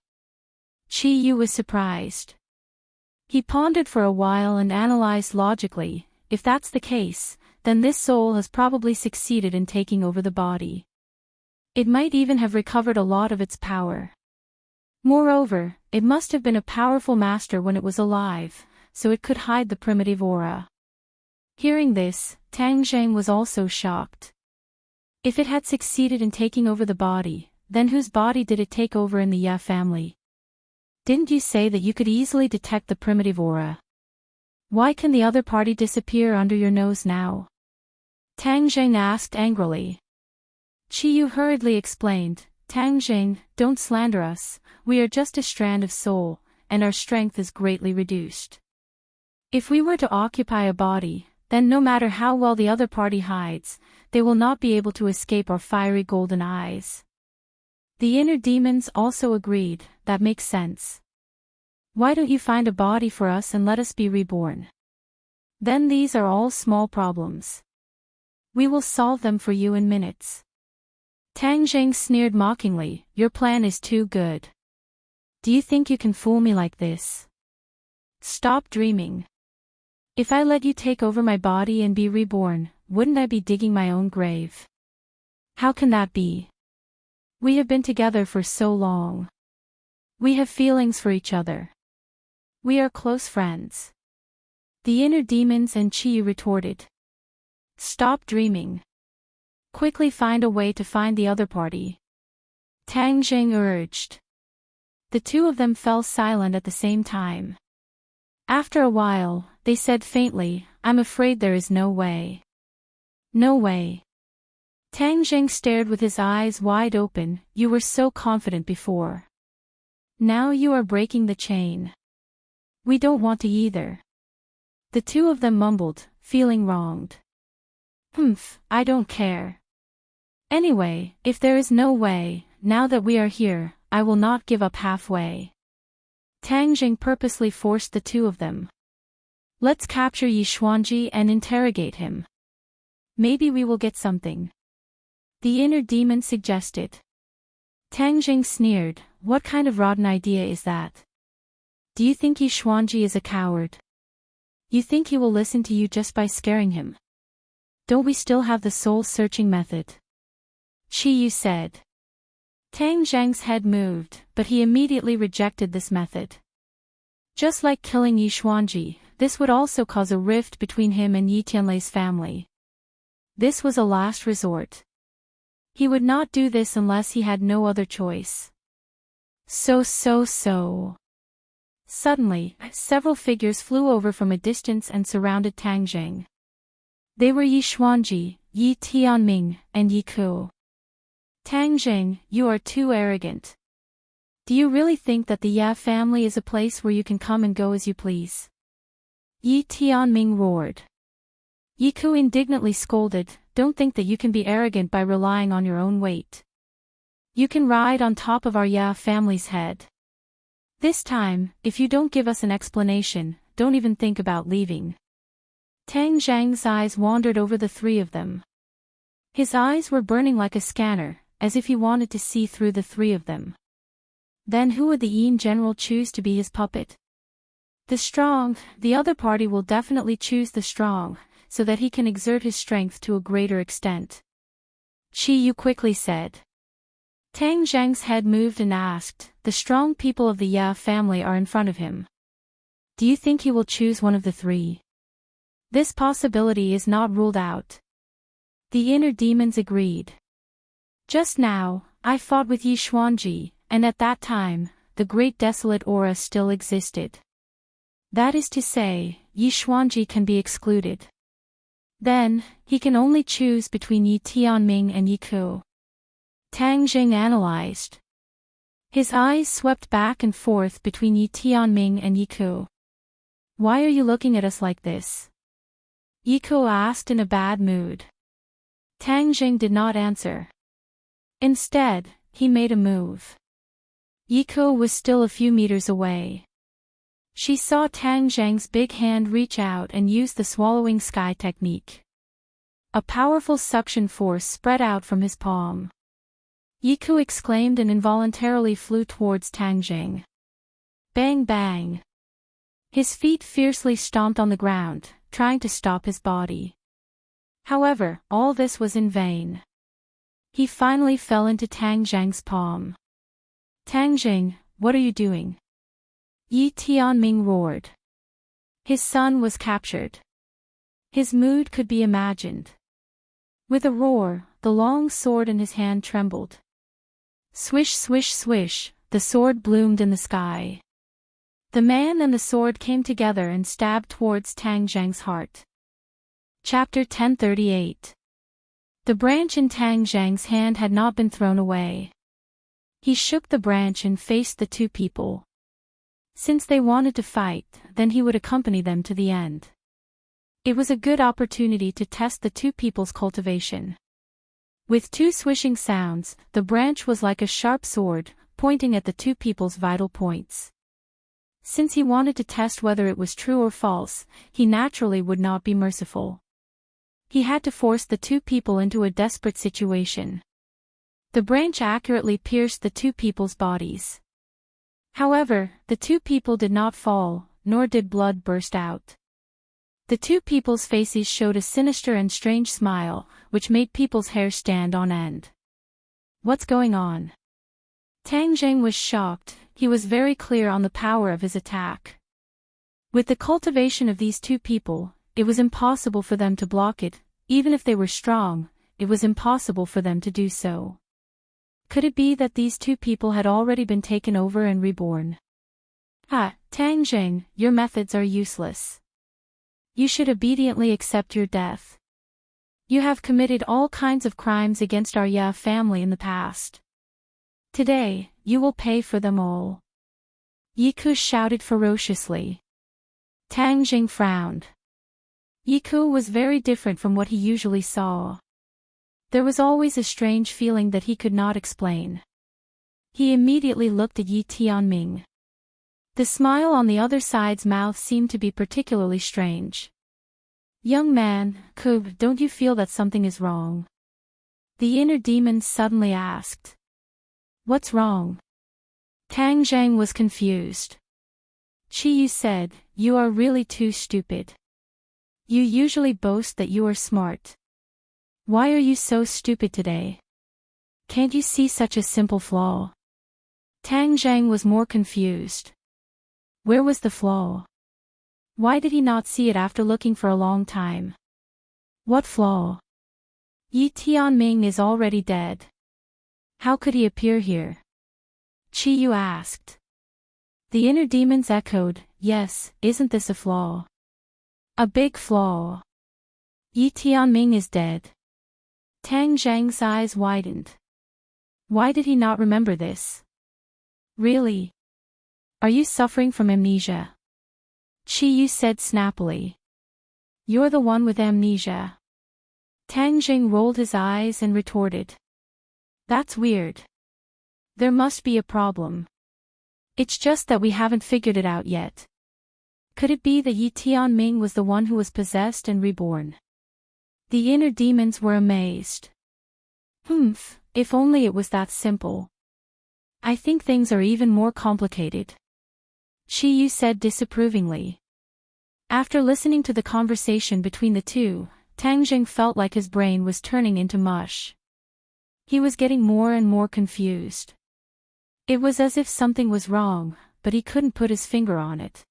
Qi Yu was surprised. He pondered for a while and analyzed logically. If that's the case, then this soul has probably succeeded in taking over the body. It might even have recovered a lot of its power. Moreover, it must have been a powerful master when it was alive, so it could hide the primitive aura. Hearing this, Tang Zheng was also shocked. If it had succeeded in taking over the body, then whose body did it take over in the Ya family? Didn't you say that you could easily detect the primitive aura? Why can the other party disappear under your nose now? Tang Zheng asked angrily. Qi Yu hurriedly explained, Tang Zheng, don't slander us, we are just a strand of soul, and our strength is greatly reduced. If we were to occupy a body, then no matter how well the other party hides, they will not be able to escape our fiery golden eyes. The inner demons also agreed, that makes sense. Why don't you find a body for us and let us be reborn? Then these are all small problems. We will solve them for you in minutes. Tang Zheng sneered mockingly, your plan is too good. Do you think you can fool me like this? Stop dreaming. If I let you take over my body and be reborn, wouldn't I be digging my own grave? How can that be? We have been together for so long. We have feelings for each other. We are close friends. The inner demons and Qi retorted. Stop dreaming. Quickly find a way to find the other party. Tang Zheng urged. The two of them fell silent at the same time. After a while, they said faintly, I'm afraid there is no way. No way. Tang Zheng stared with his eyes wide open, you were so confident before. Now you are breaking the chain. We don't want to either. The two of them mumbled, feeling wronged. I don't care. Anyway, if there is no way, now that we are here, I will not give up halfway. Tang Zheng purposely forced the two of them. Let's capture Yi Xuanji and interrogate him. Maybe we will get something. The inner demon suggested. Tang Zheng sneered, what kind of rotten idea is that? Do you think Yi Xuanji is a coward? You think he will listen to you just by scaring him? Don't we still have the soul-searching method? Qi Yu said. Tang Zheng's head moved, but he immediately rejected this method. Just like killing Yi Xuanji, this would also cause a rift between him and Yi Tianlei's family. This was a last resort. He would not do this unless he had no other choice. So. Suddenly, several figures flew over from a distance and surrounded Tang Zheng. They were Yi Xuanji, Yi Tianming, and Yi Ku. Tang Zheng, you are too arrogant. Do you really think that the Ya family is a place where you can come and go as you please? Yi Tianming roared. Yi Ku indignantly scolded, don't think that you can be arrogant by relying on your own weight. You can ride on top of our Ya family's head. This time, if you don't give us an explanation, don't even think about leaving. Tang Zheng's eyes wandered over the three of them. His eyes were burning like a scanner, as if he wanted to see through the three of them. Then who would the Yin general choose to be his puppet? The strong. The other party will definitely choose the strong, so that he can exert his strength to a greater extent. Qi Yu quickly said. Tang Zheng's head moved and asked, the strong people of the Ya family are in front of him. Do you think he will choose one of the three? This possibility is not ruled out. The inner demons agreed. Just now, I fought with Yi Xuanji, and at that time, the great desolate aura still existed. That is to say, Yi Xuanji can be excluded. Then, he can only choose between Yi Tianming and Yi Ku. Tang Zheng analyzed. His eyes swept back and forth between Yi Tianming and Yi Ku. Why are you looking at us like this? Yi Ku asked in a bad mood. Tang Zheng did not answer. Instead, he made a move. Yi Ku was still a few meters away. She saw Tang Zheng's big hand reach out and use the swallowing sky technique. A powerful suction force spread out from his palm. Yi Ku exclaimed and involuntarily flew towards Tang Zheng. Bang bang. His feet fiercely stomped on the ground, trying to stop his body. However, all this was in vain. He finally fell into Tang Zheng's palm. Tang Zheng, what are you doing? Yi Tianming roared. His son was captured. His mood could be imagined. With a roar, the long sword in his hand trembled. Swish swish swish, the sword bloomed in the sky. The man and the sword came together and stabbed towards Tang Zheng's heart. Chapter 1038. The branch in Tang Zheng's hand had not been thrown away. He shook the branch and faced the two people. Since they wanted to fight, then he would accompany them to the end. It was a good opportunity to test the two people's cultivation. With two swishing sounds, the branch was like a sharp sword, pointing at the two people's vital points. Since he wanted to test whether it was true or false, he naturally would not be merciful. He had to force the two people into a desperate situation. The branch accurately pierced the two people's bodies. However, the two people did not fall, nor did blood burst out. The two people's faces showed a sinister and strange smile, which made people's hair stand on end. What's going on? Tang Zheng was shocked. He was very clear on the power of his attack. With the cultivation of these two people, it was impossible for them to block it. Even if they were strong, it was impossible for them to do so. Could it be that these two people had already been taken over and reborn? Tang Zheng, your methods are useless. You should obediently accept your death. You have committed all kinds of crimes against our Ya family in the past. Today, you will pay for them all. Yi Ku shouted ferociously. Tang Zheng frowned. Yi Ku was very different from what he usually saw. There was always a strange feeling that he could not explain. He immediately looked at Yi Tianming. The smile on the other side's mouth seemed to be particularly strange. Young man, don't you feel that something is wrong? The inner demon suddenly asked. What's wrong? Tang Zheng was confused. Qi Yu said, you are really too stupid. You usually boast that you are smart. Why are you so stupid today? Can't you see such a simple flaw? Tang Zheng was more confused. Where was the flaw? Why did he not see it after looking for a long time? What flaw? Yi Tianming is already dead. How could he appear here? Qi Yu asked. The inner demons echoed, yes, isn't this a flaw? A big flaw. Yi Tianming is dead. Tang Zhang's eyes widened. Why did he not remember this? Really? Are you suffering from amnesia? Qi Yu said snappily. You're the one with amnesia. Tang Jing rolled his eyes and retorted. That's weird. There must be a problem. It's just that we haven't figured it out yet. Could it be that Yi Tianming was the one who was possessed and reborn? The inner demons were amazed. If only it was that simple. I think things are even more complicated. Qi Yu said disapprovingly. After listening to the conversation between the two, Tang Jing felt like his brain was turning into mush. He was getting more and more confused. It was as if something was wrong, but he couldn't put his finger on it.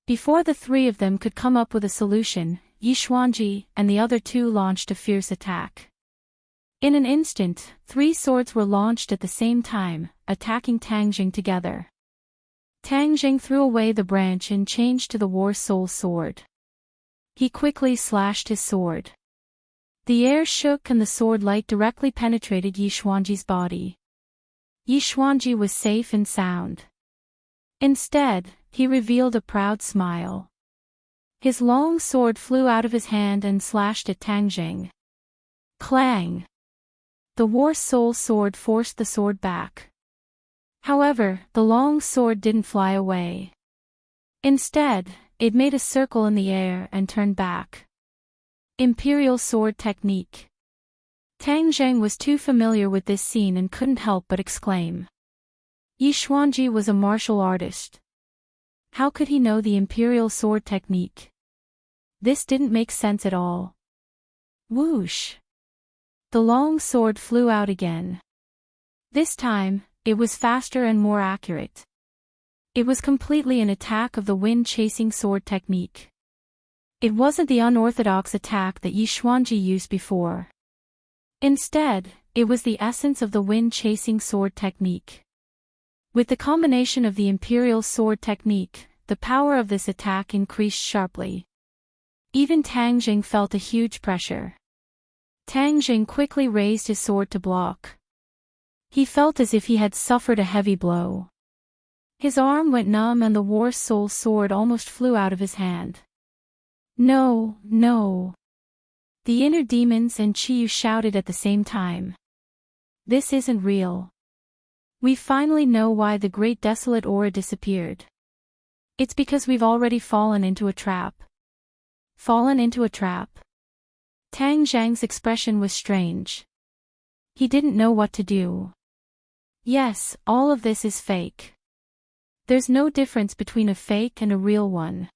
Before the three of them could come up with a solution, Yi Xuanji and the other two launched a fierce attack. In an instant, 3 swords were launched at the same time, attacking Tang Jing together. Tang Jing threw away the branch and changed to the War Soul sword. He quickly slashed his sword. The air shook and the sword light directly penetrated Yi Xuanji's body. Yi Xuanji was safe and sound. Instead, he revealed a proud smile. His long sword flew out of his hand and slashed at Tang Jing. Clang! The War Soul sword forced the sword back. However, the long sword didn't fly away. Instead, it made a circle in the air and turned back. Imperial Sword Technique. Tang Zheng was too familiar with this scene and couldn't help but exclaim. Yi Xuanji was a martial artist. How could he know the Imperial Sword Technique? This didn't make sense at all. Whoosh! The long sword flew out again. This time, it was faster and more accurate. It was completely an attack of the wind-chasing sword technique. It wasn't the unorthodox attack that Yi Xuanji used before. Instead, it was the essence of the wind-chasing sword technique. With the combination of the Imperial Sword Technique, the power of this attack increased sharply. Even Tang Jing felt a huge pressure. Tang Jing quickly raised his sword to block. He felt as if he had suffered a heavy blow. His arm went numb and the War Soul sword almost flew out of his hand. No, no! The inner demons and Qi Yu shouted at the same time. This isn't real. We finally know why the great desolate aura disappeared. It's because we've already fallen into a trap. Fallen into a trap? Tang Zhang's expression was strange. He didn't know what to do. Yes, all of this is fake. There's no difference between a fake and a real one.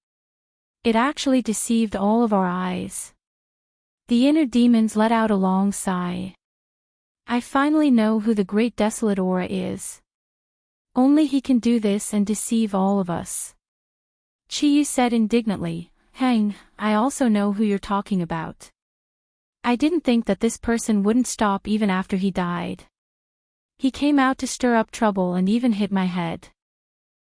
It actually deceived all of our eyes. The inner demons let out a long sigh. I finally know who the great desolate aura is. Only he can do this and deceive all of us. Qi Yu said indignantly, Hang, I also know who you're talking about. I didn't think that this person wouldn't stop even after he died. He came out to stir up trouble and even hit my head.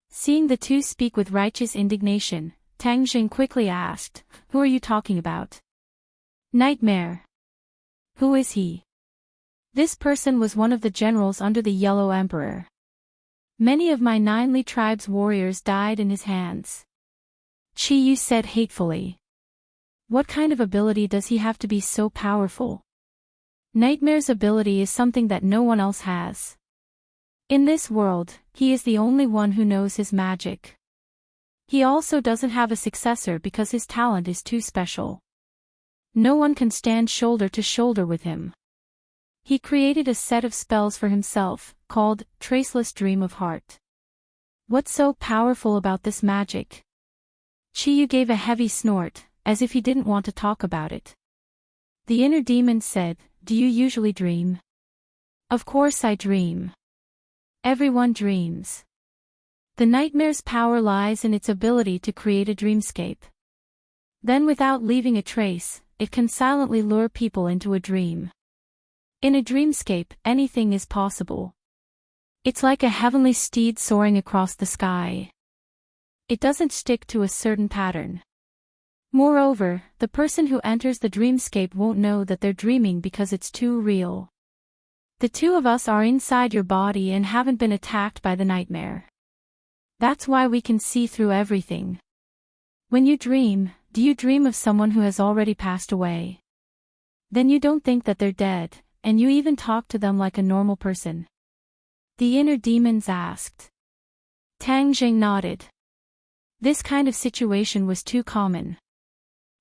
Seeing the two speak with righteous indignation, Tang Jing quickly asked, Who are you talking about? Nightmare. Who is he? This person was one of the generals under the Yellow Emperor. Many of my 9 Li tribe's warriors died in his hands. Qi Yu said hatefully. What kind of ability does he have to be so powerful? Nightmare's ability is something that no one else has. In this world, he is the only one who knows his magic. He also doesn't have a successor because his talent is too special. No one can stand shoulder to shoulder with him. He created a set of spells for himself, called Traceless Dream of Heart. What's so powerful about this magic? Qi Yu gave a heavy snort, as if he didn't want to talk about it. The inner demon said, Do you usually dream? Of course I dream. Everyone dreams. The nightmare's power lies in its ability to create a dreamscape. Then, without leaving a trace, it can silently lure people into a dream. In a dreamscape, anything is possible. It's like a heavenly steed soaring across the sky. It doesn't stick to a certain pattern. Moreover, the person who enters the dreamscape won't know that they're dreaming because it's too real. The two of us are inside your body and haven't been attacked by the nightmare. That's why we can see through everything. When you dream, do you dream of someone who has already passed away? Then you don't think that they're dead, and you even talk to them like a normal person. The inner demons asked. Tang Jing nodded. This kind of situation was too common.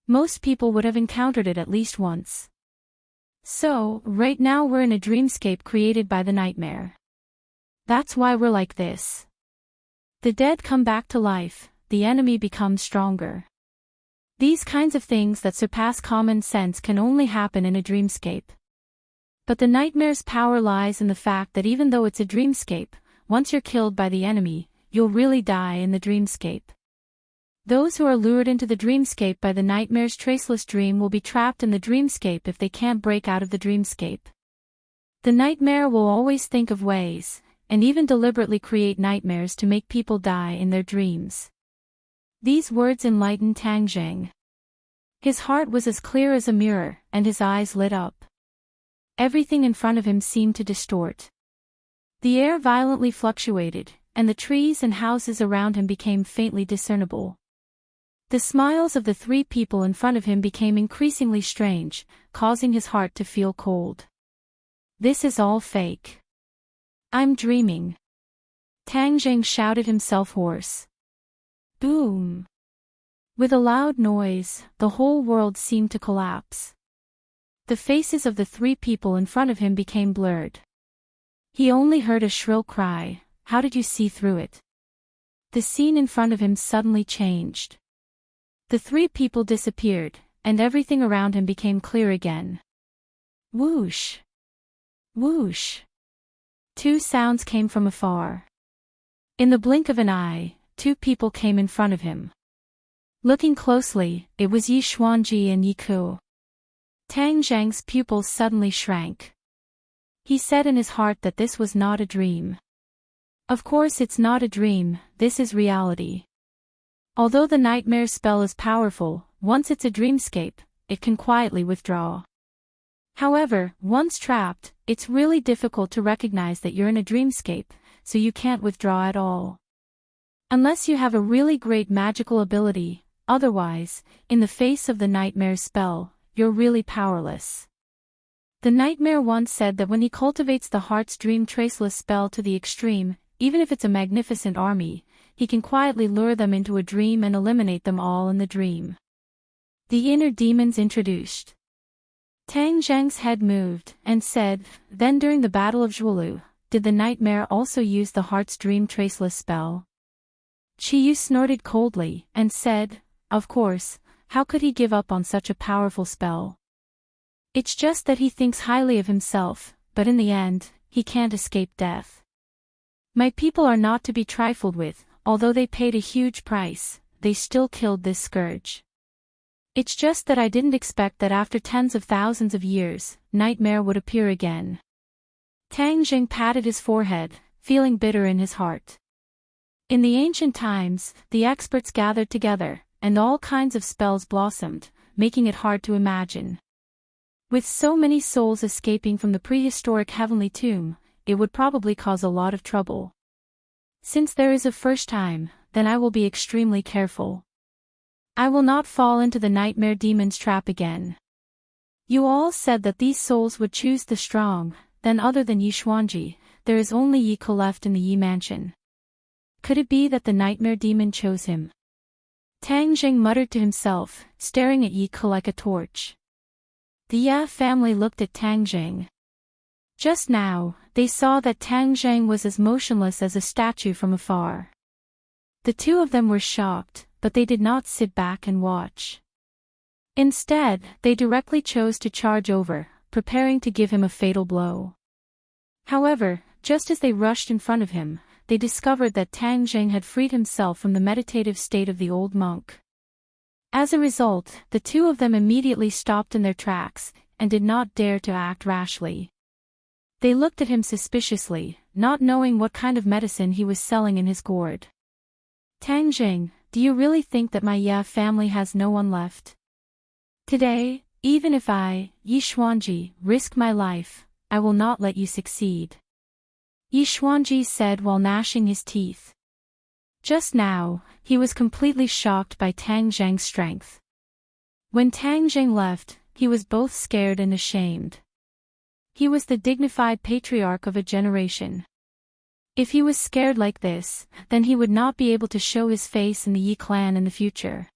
Most people would have encountered it at least once. So, right now we're in a dreamscape created by the nightmare. That's why we're like this. The dead come back to life, the enemy becomes stronger. These kinds of things that surpass common sense can only happen in a dreamscape. But the nightmare's power lies in the fact that even though it's a dreamscape, once you're killed by the enemy, you'll really die in the dreamscape. Those who are lured into the dreamscape by the nightmare's traceless dream will be trapped in the dreamscape if they can't break out of the dreamscape. The nightmare will always think of ways, and even deliberately create nightmares to make people die in their dreams. These words enlightened Tang Jing. His heart was as clear as a mirror, and his eyes lit up. Everything in front of him seemed to distort. The air violently fluctuated, and the trees and houses around him became faintly discernible. The smiles of the three people in front of him became increasingly strange, causing his heart to feel cold. This is all fake. I'm dreaming. Tang Jing shouted himself hoarse. Boom! With a loud noise, the whole world seemed to collapse. The faces of the three people in front of him became blurred. He only heard a shrill cry. How did you see through it? The scene in front of him suddenly changed. The three people disappeared, and everything around him became clear again. Whoosh! Whoosh! Two sounds came from afar. In the blink of an eye, two people came in front of him. Looking closely, it was Yi Xuanji and Yi Ku. Tang Zhang's pupils suddenly shrank. He said in his heart that this was not a dream. Of course it's not a dream, this is reality. Although the nightmare spell is powerful, once it's a dreamscape, it can quietly withdraw. However, once trapped, it's really difficult to recognize that you're in a dreamscape, so you can't withdraw at all. Unless you have a really great magical ability, otherwise, in the face of the nightmare spell, you're really powerless. The nightmare once said that when he cultivates the heart's dream traceless spell to the extreme, even if it's a magnificent army, he can quietly lure them into a dream and eliminate them all in the dream. The inner demons introduced. Tang Zhang's head moved, and said, then during the Battle of Zhuolu, did the nightmare also use the heart's dream traceless spell? Qiyu snorted coldly, and said, of course, how could he give up on such a powerful spell? It's just that he thinks highly of himself, but in the end, he can't escape death. My people are not to be trifled with, although they paid a huge price, they still killed this scourge. It's just that I didn't expect that after tens of thousands of years, nightmare would appear again. Tang Jing patted his forehead, feeling bitter in his heart. In the ancient times, the experts gathered together, and all kinds of spells blossomed, making it hard to imagine. With so many souls escaping from the prehistoric heavenly tomb, it would probably cause a lot of trouble. Since there is a first time, then I will be extremely careful. I will not fall into the nightmare demon's trap again. You all said that these souls would choose the strong, then other than Yi Xuanji, there is only Yi Ke left in the Yi mansion. Could it be that the nightmare demon chose him? Tang Jing muttered to himself, staring at Yi Ke like a torch. The Ya family looked at Tang Jing. Just now, they saw that Tang Jing was as motionless as a statue from afar. The two of them were shocked, but they did not sit back and watch. Instead, they directly chose to charge over, preparing to give him a fatal blow. However, just as they rushed in front of him, they discovered that Tang Zheng had freed himself from the meditative state of the old monk. As a result, the two of them immediately stopped in their tracks, and did not dare to act rashly. They looked at him suspiciously, not knowing what kind of medicine he was selling in his gourd. Tang Zheng, do you really think that my family has no one left? Today, even if I, Yi Xuanji, risk my life, I will not let you succeed. Yi Xuanji said while gnashing his teeth. Just now, he was completely shocked by Tang Zheng's strength. When Tang Zheng left, he was both scared and ashamed. He was the dignified patriarch of a generation. If he was scared like this, then he would not be able to show his face in the Yi clan in the future.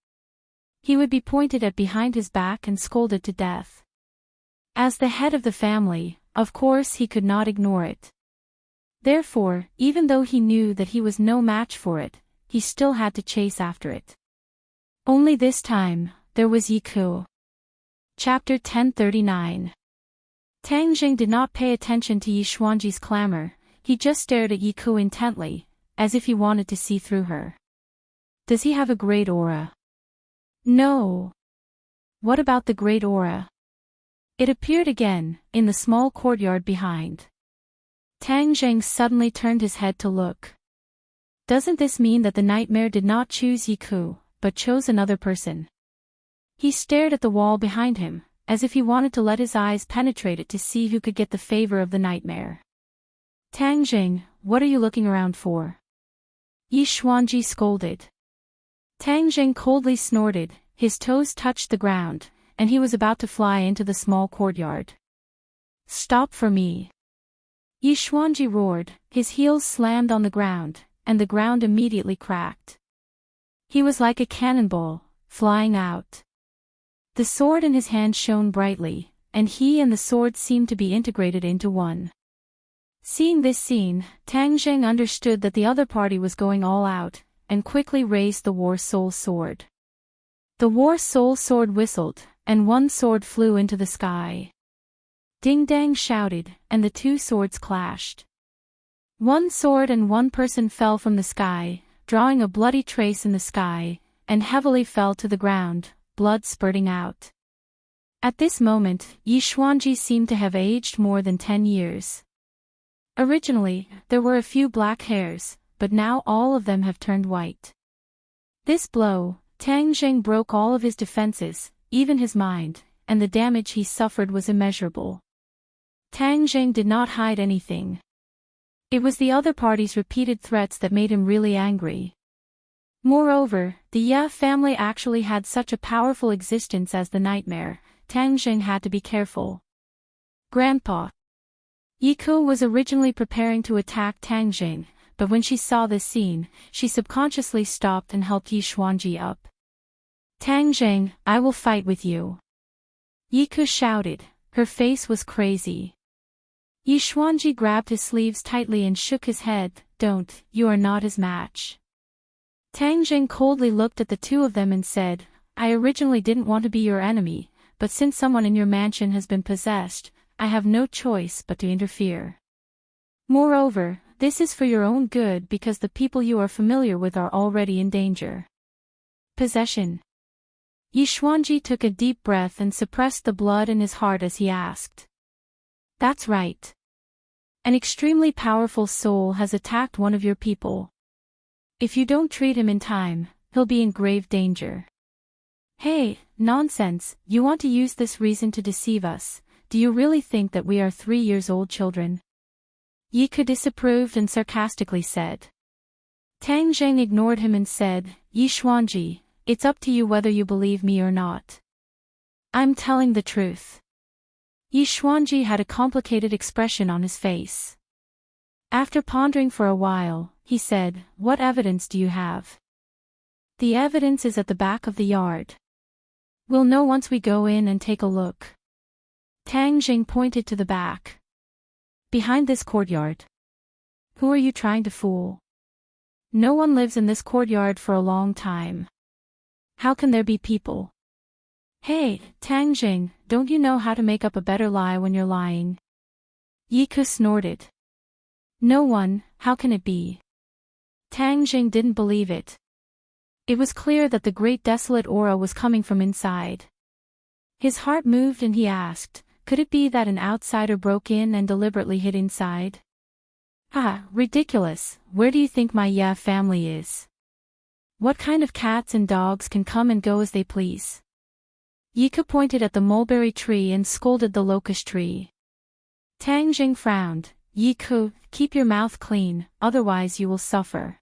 He would be pointed at behind his back and scolded to death. As the head of the family, of course he could not ignore it. Therefore, even though he knew that he was no match for it, he still had to chase after it. Only this time, there was Yi Ku. Chapter 1039. Tang Zheng did not pay attention to Yi Xuanji's clamor, he just stared at Yi Ku intently, as if he wanted to see through her. Does he have a great aura? No. What about the great aura? It appeared again, in the small courtyard behind. Tang Zheng suddenly turned his head to look. Doesn't this mean that the nightmare did not choose Yi Ku, but chose another person? He stared at the wall behind him, as if he wanted to let his eyes penetrate it to see who could get the favor of the nightmare. Tang Zheng, what are you looking around for? Yi Xuanji scolded. Tang Zheng coldly snorted, his toes touched the ground, and he was about to fly into the small courtyard. Stop for me. Yi Xuanji roared, his heels slammed on the ground, and the ground immediately cracked. He was like a cannonball, flying out. The sword in his hand shone brightly, and he and the sword seemed to be integrated into one. Seeing this scene, Tang Zheng understood that the other party was going all out, and quickly raised the War Soul Sword. The War Soul Sword whistled, and one sword flew into the sky. Ding Dang shouted, and the two swords clashed. One sword and one person fell from the sky, drawing a bloody trace in the sky, and heavily fell to the ground, blood spurting out. At this moment, Yi Xuanji seemed to have aged more than 10 years. Originally, there were a few black hairs, but now all of them have turned white. This blow, Tang Zheng broke all of his defenses, even his mind, and the damage he suffered was immeasurable. Tang Zheng did not hide anything. It was the other party's repeated threats that made him really angry. Moreover, the Ye family actually had such a powerful existence as the nightmare. Tang Zheng had to be careful. Grandpa. Yi Ku was originally preparing to attack Tang Zheng, but when she saw this scene, she subconsciously stopped and helped Yi Xuanji up. Tang Zheng, I will fight with you. Yi Ku shouted, her face was crazy. Yi Xuanji grabbed his sleeves tightly and shook his head, don't, you are not his match. Tang Zheng coldly looked at the two of them and said, I originally didn't want to be your enemy, but since someone in your mansion has been possessed, I have no choice but to interfere. Moreover, this is for your own good because the people you are familiar with are already in danger. Possession. Yi Xuanji took a deep breath and suppressed the blood in his heart as he asked. That's right. An extremely powerful soul has attacked one of your people. If you don't treat him in time, he'll be in grave danger. Hey, nonsense, you want to use this reason to deceive us, do you really think that we are 3-year-old children? Yi Ku disapproved and sarcastically said. Tang Zheng ignored him and said, Yi Xuanji, it's up to you whether you believe me or not. I'm telling the truth. Yi Xuanji had a complicated expression on his face. After pondering for a while, he said, what evidence do you have? The evidence is at the back of the yard. We'll know once we go in and take a look. Tang Zheng pointed to the back. Behind this courtyard. Who are you trying to fool? No one lives in this courtyard for a long time. How can there be people? Hey, Tang Zheng, don't you know how to make up a better lie when you're lying? Yi Ku snorted. No one, how can it be? Tang Jing didn't believe it. It was clear that the great desolate aura was coming from inside. His heart moved and he asked, could it be that an outsider broke in and deliberately hid inside? Ah, ridiculous, where do you think my family is? What kind of cats and dogs can come and go as they please? Yiku pointed at the mulberry tree and scolded the locust tree. Tang Jing frowned. Yiku, keep your mouth clean, otherwise you will suffer.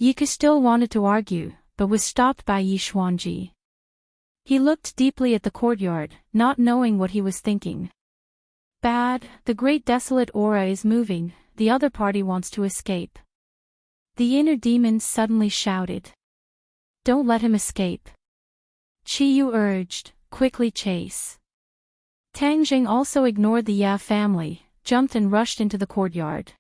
Yiku still wanted to argue, but was stopped by Yi Xuanji. He looked deeply at the courtyard, not knowing what he was thinking. Bad, the great desolate aura is moving, the other party wants to escape. The inner demons suddenly shouted. Don't let him escape. Qi Yu urged, quickly chase. Tang Jing also ignored the family, jumped and rushed into the courtyard.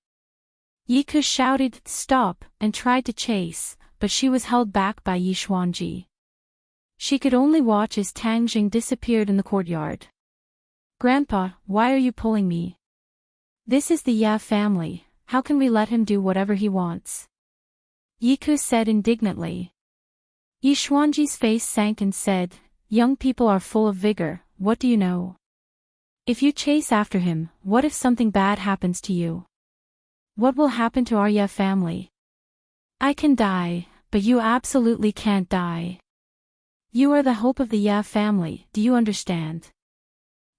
Yiku shouted, stop, and tried to chase, but she was held back by Yi Xuanji. She could only watch as Tang Jing disappeared in the courtyard. Grandpa, why are you pulling me? This is the family, how can we let him do whatever he wants? Yiku said indignantly. Yi Xuanji's face sank and said, young people are full of vigor, what do you know? If you chase after him, what if something bad happens to you? What will happen to our family? I can die, but you absolutely can't die. You are the hope of the family, do you understand?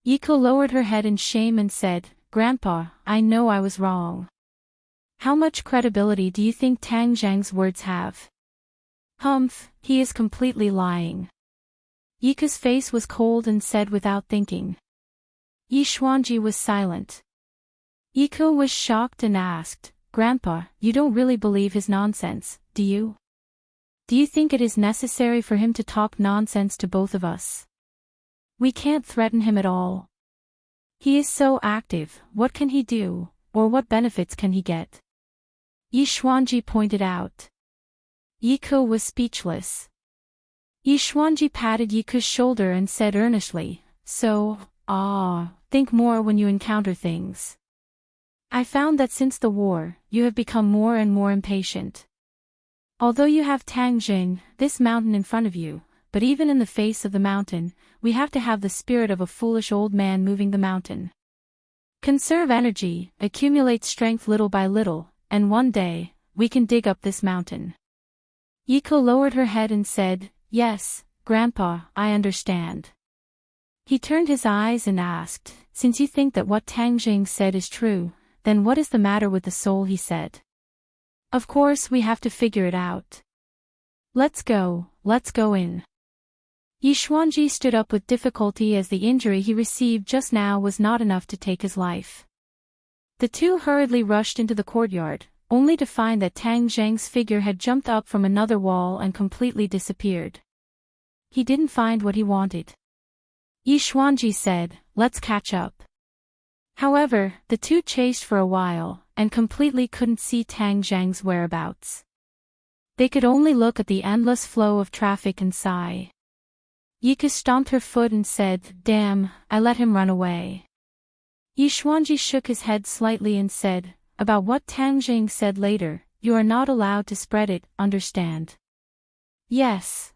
Yiku lowered her head in shame and said, Grandpa, I know I was wrong. How much credibility do you think Tang Zhang's words have? Humph, he is completely lying. Yiku's face was cold and said without thinking. Yi Xuanji was silent. Yiku was shocked and asked, Grandpa, you don't really believe his nonsense, do you? Do you think it is necessary for him to talk nonsense to both of us? We can't threaten him at all. He is so active, what can he do, or what benefits can he get? Yi Xuanji pointed out. Yiku was speechless. Yi Xuanji patted Yiku's shoulder and said earnestly, think more when you encounter things. I found that since the war, you have become more and more impatient. Although you have Tang Jing, this mountain in front of you, but even in the face of the mountain, we have to have the spirit of a foolish old man moving the mountain. Conserve energy, accumulate strength little by little, and one day, we can dig up this mountain. Yiku lowered her head and said, Yes, Grandpa, I understand. He turned his eyes and asked, Since you think that what Tang Jing said is true, then what is the matter with the soul he said? Of course we have to figure it out. Let's go in. Yi Xuanji stood up with difficulty as the injury he received just now was not enough to take his life. The two hurriedly rushed into the courtyard, only to find that Tang Zhang's figure had jumped up from another wall and completely disappeared. He didn't find what he wanted. Yi Xuanji said, Let's catch up. However, the two chased for a while, and completely couldn't see Tang Zhang's whereabouts. They could only look at the endless flow of traffic and sigh. Yiku stomped her foot and said, Damn, I let him run away. Yi Xuanji shook his head slightly and said, About what Tang Jing said later, you are not allowed to spread it, understand? Yes.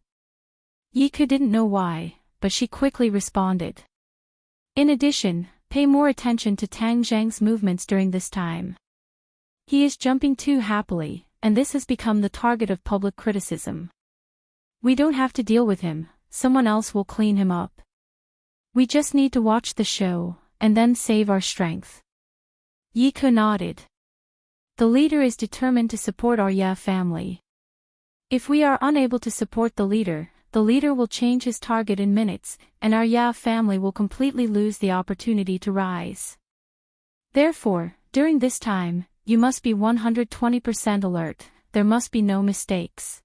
Yiku didn't know why, but she quickly responded. In addition, pay more attention to Tang Zhang's movements during this time. He is jumping too happily, and this has become the target of public criticism. We don't have to deal with him, someone else will clean him up. We just need to watch the show, and then save our strength. Yiku nodded. The leader is determined to support our family. If we are unable to support the leader will change his target in minutes, and our family will completely lose the opportunity to rise. Therefore, during this time, you must be 120% alert, there must be no mistakes.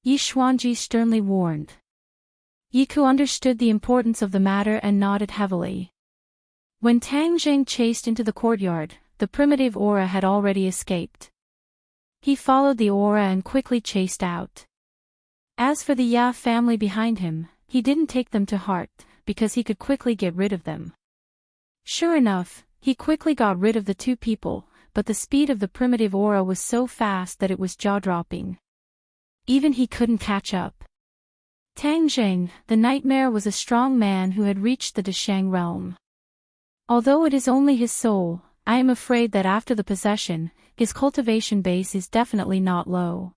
Yi Xuanji sternly warned. Yiku understood the importance of the matter and nodded heavily. When Tang Jing chased into the courtyard, the primitive aura had already escaped. He followed the aura and quickly chased out. As for the family behind him, he didn't take them to heart, because he could quickly get rid of them. Sure enough, he quickly got rid of the two people, but the speed of the primitive aura was so fast that it was jaw-dropping. Even he couldn't catch up. Tang Zheng, the nightmare, was a strong man who had reached the Deshang realm. Although it is only his soul, I am afraid that after the possession, his cultivation base is definitely not low.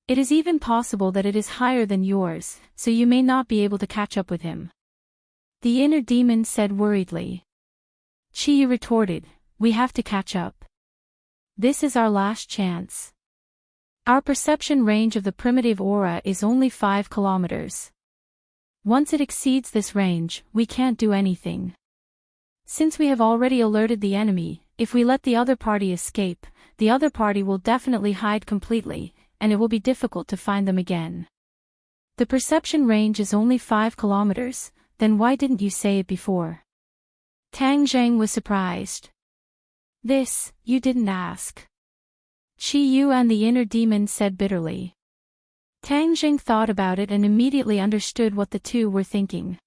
It is even possible that it is higher than yours, so you may not be able to catch up with him. The inner demon said worriedly. Chi Yu retorted, we have to catch up. This is our last chance. Our perception range of the primitive aura is only 5 kilometers. Once it exceeds this range, we can't do anything. Since we have already alerted the enemy, if we let the other party escape, the other party will definitely hide completely, and it will be difficult to find them again. The perception range is only 5 kilometers, then why didn't you say it before? Tang Zheng was surprised. This, you didn't ask. Chi Yu and the inner demon said bitterly. Tang Zheng thought about it and immediately understood what the two were thinking.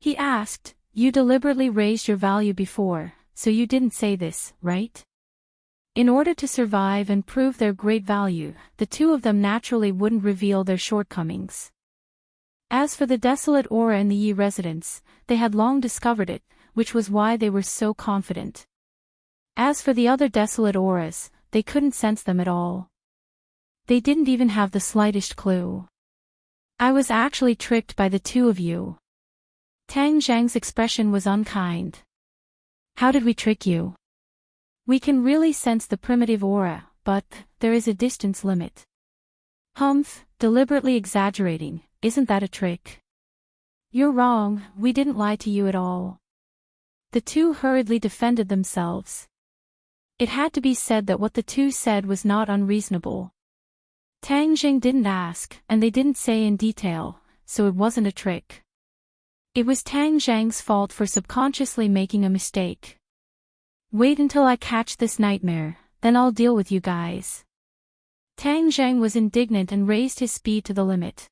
He asked, you deliberately raised your value before, so you didn't say this, right? In order to survive and prove their great value, the two of them naturally wouldn't reveal their shortcomings. As for the desolate aura in the Yi residence, they had long discovered it, which was why they were so confident. As for the other desolate auras, they couldn't sense them at all. They didn't even have the slightest clue. I was actually tricked by the two of you. Tang Zheng's expression was unkind. How did we trick you? We can really sense the primitive aura, but there is a distance limit. Humph, deliberately exaggerating, isn't that a trick? You're wrong, we didn't lie to you at all. The two hurriedly defended themselves. It had to be said that what the two said was not unreasonable. Tang Zheng didn't ask, and they didn't say in detail, so it wasn't a trick. It was Tang Zheng's fault for subconsciously making a mistake. Wait until I catch this nightmare, then I'll deal with you guys. Tang Zheng was indignant and raised his speed to the limit.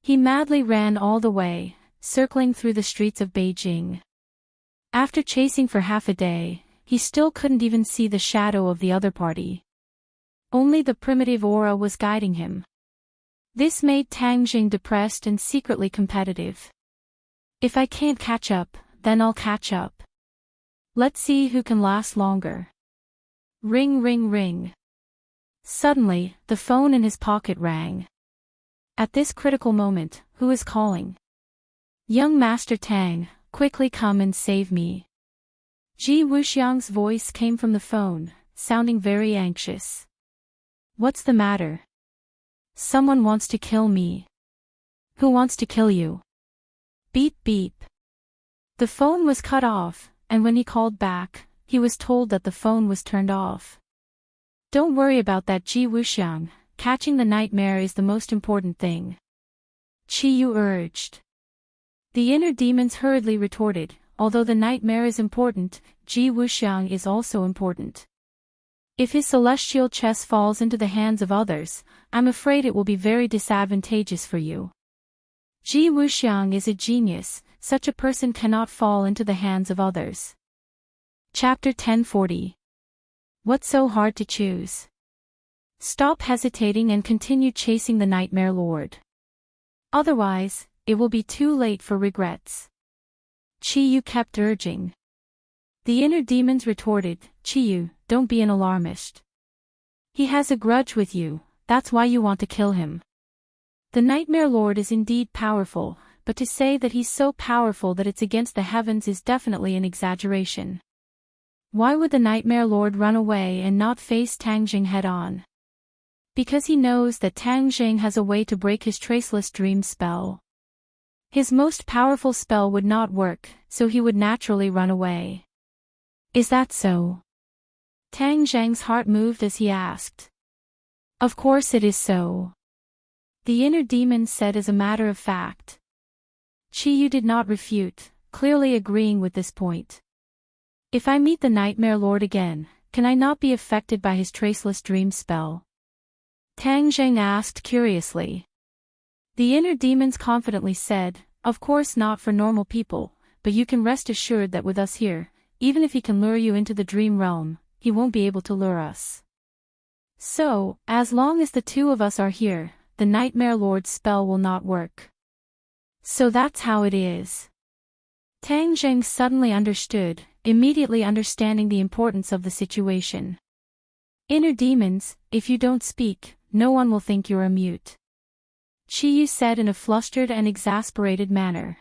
He madly ran all the way, circling through the streets of Beijing. After chasing for half a day, he still couldn't even see the shadow of the other party. Only the primitive aura was guiding him. This made Tang Zheng depressed and secretly competitive. If I can't catch up, then I'll catch up. Let's see who can last longer. Ring ring ring. Suddenly, the phone in his pocket rang. At this critical moment, who is calling? Young Master Tang, quickly come and save me. Ji Wuxiang's voice came from the phone, sounding very anxious. What's the matter? Someone wants to kill me. Who wants to kill you? Beep beep. The phone was cut off, and when he called back, he was told that the phone was turned off. Don't worry about that, Ji Wuxiang, catching the nightmare is the most important thing. Chi Yu urged. The inner demons hurriedly retorted, although the nightmare is important, Ji Wuxiang is also important. If his celestial chess falls into the hands of others, I'm afraid it will be very disadvantageous for you. Ji Wuxiang is a genius, such a person cannot fall into the hands of others. Chapter 1040. What's so hard to choose? Stop hesitating and continue chasing the Nightmare Lord. Otherwise, it will be too late for regrets. Chi Yu kept urging. The inner demons retorted, Chi Yu, don't be an alarmist. He has a grudge with you, that's why you want to kill him. The Nightmare Lord is indeed powerful, but to say that he's so powerful that it's against the heavens is definitely an exaggeration. Why would the Nightmare Lord run away and not face Tang Zheng head-on? Because he knows that Tang Zheng has a way to break his traceless dream spell. His most powerful spell would not work, so he would naturally run away. Is that so? Tang Zheng's heart moved as he asked. Of course it is so. The inner demon said as a matter of fact. Chi Yu did not refute, clearly agreeing with this point. If I meet the Nightmare Lord again, can I not be affected by his traceless dream spell? Tang Zheng asked curiously. The inner demons confidently said, of course not for normal people, but you can rest assured that with us here, even if he can lure you into the dream realm, he won't be able to lure us. So, as long as the two of us are here, the Nightmare Lord's spell will not work. So that's how it is. Tang Zheng suddenly understood, immediately understanding the importance of the situation. Inner demons, if you don't speak, no one will think you're a mute. Qi Yu said in a flustered and exasperated manner.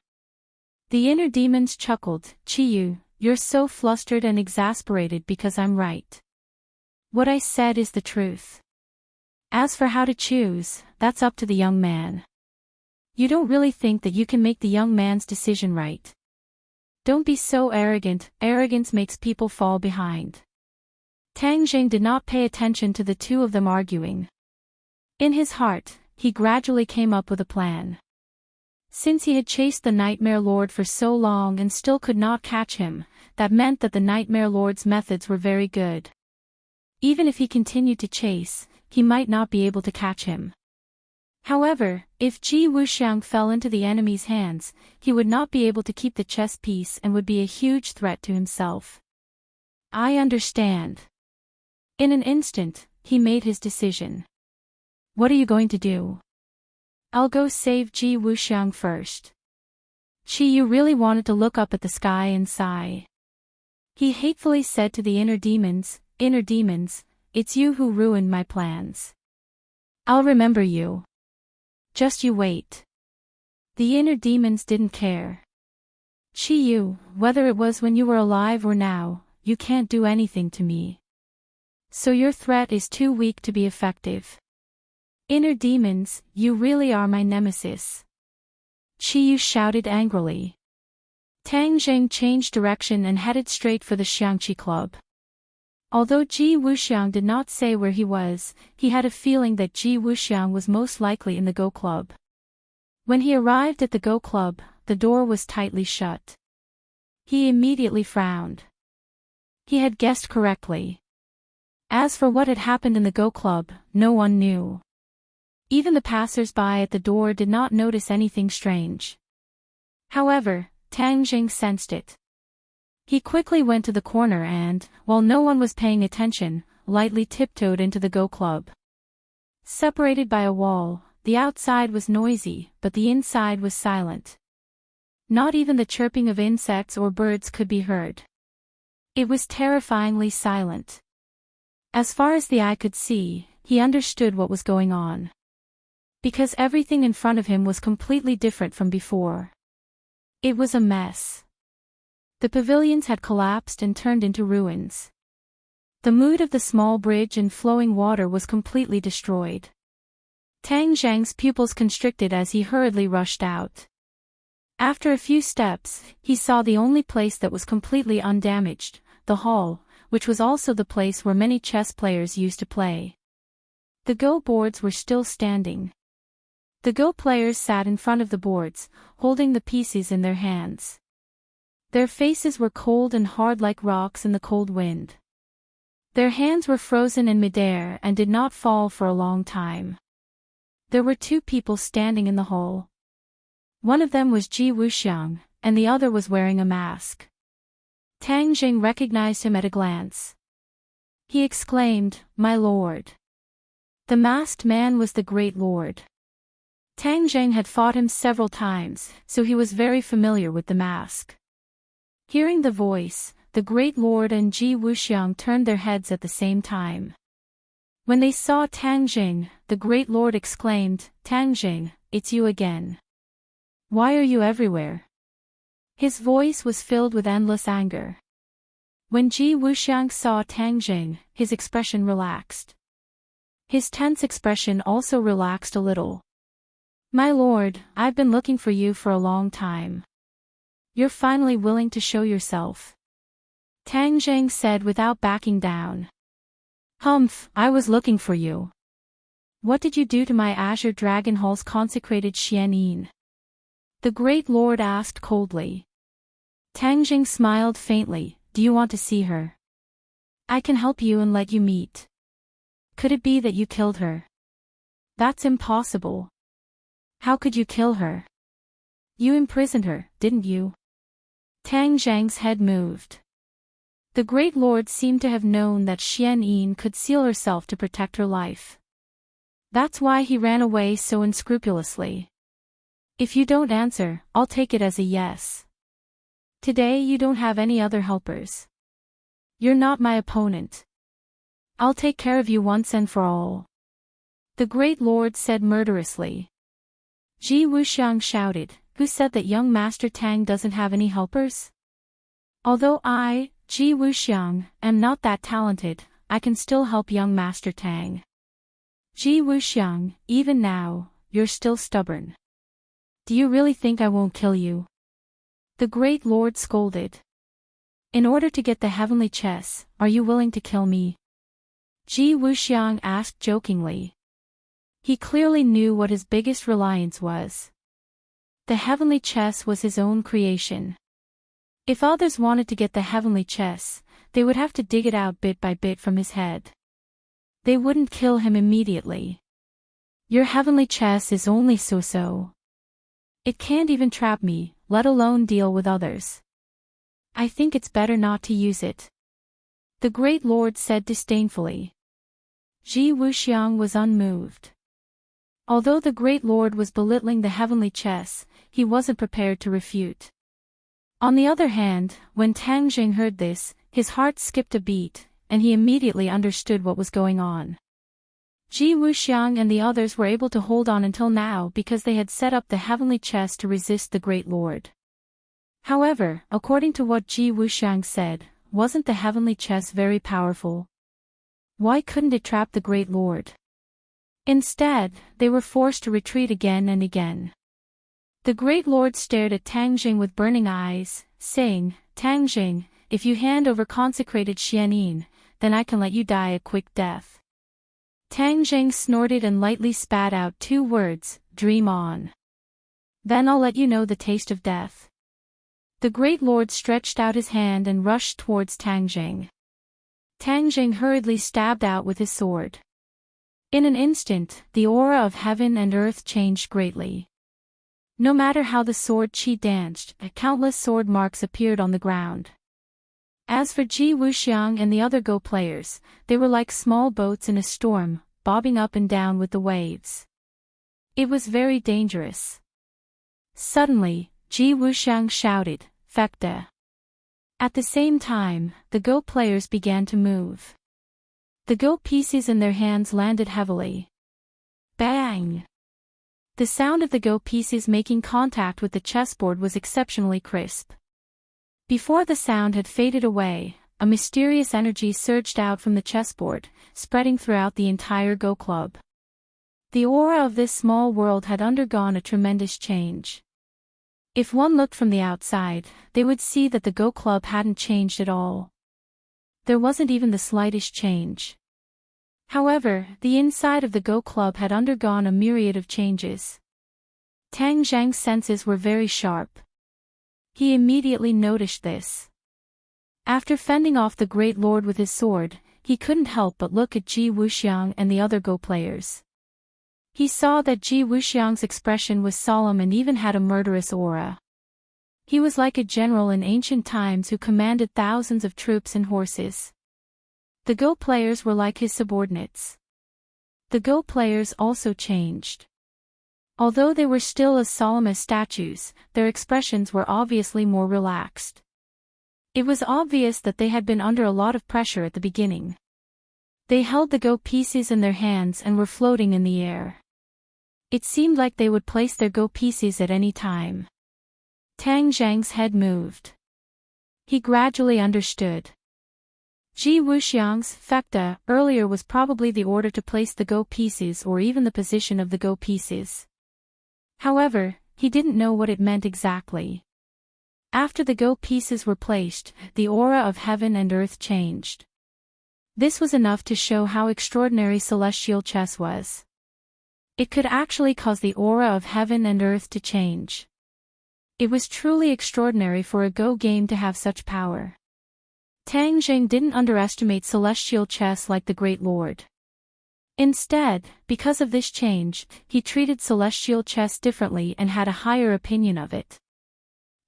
The inner demons chuckled. Qi Yu, you're so flustered and exasperated because I'm right. What I said is the truth. As for how to choose, that's up to the young man. You don't really think that you can make the young man's decision right. Don't be so arrogant, arrogance makes people fall behind. Tang Zheng did not pay attention to the two of them arguing. In his heart, he gradually came up with a plan. Since he had chased the Nightmare Lord for so long and still could not catch him, that meant that the Nightmare Lord's methods were very good. Even if he continued to chase, he might not be able to catch him. However, if Ji Wuxiang fell into the enemy's hands, he would not be able to keep the chess piece and would be a huge threat to himself. I understand. In an instant, he made his decision. What are you going to do? I'll go save Ji Wuxiang first. Qi Yu really wanted to look up at the sky and sigh. He hatefully said to the inner demons, it's you who ruined my plans. I'll remember you. Just you wait. The inner demons didn't care. Qi Yu, whether it was when you were alive or now, you can't do anything to me. So your threat is too weak to be effective. Inner demons, you really are my nemesis. Qi Yu shouted angrily. Tang Zheng changed direction and headed straight for the Xiangqi Club. Although Ji Wuxiang did not say where he was, he had a feeling that Ji Wuxiang was most likely in the Go Club. When he arrived at the Go Club, the door was tightly shut. He immediately frowned. He had guessed correctly. As for what had happened in the Go Club, no one knew. Even the passers-by at the door did not notice anything strange. However, Tang Zheng sensed it. He quickly went to the corner and, while no one was paying attention, lightly tiptoed into the Go Club. Separated by a wall, the outside was noisy, but the inside was silent. Not even the chirping of insects or birds could be heard. It was terrifyingly silent. As far as the eye could see, he understood what was going on. Because everything in front of him was completely different from before. It was a mess. The pavilions had collapsed and turned into ruins. The mood of the small bridge and flowing water was completely destroyed. Tang Zheng's pupils constricted as he hurriedly rushed out. After a few steps, he saw the only place that was completely undamaged, the hall, which was also the place where many chess players used to play. The Go boards were still standing. The Go players sat in front of the boards, holding the pieces in their hands. Their faces were cold and hard like rocks in the cold wind. Their hands were frozen in midair and did not fall for a long time. There were two people standing in the hall. One of them was Ji Wuxiang, and the other was wearing a mask. Tang Zheng recognized him at a glance. He exclaimed, "My lord." The masked man was the Great Lord. Tang Zheng had fought him several times, so he was very familiar with the mask. Hearing the voice, the Great Lord and Ji Wuxiang turned their heads at the same time. When they saw Tang Zheng, the Great Lord exclaimed, "Tang Zheng, it's you again. Why are you everywhere?" His voice was filled with endless anger. When Ji Wuxiang saw Tang Zheng, his expression relaxed. His tense expression also relaxed a little. "My lord, I've been looking for you for a long time. You're finally willing to show yourself," Tang Zheng said without backing down. "Humph, I was looking for you. What did you do to my Azure Dragon Hall's consecrated Xianyin?" the Great Lord asked coldly. Tang Zheng smiled faintly. "Do you want to see her? I can help you and let you meet. Could it be that you killed her?" "That's impossible." "How could you kill her? You imprisoned her, didn't you?" Tang Zheng's head moved. The Great Lord seemed to have known that Xian Yin could seal herself to protect her life. That's why he ran away so unscrupulously. If you don't answer, I'll take it as a yes. Today you don't have any other helpers. You're not my opponent. I'll take care of you once and for all. The Great Lord said murderously. Ji Wuxiang shouted, who said that young Master Tang doesn't have any helpers? Although I, Ji Wuxiang, am not that talented, I can still help young Master Tang. Ji Wuxiang, even now, you're still stubborn. Do you really think I won't kill you? The Great Lord scolded. In order to get the heavenly chess, are you willing to kill me? Ji Wuxiang asked jokingly. He clearly knew what his biggest reliance was. The heavenly chess was his own creation. If others wanted to get the heavenly chess, they would have to dig it out bit by bit from his head. They wouldn't kill him immediately. Your heavenly chess is only so-so. It can't even trap me, let alone deal with others. I think it's better not to use it. The Great Lord said disdainfully. Ji Wuxiang was unmoved. Although the Great Lord was belittling the heavenly chess, he wasn't prepared to refute. On the other hand, when Tang Jing heard this, his heart skipped a beat, and he immediately understood what was going on. Ji Wuxiang and the others were able to hold on until now because they had set up the heavenly chess to resist the Great Lord. However, according to what Ji Wuxiang said, wasn't the heavenly chess very powerful? Why couldn't it trap the Great Lord? Instead, they were forced to retreat again and again. The Great Lord stared at Tang Jing with burning eyes, saying, Tang Jing, if you hand over consecrated Xianyin, then I can let you die a quick death. Tang Jing snorted and lightly spat out 2 words, dream on. Then I'll let you know the taste of death. The Great Lord stretched out his hand and rushed towards Tang Jing. Tang Jing hurriedly stabbed out with his sword. In an instant, the aura of heaven and earth changed greatly. No matter how the sword qi danced, countless sword marks appeared on the ground. As for Ji Wuxiang and the other Go players, they were like small boats in a storm, bobbing up and down with the waves. It was very dangerous. Suddenly, Ji Wuxiang shouted, Fekte. At the same time, the Go players began to move. The Go pieces in their hands landed heavily. Bang! The sound of the Go pieces making contact with the chessboard was exceptionally crisp. Before the sound had faded away, a mysterious energy surged out from the chessboard, spreading throughout the entire Go club. The aura of this small world had undergone a tremendous change. If one looked from the outside, they would see that the Go club hadn't changed at all. There wasn't even the slightest change. However, the inside of the Go club had undergone a myriad of changes. Tang Zhang's senses were very sharp. He immediately noticed this. After fending off the Great Lord with his sword, he couldn't help but look at Ji Wuxiang and the other Go players. He saw that Ji Wuxiang's expression was solemn and even had a murderous aura. He was like a general in ancient times who commanded thousands of troops and horses. The Go players were like his subordinates. The Go players also changed. Although they were still as solemn as statues, their expressions were obviously more relaxed. It was obvious that they had been under a lot of pressure at the beginning. They held the Go pieces in their hands and were floating in the air. It seemed like they would place their Go pieces at any time. Tang Zhang's head moved. He gradually understood. Ji Wuxiang's Fekte earlier was probably the order to place the Go pieces or even the position of the Go pieces. However, he didn't know what it meant exactly. After the Go pieces were placed, the aura of heaven and earth changed. This was enough to show how extraordinary celestial chess was. It could actually cause the aura of heaven and earth to change. It was truly extraordinary for a Go game to have such power. Tang Jing didn't underestimate celestial chess like the Great Lord. Instead, because of this change, he treated celestial chess differently and had a higher opinion of it.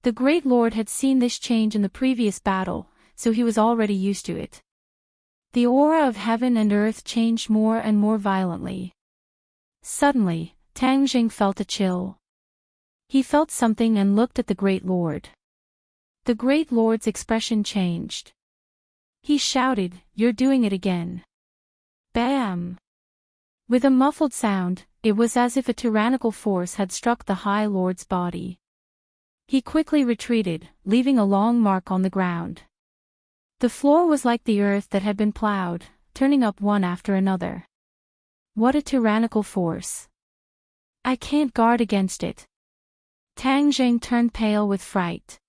The Great Lord had seen this change in the previous battle, so he was already used to it. The aura of heaven and earth changed more and more violently. Suddenly, Tang Jing felt a chill. He felt something and looked at the Great Lord. The Great Lord's expression changed. He shouted, "You're doing it again." Bam! With a muffled sound, it was as if a tyrannical force had struck the High Lord's body. He quickly retreated, leaving a long mark on the ground. The floor was like the earth that had been plowed, turning up one after another. What a tyrannical force! I can't guard against it. Tang Jing turned pale with fright.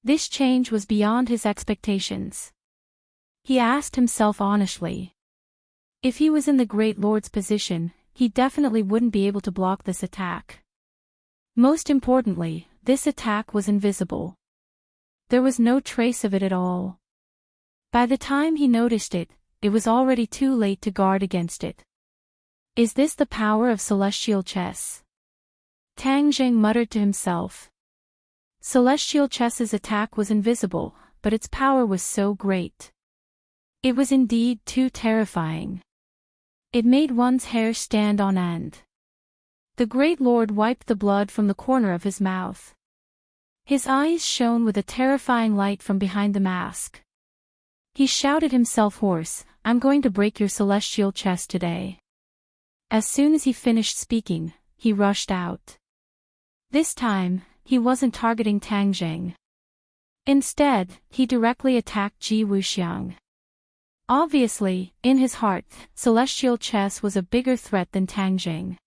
This change was beyond his expectations. He asked himself honestly. If he was in the Great Lord's position, he definitely wouldn't be able to block this attack. Most importantly, this attack was invisible. There was no trace of it at all. By the time he noticed it, it was already too late to guard against it. Is this the power of celestial chess? Tang Jing muttered to himself. Celestial chess's attack was invisible, but its power was so great. It was indeed too terrifying. It made one's hair stand on end. The Great Lord wiped the blood from the corner of his mouth. His eyes shone with a terrifying light from behind the mask. He shouted himself hoarse, "I'm going to break your celestial chest today." As soon as he finished speaking, he rushed out. This time, he wasn't targeting Tang Jing. Instead, he directly attacked Ji Wuxiang. Obviously, in his heart, celestial chess was a bigger threat than Tang Jing.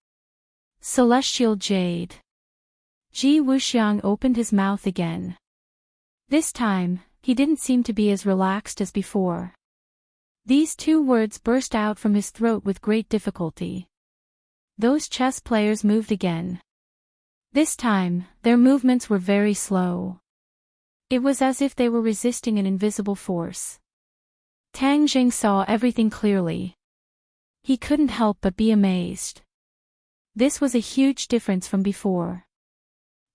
Celestial jade. Ji Wuxiang opened his mouth again. This time, he didn't seem to be as relaxed as before. These two words burst out from his throat with great difficulty. Those chess players moved again. This time, their movements were very slow. It was as if they were resisting an invisible force. Tang Jing saw everything clearly. He couldn't help but be amazed. This was a huge difference from before.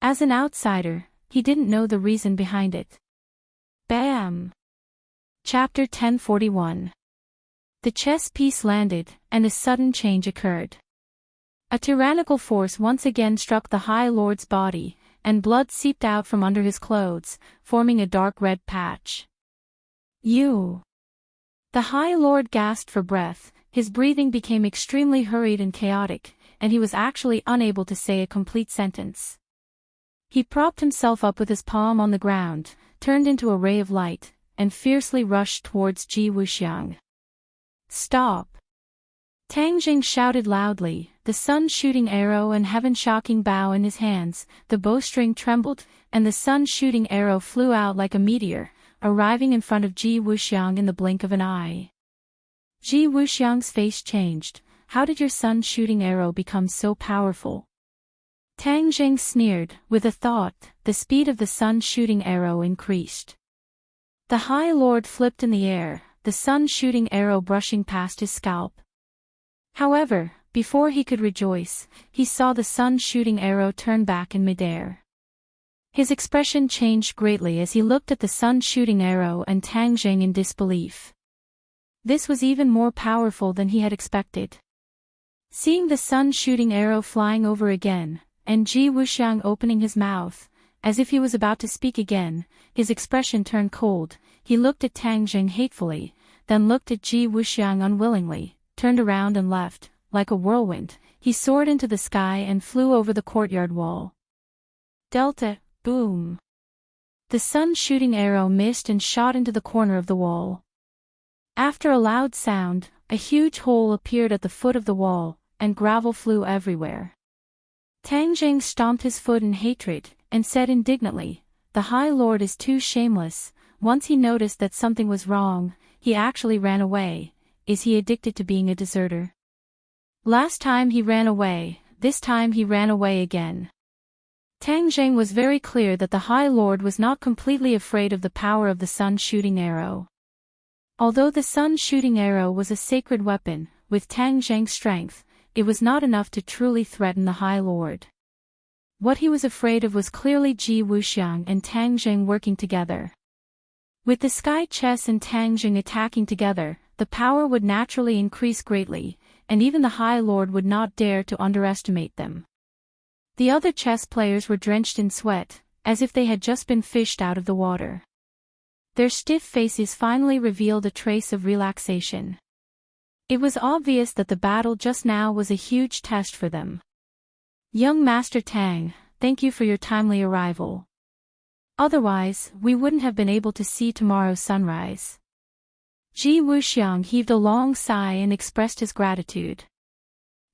As an outsider, he didn't know the reason behind it. Bam! Chapter 1041. The chess piece landed, and a sudden change occurred. A tyrannical force once again struck the High Lord's body, and blood seeped out from under his clothes, forming a dark red patch. You! The High Lord gasped for breath, his breathing became extremely hurried and chaotic, and he was actually unable to say a complete sentence. He propped himself up with his palm on the ground, turned into a ray of light, and fiercely rushed towards Ji Wuxiang. Stop! Tang Jing shouted loudly, the sun-shooting arrow and heaven-shocking bow in his hands. The bowstring trembled, and the sun-shooting arrow flew out like a meteor, arriving in front of Ji Wuxiang in the blink of an eye. Ji Wuxiang's face changed. How did your sun-shooting arrow become so powerful? Tang Jing sneered. With a thought, the speed of the sun-shooting arrow increased. The High Lord flipped in the air, the sun-shooting arrow brushing past his scalp. However, before he could rejoice, he saw the sun-shooting arrow turn back in midair. His expression changed greatly as he looked at the sun-shooting arrow and Tang Jing in disbelief. This was even more powerful than he had expected. Seeing the sun-shooting arrow flying over again, and Ji Wuxiang opening his mouth, as if he was about to speak again, his expression turned cold. He looked at Tang Jing hatefully, then looked at Ji Wuxiang unwillingly, turned around and left. Like a whirlwind, he soared into the sky and flew over the courtyard wall. Delta, boom! The sun-shooting arrow missed and shot into the corner of the wall. After a loud sound, a huge hole appeared at the foot of the wall, and gravel flew everywhere. Tang Jing stomped his foot in hatred, and said indignantly, "The High Lord is too shameless." Once he noticed that something was wrong, he actually ran away. Is he addicted to being a deserter? Last time he ran away, this time he ran away again. Tang Jing was very clear that the High Lord was not completely afraid of the power of the sun-shooting arrow. Although the sun-shooting arrow was a sacred weapon, with Tang Jing's strength, it was not enough to truly threaten the High Lord. What he was afraid of was clearly Ji Wuxiang and Tang Jing working together. With the sky chess and Tang Jing attacking together, the power would naturally increase greatly, and even the High Lord would not dare to underestimate them. The other chess players were drenched in sweat, as if they had just been fished out of the water. Their stiff faces finally revealed a trace of relaxation. It was obvious that the battle just now was a huge test for them. Young Master Tang, thank you for your timely arrival. Otherwise, we wouldn't have been able to see tomorrow's sunrise. Ji Wuxiang heaved a long sigh and expressed his gratitude.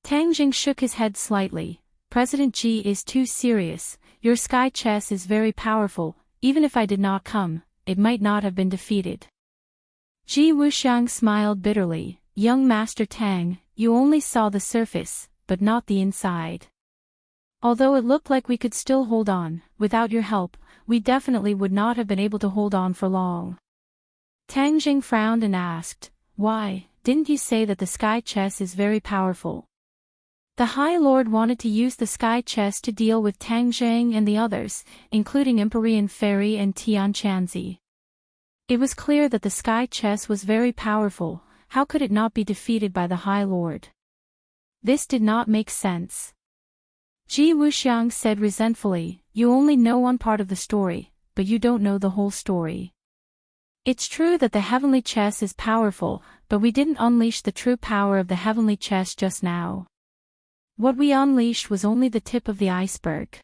Tang Jing shook his head slightly. President Ji is too serious. Your sky chess is very powerful. Even if I did not come, it might not have been defeated. Ji Wuxiang smiled bitterly. Young Master Tang, you only saw the surface, but not the inside. Although it looked like we could still hold on, without your help, we definitely would not have been able to hold on for long. Tang Jing frowned and asked, why, didn't you say that the sky chess is very powerful? The High Lord wanted to use the sky chess to deal with Tang Jing and the others, including Empyrean Fairy and Tian Chanzi. It was clear that the sky chess was very powerful. How could it not be defeated by the High Lord? This did not make sense. Ji Wuxiang said resentfully, you only know one part of the story, but you don't know the whole story. It's true that the heavenly chess is powerful, but we didn't unleash the true power of the heavenly chess just now. What we unleashed was only the tip of the iceberg.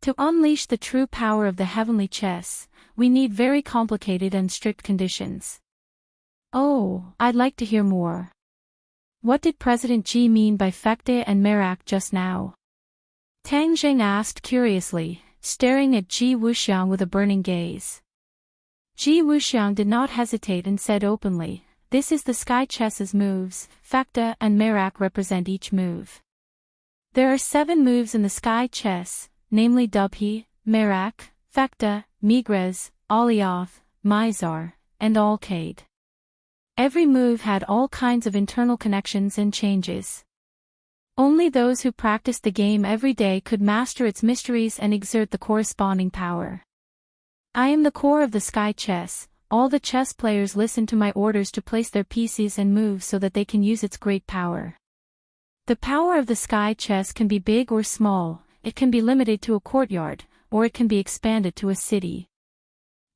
To unleash the true power of the heavenly chess, we need very complicated and strict conditions. Oh, I'd like to hear more. What did President Ji mean by Fekte and Merak just now? Tang Jing asked curiously, staring at Ji Wuxiang with a burning gaze. Ji Wuxiang did not hesitate and said openly, this is the sky chess's moves. Fekte and Merak represent each move. There are 7 moves in the sky chess, namely Dubhe, Merak, Fekte, Migrez, Alioth, Mizar, and Alcade. Every move had all kinds of internal connections and changes. Only those who practiced the game every day could master its mysteries and exert the corresponding power. I am the core of the sky chess. All the chess players listen to my orders to place their pieces and move so that they can use its great power. The power of the sky chess can be big or small, it can be limited to a courtyard, or it can be expanded to a city.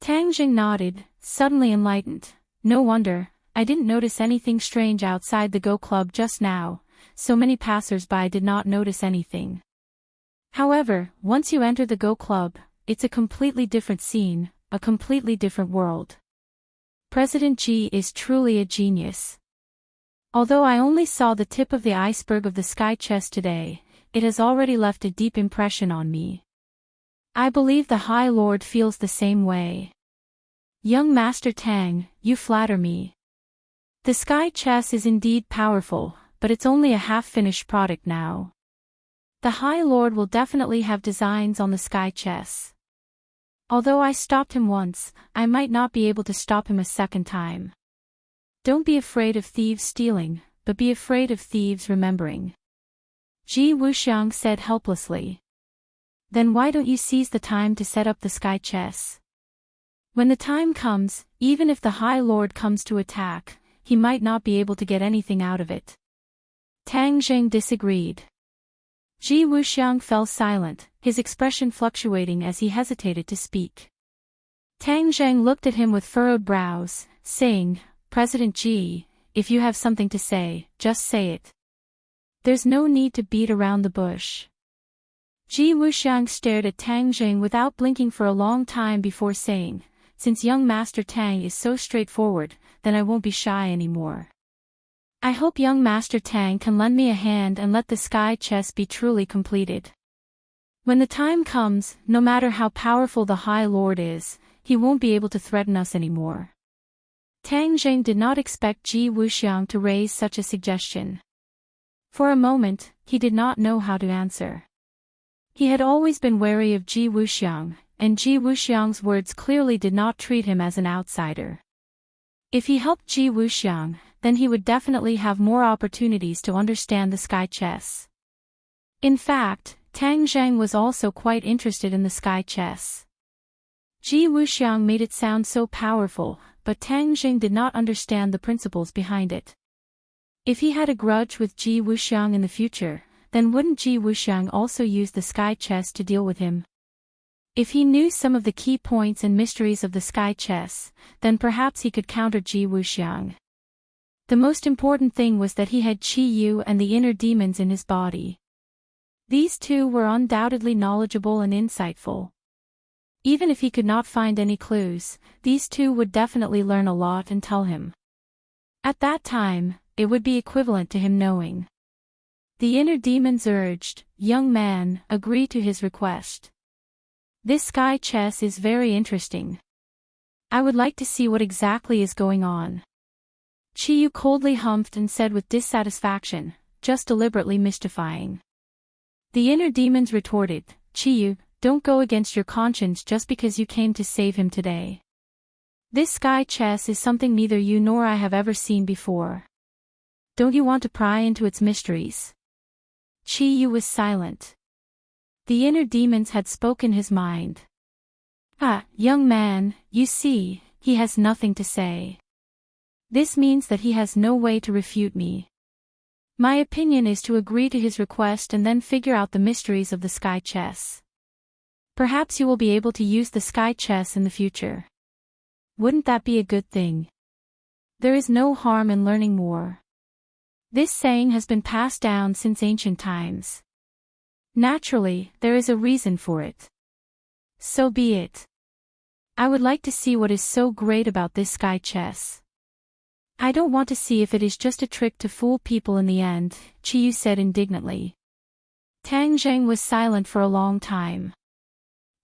Tang Jing nodded, suddenly enlightened. No wonder. I didn't notice anything strange outside the Go Club just now, so many passers-by did not notice anything. However, once you enter the Go Club, it's a completely different scene, a completely different world. President Ji is truly a genius. Although I only saw the tip of the iceberg of the sky chess today, it has already left a deep impression on me. I believe the High Lord feels the same way. Young Master Tang, you flatter me. The sky chess is indeed powerful, but it's only a half-finished product now. The High Lord will definitely have designs on the sky chess. Although I stopped him once, I might not be able to stop him a second time. Don't be afraid of thieves stealing, but be afraid of thieves remembering. Ji Wuxiang said helplessly. Then why don't you seize the time to set up the sky chess? When the time comes, even if the High Lord comes to attack, he might not be able to get anything out of it. Tang Jing disagreed. Ji Wuxiang fell silent, his expression fluctuating as he hesitated to speak. Tang Jing looked at him with furrowed brows, saying, President Ji, if you have something to say, just say it. There's no need to beat around the bush. Ji Wuxiang stared at Tang Jing without blinking for a long time before saying, since young Master Tang is so straightforward, then I won't be shy anymore. I hope young Master Tang can lend me a hand and let the sky chess be truly completed. When the time comes, no matter how powerful the High Lord is, he won't be able to threaten us anymore. Tang Jing did not expect Ji Wuxiang to raise such a suggestion. For a moment, he did not know how to answer. He had always been wary of Ji Wuxiang, and Ji Wuxiang's words clearly did not treat him as an outsider. If he helped Ji Wuxiang, then he would definitely have more opportunities to understand the sky chess. In fact, Tang Zheng was also quite interested in the sky chess. Ji Wuxiang made it sound so powerful, but Tang Jing did not understand the principles behind it. If he had a grudge with Ji Wuxiang in the future, then wouldn't Ji Wuxiang also use the sky chess to deal with him? If he knew some of the key points and mysteries of the sky chess, then perhaps he could counter Ji Wuxiang. The most important thing was that he had Qi Yu and the inner demons in his body. These two were undoubtedly knowledgeable and insightful. Even if he could not find any clues, these two would definitely learn a lot and tell him. At that time, it would be equivalent to him knowing. The inner demons urged, "Young man, agree to his request. This sky chess is very interesting. I would like to see what exactly is going on." Qi Yu coldly humphed and said with dissatisfaction, just deliberately mystifying. The inner demons retorted, "Qi Yu, don't go against your conscience just because you came to save him today. This sky chess is something neither you nor I have ever seen before. Don't you want to pry into its mysteries?" Qi Yu was silent. The inner demons had spoken his mind. "Ah, young man, you see, he has nothing to say. This means that he has no way to refute me. My opinion is to agree to his request and then figure out the mysteries of the sky chess. Perhaps you will be able to use the sky chess in the future. Wouldn't that be a good thing? There is no harm in learning more. This saying has been passed down since ancient times. Naturally, there is a reason for it. So be it. I would like to see what is so great about this sky chess. I don't want to see if it is just a trick to fool people in the end," Qi Yu said indignantly. Tang Zheng was silent for a long time.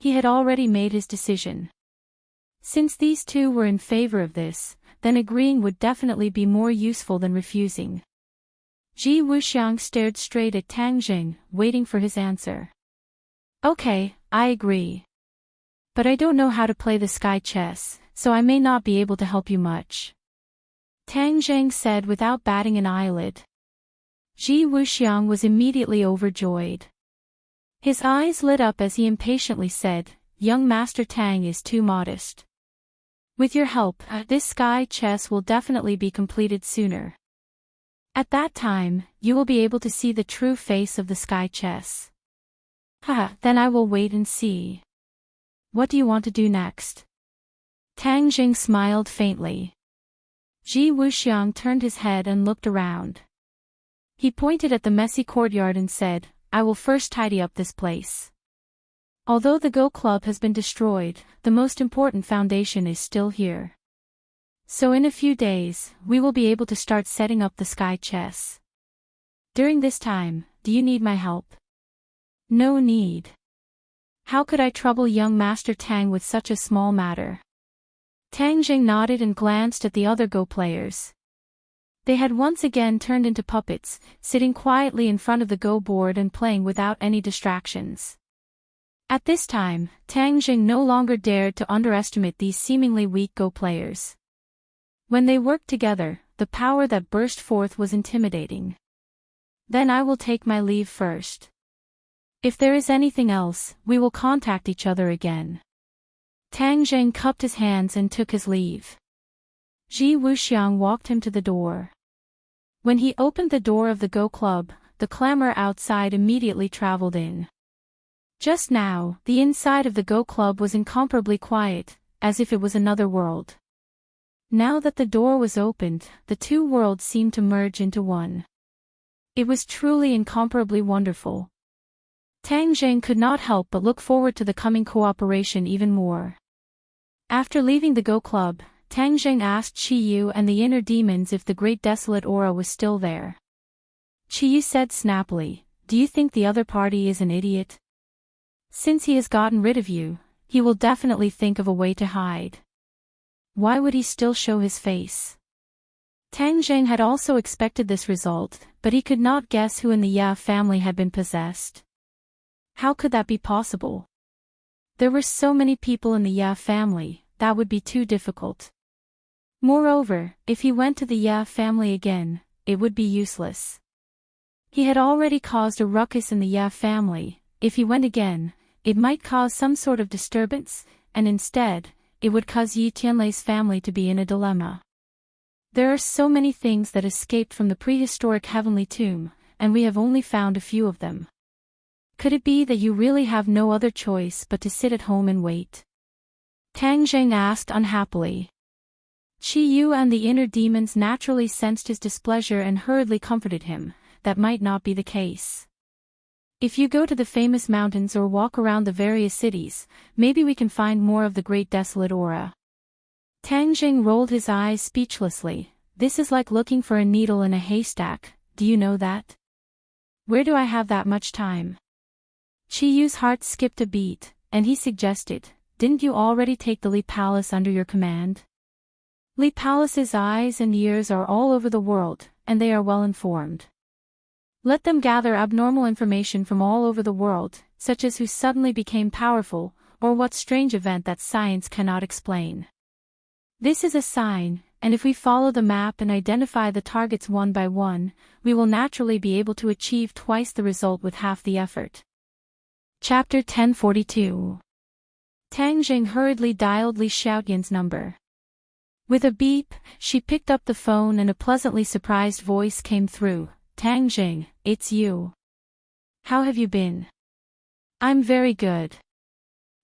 He had already made his decision. Since these two were in favor of this, then agreeing would definitely be more useful than refusing. Ji Wuxiang stared straight at Tang Jing, waiting for his answer. "Okay, I agree. But I don't know how to play the sky chess, so I may not be able to help you much," Tang Zheng said without batting an eyelid. Ji Wuxiang was immediately overjoyed. His eyes lit up as he impatiently said, "Young Master Tang is too modest. With your help, this sky chess will definitely be completed sooner. At that time, you will be able to see the true face of the sky chess." Then I will wait and see. What do you want to do next?" Tang Jing smiled faintly. Ji Wuxiang turned his head and looked around. He pointed at the messy courtyard and said, "I will first tidy up this place. Although the Go Club has been destroyed, the most important foundation is still here. So in a few days, we will be able to start setting up the sky chess. During this time, do you need my help?" "No need. How could I trouble young Master Tang with such a small matter?" Tang Jing nodded and glanced at the other Go players. They had once again turned into puppets, sitting quietly in front of the Go board and playing without any distractions. At this time, Tang Jing no longer dared to underestimate these seemingly weak Go players. When they worked together, the power that burst forth was intimidating. "Then I will take my leave first. If there is anything else, we will contact each other again." Tang Zheng cupped his hands and took his leave. Ji Wuxiang walked him to the door. When he opened the door of the Go Club, the clamor outside immediately traveled in. Just now, the inside of the Go Club was incomparably quiet, as if it was another world. Now that the door was opened, the two worlds seemed to merge into one. It was truly incomparably wonderful. Tang Zheng could not help but look forward to the coming cooperation even more. After leaving the Go Club, Tang Zheng asked Qi Yu and the inner demons if the great desolate aura was still there. Qi Yu said snappily, "Do you think the other party is an idiot? Since he has gotten rid of you, he will definitely think of a way to hide. Why would he still show his face?" Tang Zheng had also expected this result, but he could not guess who in the Ya family had been possessed. How could that be possible? There were so many people in the Ya family, that would be too difficult. Moreover, if he went to the Ya family again, it would be useless. He had already caused a ruckus in the Ya family. If he went again, it might cause some sort of disturbance, and instead, it would cause Yi Tianlei's family to be in a dilemma. There are so many things that escaped from the prehistoric heavenly tomb, and we have only found a few of them. Could it be that you really have no other choice but to sit at home and wait? Tang Zheng asked unhappily. Qi Yu and the inner demons naturally sensed his displeasure and hurriedly comforted him. That might not be the case. If you go to the famous mountains or walk around the various cities, maybe we can find more of the great desolate aura. Tang Zheng rolled his eyes speechlessly. This is like looking for a needle in a haystack, do you know that? Where do I have that much time? Qi Yu's heart skipped a beat, and he suggested, didn't you already take the Li Palace under your command? Li Palace's eyes and ears are all over the world, and they are well informed. Let them gather abnormal information from all over the world, such as who suddenly became powerful, or what strange event that science cannot explain. This is a sign, and if we follow the map and identify the targets one by one, we will naturally be able to achieve twice the result with half the effort. Chapter 1042. Tang Zheng hurriedly dialed Li Xiaoyan's number. With a beep, she picked up the phone and a pleasantly surprised voice came through. Tang Zheng, it's you. How have you been? I'm very good.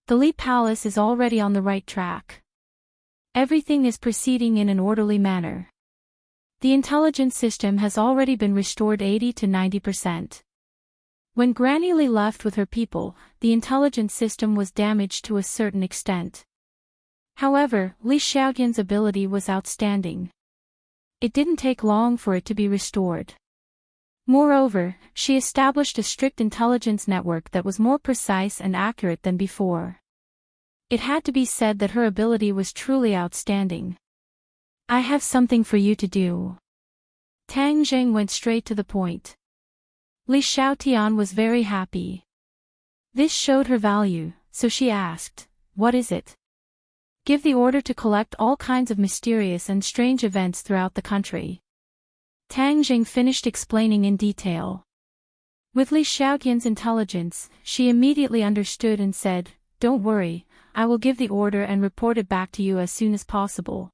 The Li Palace is already on the right track. Everything is proceeding in an orderly manner. The intelligence system has already been restored 80 to 90%. When Granny Li left with her people, the intelligence system was damaged to a certain extent. However, Li Xiaoyan's ability was outstanding. It didn't take long for it to be restored. Moreover, she established a strict intelligence network that was more precise and accurate than before. It had to be said that her ability was truly outstanding. I have something for you to do. Tang Zheng went straight to the point. Li Xiaotian was very happy. This showed her value, so she asked, what is it? Give the order to collect all kinds of mysterious and strange events throughout the country. Tang Zheng finished explaining in detail. With Li Xiaoyan's intelligence, she immediately understood and said, don't worry, I will give the order and report it back to you as soon as possible.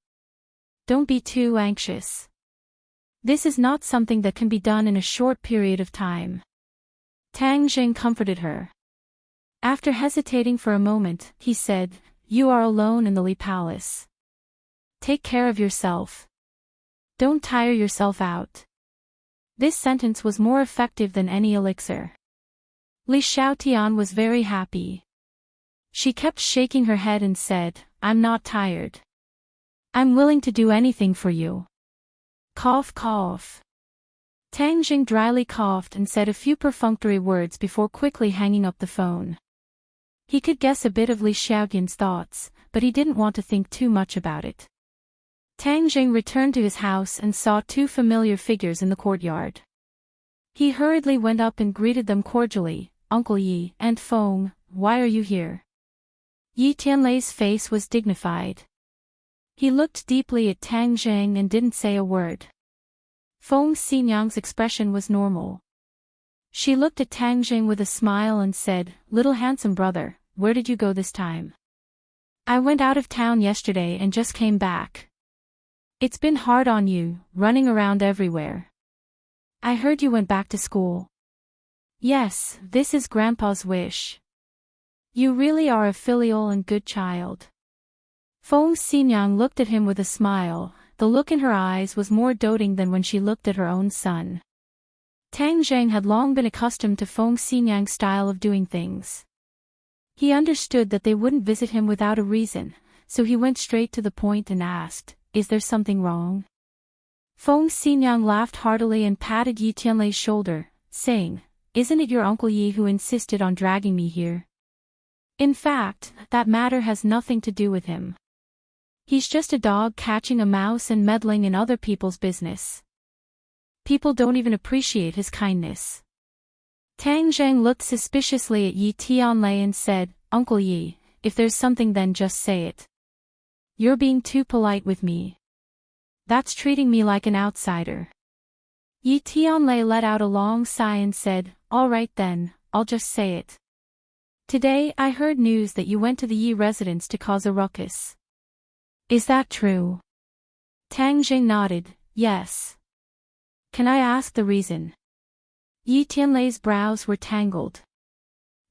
Don't be too anxious. This is not something that can be done in a short period of time. Tang Zheng comforted her. After hesitating for a moment, he said, you are alone in the Li Palace. Take care of yourself. Don't tire yourself out. This sentence was more effective than any elixir. Li Xiaotian was very happy. She kept shaking her head and said, I'm not tired. I'm willing to do anything for you. Cough cough. Tang Zheng dryly coughed and said a few perfunctory words before quickly hanging up the phone. He could guess a bit of Li Xiaoyan's thoughts, but he didn't want to think too much about it. Tang Zheng returned to his house and saw two familiar figures in the courtyard. He hurriedly went up and greeted them cordially, Uncle Yi and Feng, why are you here? Yi Tianlei's face was dignified. He looked deeply at Tang Zheng and didn't say a word. Feng Xinyang's expression was normal. She looked at Tang Zheng with a smile and said, little handsome brother, where did you go this time? I went out of town yesterday and just came back. It's been hard on you, running around everywhere. I heard you went back to school. Yes, this is Grandpa's wish. You really are a filial and good child. Feng Xinyang looked at him with a smile. The look in her eyes was more doting than when she looked at her own son. Tang Zheng had long been accustomed to Feng Xinyang's style of doing things. He understood that they wouldn't visit him without a reason, so he went straight to the point and asked, is there something wrong? Feng Xinyang laughed heartily and patted Yi Tianlei's shoulder, saying, isn't it your Uncle Yi who insisted on dragging me here? In fact, that matter has nothing to do with him. He's just a dog catching a mouse and meddling in other people's business. People don't even appreciate his kindness. Tang Zheng looked suspiciously at Yi Tianlei and said, Uncle Yi, if there's something then just say it. You're being too polite with me. That's treating me like an outsider. Yi Tianlei let out a long sigh and said, all right then, I'll just say it. Today I heard news that you went to the Yi residence to cause a ruckus. Is that true? Tang Jing nodded, yes. Can I ask the reason? Yi Tianlei's brows were tangled.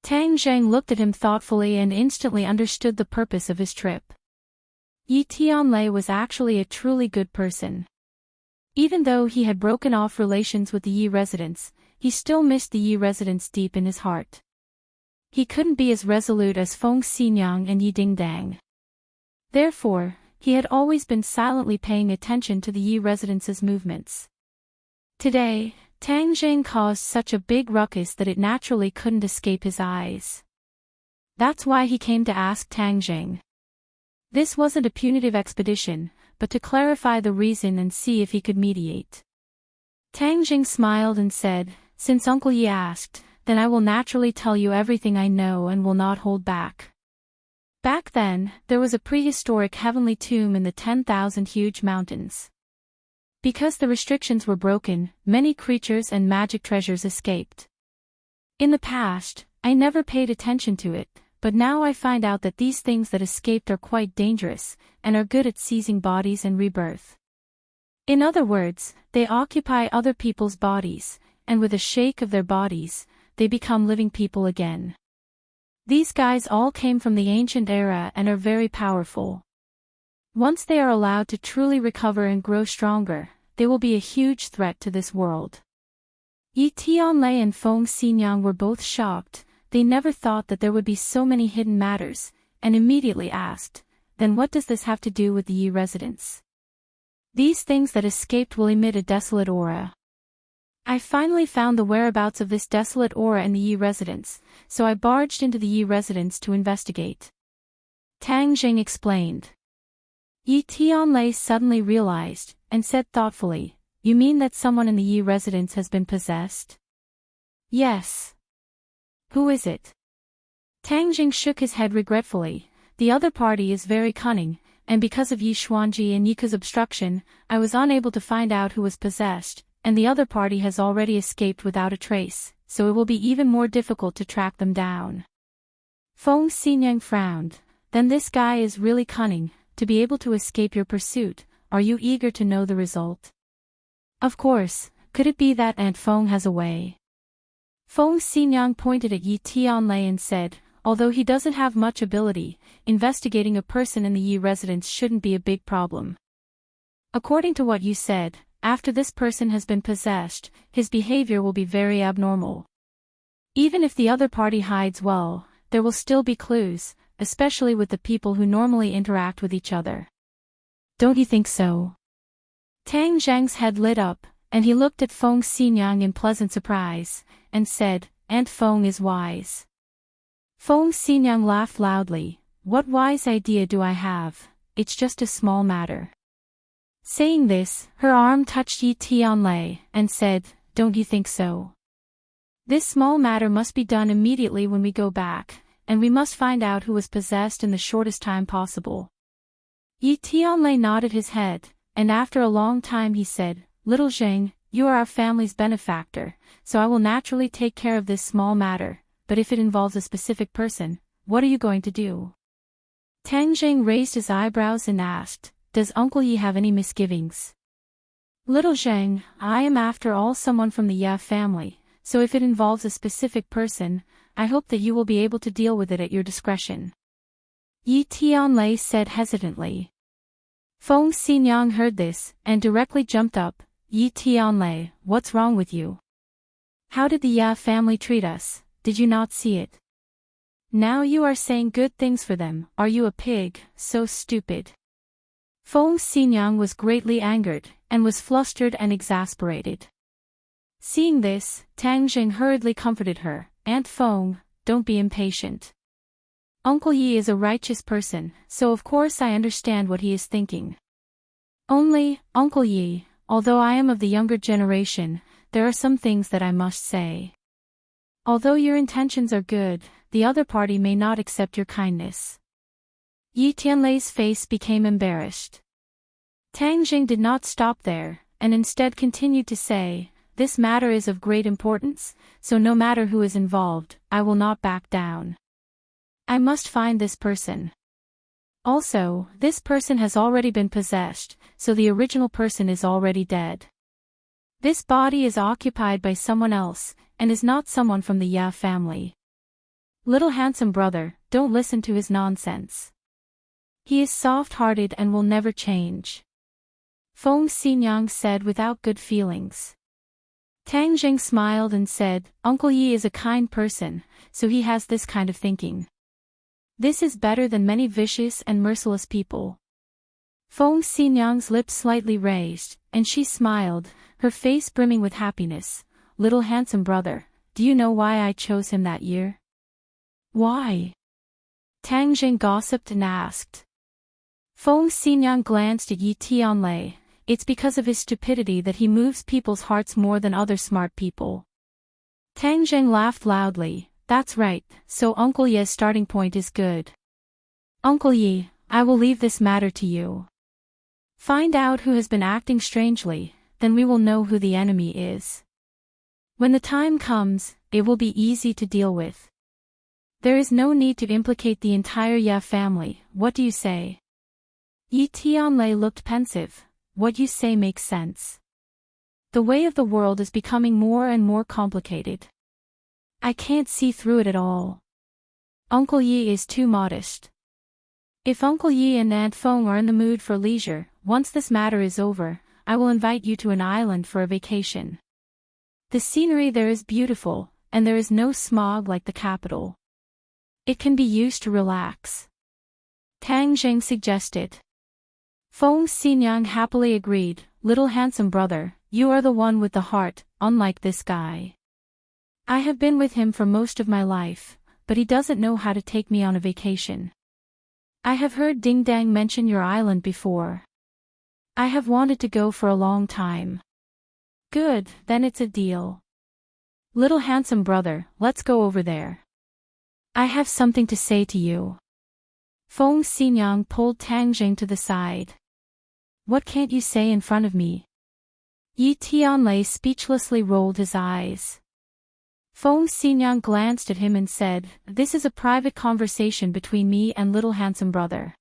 Tang Zheng looked at him thoughtfully and instantly understood the purpose of his trip. Yi Tianlei was actually a truly good person. Even though he had broken off relations with the Yi residents, he still missed the Yi residents deep in his heart. He couldn't be as resolute as Feng Xinyang and Yi Dingdang. Therefore, he had always been silently paying attention to the Yi residents' movements. Today, Tang Zheng caused such a big ruckus that it naturally couldn't escape his eyes. That's why he came to ask Tang Zheng. This wasn't a punitive expedition, but to clarify the reason and see if he could mediate. Tang Zheng smiled and said, since Uncle Yi asked, then I will naturally tell you everything I know and will not hold back. Back then, there was a prehistoric heavenly tomb in the 10,000 huge mountains. Because the restrictions were broken, many creatures and magic treasures escaped. In the past, I never paid attention to it, but now I find out that these things that escaped are quite dangerous, and are good at seizing bodies and rebirth. In other words, they occupy other people's bodies, and with a shake of their bodies, they become living people again. These guys all came from the ancient era and are very powerful. Once they are allowed to truly recover and grow stronger, they will be a huge threat to this world. Yi Tianlei and Feng Xinyang were both shocked. They never thought that there would be so many hidden matters, and immediately asked, then what does this have to do with the Yi residents? These things that escaped will emit a desolate aura. I finally found the whereabouts of this desolate aura in the Yi residence, so I barged into the Yi residence to investigate. Tang Jing explained. Yi Tianlei suddenly realized, and said thoughtfully, you mean that someone in the Yi residence has been possessed? Yes. Who is it? Tang Jing shook his head regretfully. The other party is very cunning, and because of Yi Xuanji and Yika's obstruction, I was unable to find out who was possessed, and the other party has already escaped without a trace, so it will be even more difficult to track them down. Feng Xinyang frowned. Then this guy is really cunning, to be able to escape your pursuit. Are you eager to know the result? Of course. Could it be that Aunt Feng has a way? Feng Xinyang pointed at Yi Tianlei and said, although he doesn't have much ability, investigating a person in the Yi residence shouldn't be a big problem. According to what you said, after this person has been possessed, his behavior will be very abnormal. Even if the other party hides well, there will still be clues, especially with the people who normally interact with each other. Don't you think so? Tang Zheng's head lit up, and he looked at Feng Xinyang in pleasant surprise, and said, Aunt Feng is wise. Feng Xinyang laughed loudly. What wise idea do I have? It's just a small matter. Saying this, her arm touched Yi Tianlei, and said, don't you think so? This small matter must be done immediately when we go back, and we must find out who was possessed in the shortest time possible. Yi Tianlei nodded his head, and after a long time he said, Little Zheng, you are our family's benefactor, so I will naturally take care of this small matter, but if it involves a specific person, what are you going to do? Tang Zheng raised his eyebrows and asked, does Uncle Yi have any misgivings? Little Zheng, I am after all someone from the Ya family, so if it involves a specific person, I hope that you will be able to deal with it at your discretion. Yi Tianlei said hesitantly. Feng Xinyang heard this, and directly jumped up. Yi Tianlei, what's wrong with you? How did the Ya family treat us? Did you not see it? Now you are saying good things for them. Are you a pig? So stupid. Feng Xinyang was greatly angered, and was flustered and exasperated. Seeing this, Tang Jing hurriedly comforted her. Aunt Feng, don't be impatient. Uncle Yi is a righteous person, so of course I understand what he is thinking. Only, Uncle Yi, although I am of the younger generation, there are some things that I must say. Although your intentions are good, the other party may not accept your kindness. Yi Tianlei's face became embarrassed. Tang Jing did not stop there, and instead continued to say, this matter is of great importance, so no matter who is involved, I will not back down. I must find this person. Also, this person has already been possessed, so the original person is already dead. This body is occupied by someone else, and is not someone from the Ya family. Little handsome brother, don't listen to his nonsense. He is soft-hearted and will never change. Feng Xinyang said without good feelings. Tang Jing smiled and said, Uncle Yi is a kind person, so he has this kind of thinking. This is better than many vicious and merciless people. Feng Xinyang's lips slightly raised, and she smiled, her face brimming with happiness. Little handsome brother, do you know why I chose him that year? Why? Tang Jing gossiped and asked. Feng Xinyang glanced at Yi Tianlei. It's because of his stupidity that he moves people's hearts more than other smart people. Tang Jing laughed loudly. That's right, so Uncle Yi's starting point is good. Uncle Yi, I will leave this matter to you. Find out who has been acting strangely, then we will know who the enemy is. When the time comes, it will be easy to deal with. There is no need to implicate the entire Ya family, what do you say? Yi Tianlei looked pensive. What you say makes sense. The way of the world is becoming more and more complicated. I can't see through it at all. Uncle Yi is too modest. If Uncle Yi and Aunt Feng are in the mood for leisure, once this matter is over, I will invite you to an island for a vacation. The scenery there is beautiful, and there is no smog like the capital. It can be used to relax. Tang Jing suggested. Feng Xinyang happily agreed, little handsome brother, you are the one with the heart, unlike this guy. I have been with him for most of my life, but he doesn't know how to take me on a vacation. I have heard Ding Dang mention your island before. I have wanted to go for a long time. Good, then it's a deal. Little handsome brother, let's go over there. I have something to say to you. Feng Xinyang pulled Tang Jing to the side. What can't you say in front of me? Yi Tianlei speechlessly rolled his eyes. Feng Xinyang glanced at him and said, this is a private conversation between me and little handsome brother.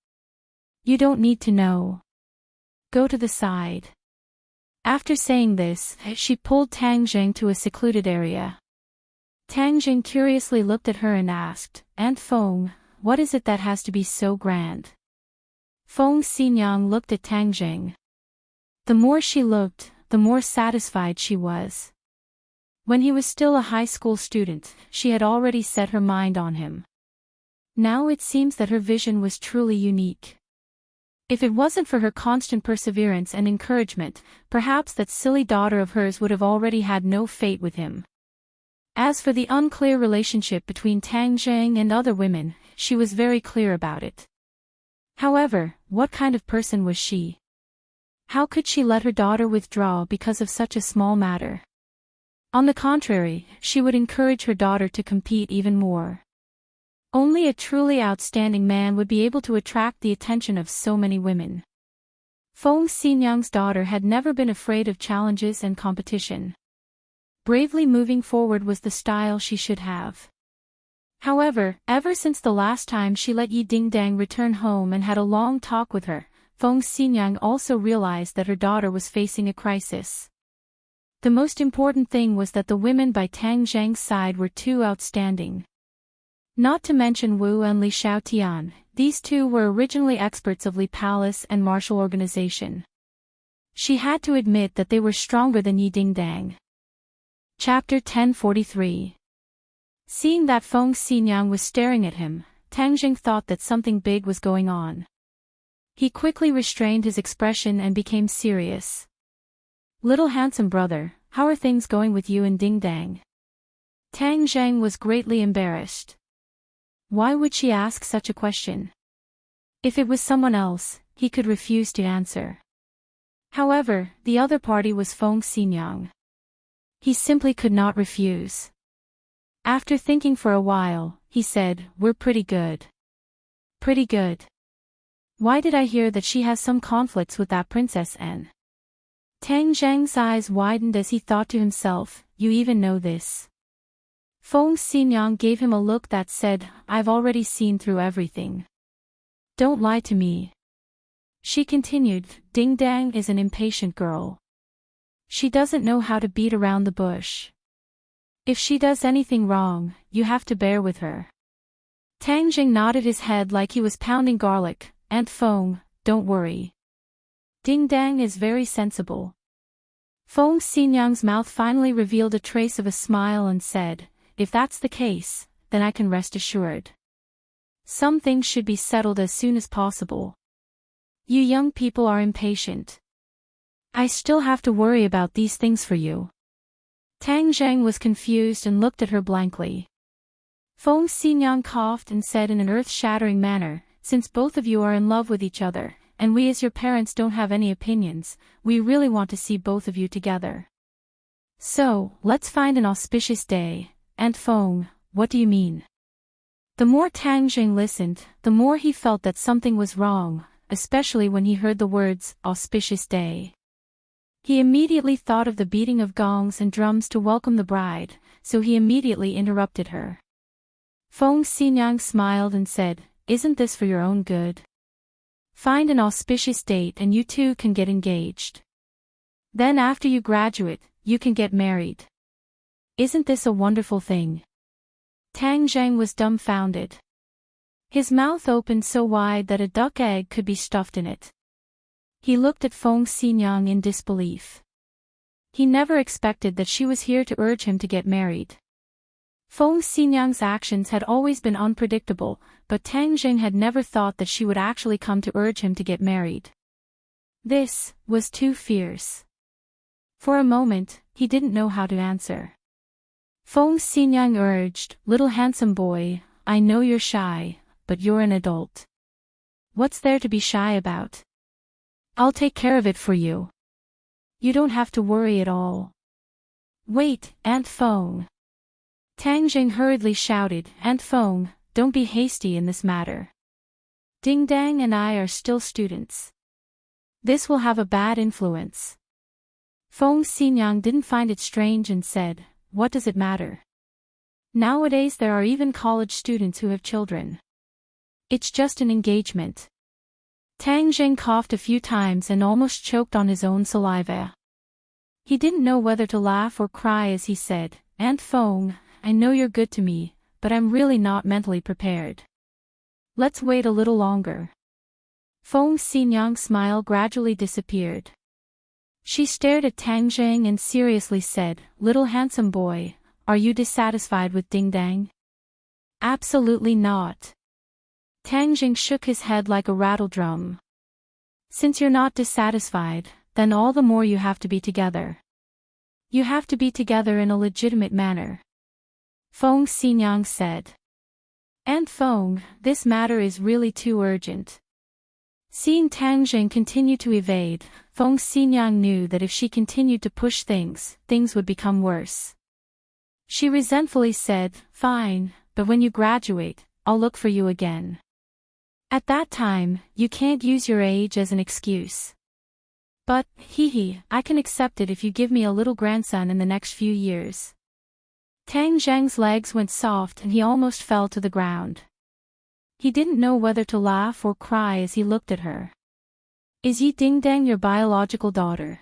You don't need to know. Go to the side. After saying this, she pulled Tang Jing to a secluded area. Tang Jing curiously looked at her and asked, Aunt Feng, what is it that has to be so grand? Feng Xinyang looked at Tang Jing. The more she looked, the more satisfied she was. When he was still a high school student, she had already set her mind on him. Now it seems that her vision was truly unique. If it wasn't for her constant perseverance and encouragement, perhaps that silly daughter of hers would have already had no fate with him. As for the unclear relationship between Tang Jing and other women, she was very clear about it. However, what kind of person was she? How could she let her daughter withdraw because of such a small matter? On the contrary, she would encourage her daughter to compete even more. Only a truly outstanding man would be able to attract the attention of so many women. Feng Xinyang's daughter had never been afraid of challenges and competition. Bravely moving forward was the style she should have. However, ever since the last time she let Yi Dingdang return home and had a long talk with her, Feng Xinyang also realized that her daughter was facing a crisis. The most important thing was that the women by Tang Zhang's side were too outstanding. Not to mention Wu and Li Xiaotian, these two were originally experts of Li Palace and martial organization. She had to admit that they were stronger than Yi Dingdang. Chapter 1043. Seeing that Feng Xinyang was staring at him, Tang Jing thought that something big was going on. He quickly restrained his expression and became serious. Little handsome brother, how are things going with you and Ding Dang? Tang Zhang was greatly embarrassed. Why would she ask such a question? If it was someone else, he could refuse to answer. However, the other party was Feng Xinyang. He simply could not refuse. After thinking for a while, he said, we're pretty good. Pretty good. Why did I hear that she has some conflicts with that Princess N? Tang Zhang's eyes widened as he thought to himself, you even know this. Feng Xinyang gave him a look that said, "I've already seen through everything. Don't lie to me." She continued, "Ding Dang is an impatient girl. She doesn't know how to beat around the bush. If she does anything wrong, you have to bear with her." Tang Jing nodded his head like he was pounding garlic. "Aunt Feng, don't worry. Ding Dang is very sensible." Feng Xinyang's mouth finally revealed a trace of a smile and said, "If that's the case, then I can rest assured. Some things should be settled as soon as possible. You young people are impatient. I still have to worry about these things for you." Tang Zhang was confused and looked at her blankly. Feng Xinyang coughed and said in an earth-shattering manner, "Since both of you are in love with each other, and we as your parents don't have any opinions, we really want to see both of you together. So, let's find an auspicious day." "Aunt Feng, what do you mean?" The more Tang Jing listened, the more he felt that something was wrong, especially when he heard the words, "auspicious day." He immediately thought of the beating of gongs and drums to welcome the bride, so he immediately interrupted her. Feng Xinyang smiled and said, "Isn't this for your own good? Find an auspicious date and you two can get engaged. Then after you graduate, you can get married. Isn't this a wonderful thing?" Tang Zhang was dumbfounded. His mouth opened so wide that a duck egg could be stuffed in it. He looked at Feng Xinyang in disbelief. He never expected that she was here to urge him to get married. Feng Xinyang's actions had always been unpredictable, but Tang Jing had never thought that she would actually come to urge him to get married. This was too fierce. For a moment, he didn't know how to answer. Feng Xinyang urged, "Little handsome boy, I know you're shy, but you're an adult. What's there to be shy about? I'll take care of it for you. You don't have to worry at all." "Wait, Aunt Feng." Tang Jing hurriedly shouted, "Aunt Feng, don't be hasty in this matter. Ding Dang and I are still students. This will have a bad influence." Feng Xinyang didn't find it strange and said, "What does it matter? Nowadays there are even college students who have children. It's just an engagement." Tang Jing coughed a few times and almost choked on his own saliva. He didn't know whether to laugh or cry as he said, "Aunt Feng, I know you're good to me, but I'm really not mentally prepared. Let's wait a little longer." Feng Xinyang's smile gradually disappeared. She stared at Tang Jing and seriously said, "Little handsome boy, are you dissatisfied with Ding Dang?" "Absolutely not." Tang Jing shook his head like a rattledrum. "Since you're not dissatisfied, then all the more you have to be together. You have to be together in a legitimate manner," Feng Xinyang said. "Aunt Feng, this matter is really too urgent." Seeing Tang Jing continue to evade, Feng Xinyang knew that if she continued to push things would become worse. She resentfully said, "Fine, but when you graduate, I'll look for you again. At that time, you can't use your age as an excuse. But, I can accept it if you give me a little grandson in the next few years." Tang Zhang's legs went soft and he almost fell to the ground. He didn't know whether to laugh or cry as he looked at her. "Is Yi Ding Dang your biological daughter?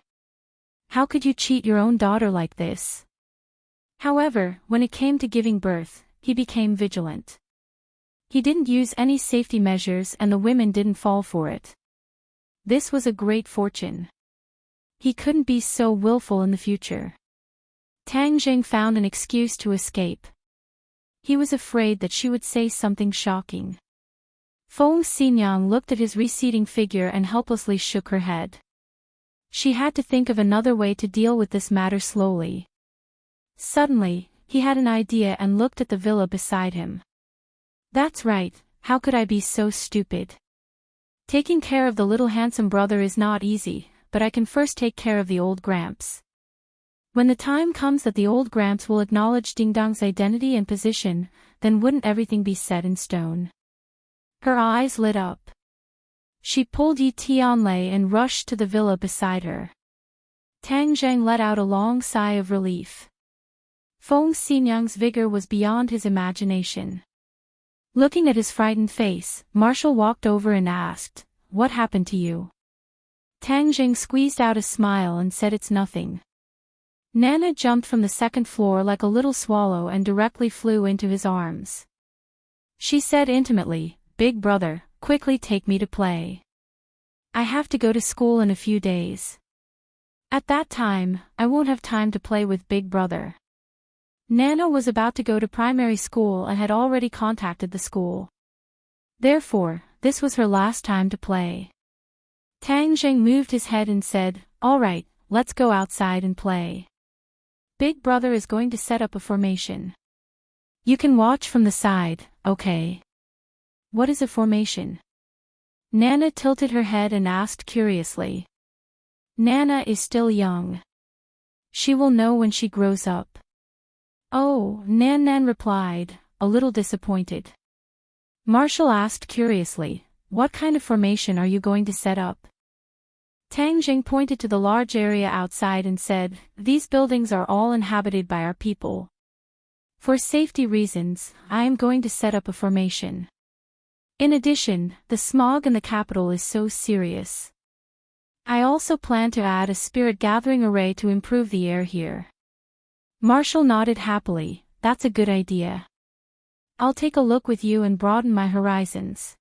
How could you cheat your own daughter like this?" However, when it came to giving birth, he became vigilant. He didn't use any safety measures and the women didn't fall for it. This was a great fortune. He couldn't be so willful in the future. Tang Jing found an excuse to escape. He was afraid that she would say something shocking. Feng Xinyang looked at his receding figure and helplessly shook her head. She had to think of another way to deal with this matter slowly. Suddenly, he had an idea and looked at the villa beside him. "That's right, how could I be so stupid? Taking care of the little handsome brother is not easy, but I can first take care of the old Gramps. When the time comes that the old Gramps will acknowledge Ding Dong's identity and position, then wouldn't everything be set in stone?" Her eyes lit up. She pulled Yi Tianlei and rushed to the villa beside her. Tang Zhang let out a long sigh of relief. Feng Xinyang's vigor was beyond his imagination. Looking at his frightened face, Marshall walked over and asked, "What happened to you?" Tang Jing squeezed out a smile and said, "It's nothing." Nana jumped from the second floor like a little swallow and directly flew into his arms. She said intimately, "Big brother, quickly take me to play. I have to go to school in a few days. At that time, I won't have time to play with Big brother." Nana was about to go to primary school and had already contacted the school. Therefore, this was her last time to play. Tang Jing moved his head and said, "All right, let's go outside and play. Big brother is going to set up a formation. You can watch from the side, okay?" "What is a formation?" Nana tilted her head and asked curiously. Nana is still young. She will know when she grows up. "Oh," Nan replied, a little disappointed. Marshall asked curiously, "What kind of formation are you going to set up?" Tang Jing pointed to the large area outside and said, "These buildings are all inhabited by our people. For safety reasons, I am going to set up a formation. In addition, the smog in the capital is so serious. I also plan to add a spirit gathering array to improve the air here." Marshall nodded happily, "That's a good idea. I'll take a look with you and broaden my horizons."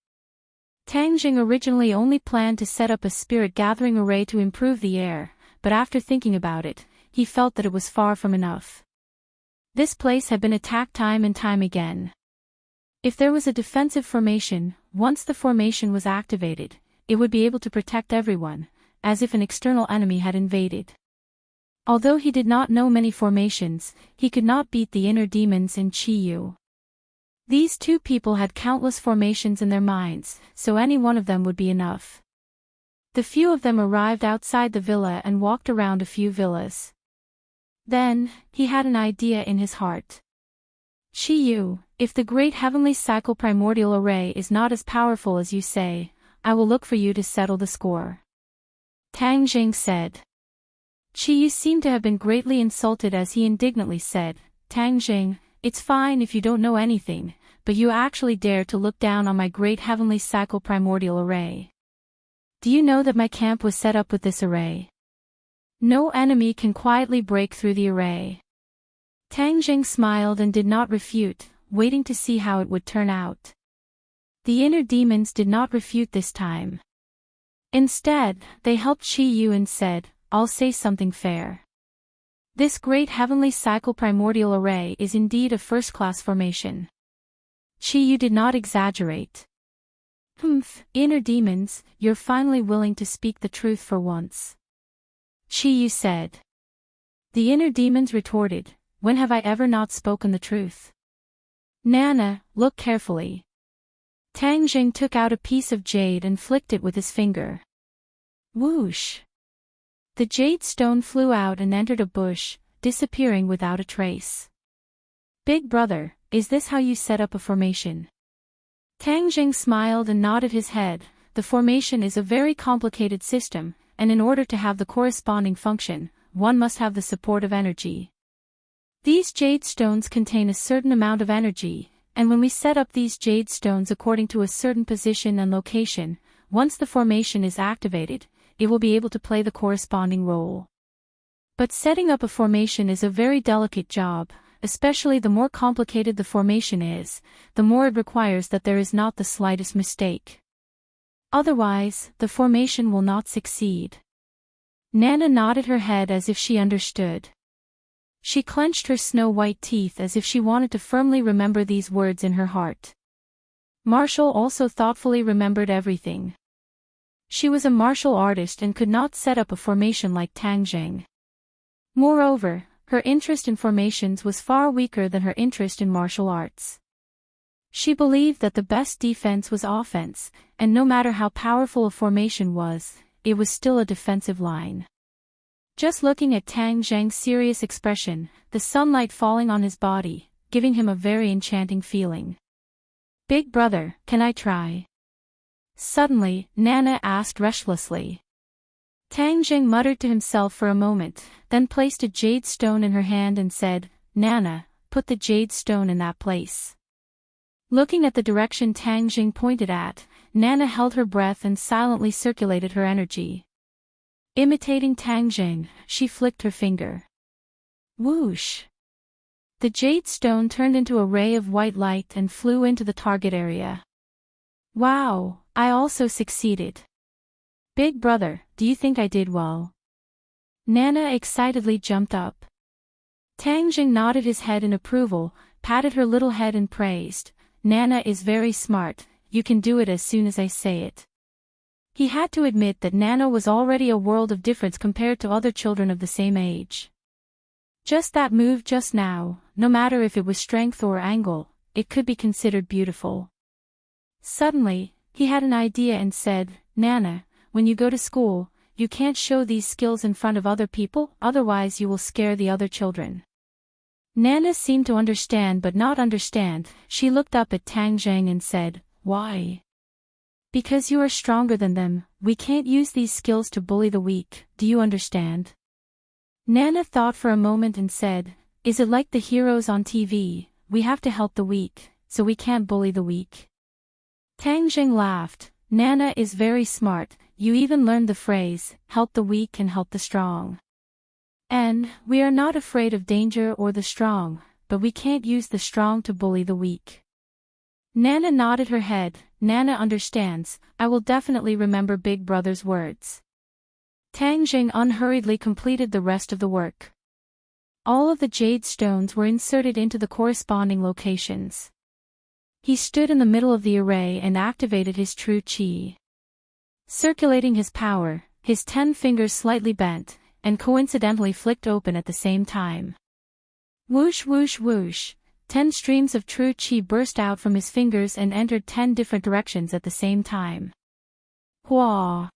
Tang Jing originally only planned to set up a spirit gathering array to improve the air, but after thinking about it, he felt that it was far from enough. This place had been attacked time and time again. If there was a defensive formation, once the formation was activated, it would be able to protect everyone, as if an external enemy had invaded. Although he did not know many formations, he could not beat the inner demons in Chi Yu. These two people had countless formations in their minds, so any one of them would be enough. The few of them arrived outside the villa and walked around a few villas. Then, he had an idea in his heart. "Chi Yu, if the great heavenly cycle primordial array is not as powerful as you say, I will look for you to settle the score," Tang Jing said. Chi Yu seemed to have been greatly insulted as he indignantly said, "Tang Jing, it's fine if you don't know anything, but you actually dare to look down on my great heavenly cycle primordial array. Do you know that my camp was set up with this array? No enemy can quietly break through the array." Tang Jing smiled and did not refute, waiting to see how it would turn out. The inner demons did not refute this time. Instead, they helped Chi Yu and said, "I'll say something fair. This great heavenly cycle primordial array is indeed a first-class formation." Chi Yu did not exaggerate. Inner demons, you're finally willing to speak the truth for once," Chi Yu said. The inner demons retorted, "When have I ever not spoken the truth?" "Nana, look carefully." Tang Jing took out a piece of jade and flicked it with his finger. Whoosh! The jade stone flew out and entered a bush, disappearing without a trace. "Big brother, is this how you set up a formation?" Tang Jing smiled and nodded his head. "The formation is a very complicated system, and in order to have the corresponding function, one must have the support of energy. These jade stones contain a certain amount of energy, and when we set up these jade stones according to a certain position and location, once the formation is activated, it will be able to play the corresponding role. But setting up a formation is a very delicate job, especially the more complicated the formation is, the more it requires that there is not the slightest mistake. Otherwise, the formation will not succeed." Nana nodded her head as if she understood. She clenched her snow-white teeth as if she wanted to firmly remember these words in her heart. Marshall also thoughtfully remembered everything. She was a martial artist and could not set up a formation like Tang Jing. Moreover, her interest in formations was far weaker than her interest in martial arts. She believed that the best defense was offense, and no matter how powerful a formation was, it was still a defensive line. Just looking at Tang Jing's serious expression, the sunlight falling on his body, giving him a very enchanting feeling. "Big brother, can I try?" Suddenly, Nana asked restlessly. Tang Jing muttered to himself for a moment, then placed a jade stone in her hand and said, "Nana, put the jade stone in that place." Looking at the direction Tang Jing pointed at, Nana held her breath and silently circulated her energy. Imitating Tang Jing, she flicked her finger. Whoosh! The jade stone turned into a ray of white light and flew into the target area. Wow, I also succeeded. Big brother, do you think I did well? Nana excitedly jumped up. Tang Jing nodded his head in approval, patted her little head and praised, "Nana is very smart, you can do it as soon as I say it." He had to admit that Nana was already a world of difference compared to other children of the same age. Just that move just now, no matter if it was strength or angle, it could be considered beautiful. Suddenly, he had an idea and said, "Nana, when you go to school, you can't show these skills in front of other people, otherwise you will scare the other children." Nana seemed to understand but not understand. She looked up at Tang Jing and said, "Why?" "Because you are stronger than them, we can't use these skills to bully the weak, do you understand?" Nana thought for a moment and said, "Is it like the heroes on TV, we have to help the weak, so we can't bully the weak?" Tang Jing laughed, "Nana is very smart, you even learned the phrase, help the weak and help the strong. And, we are not afraid of danger or the strong, but we can't use the strong to bully the weak." Nana nodded her head, "Nana understands, I will definitely remember Big Brother's words." Tang Jing unhurriedly completed the rest of the work. All of the jade stones were inserted into the corresponding locations. He stood in the middle of the array and activated his true qi. Circulating his power, his 10 fingers slightly bent, and coincidentally flicked open at the same time. Whoosh whoosh whoosh, 10 streams of true qi burst out from his fingers and entered 10 different directions at the same time. Hua!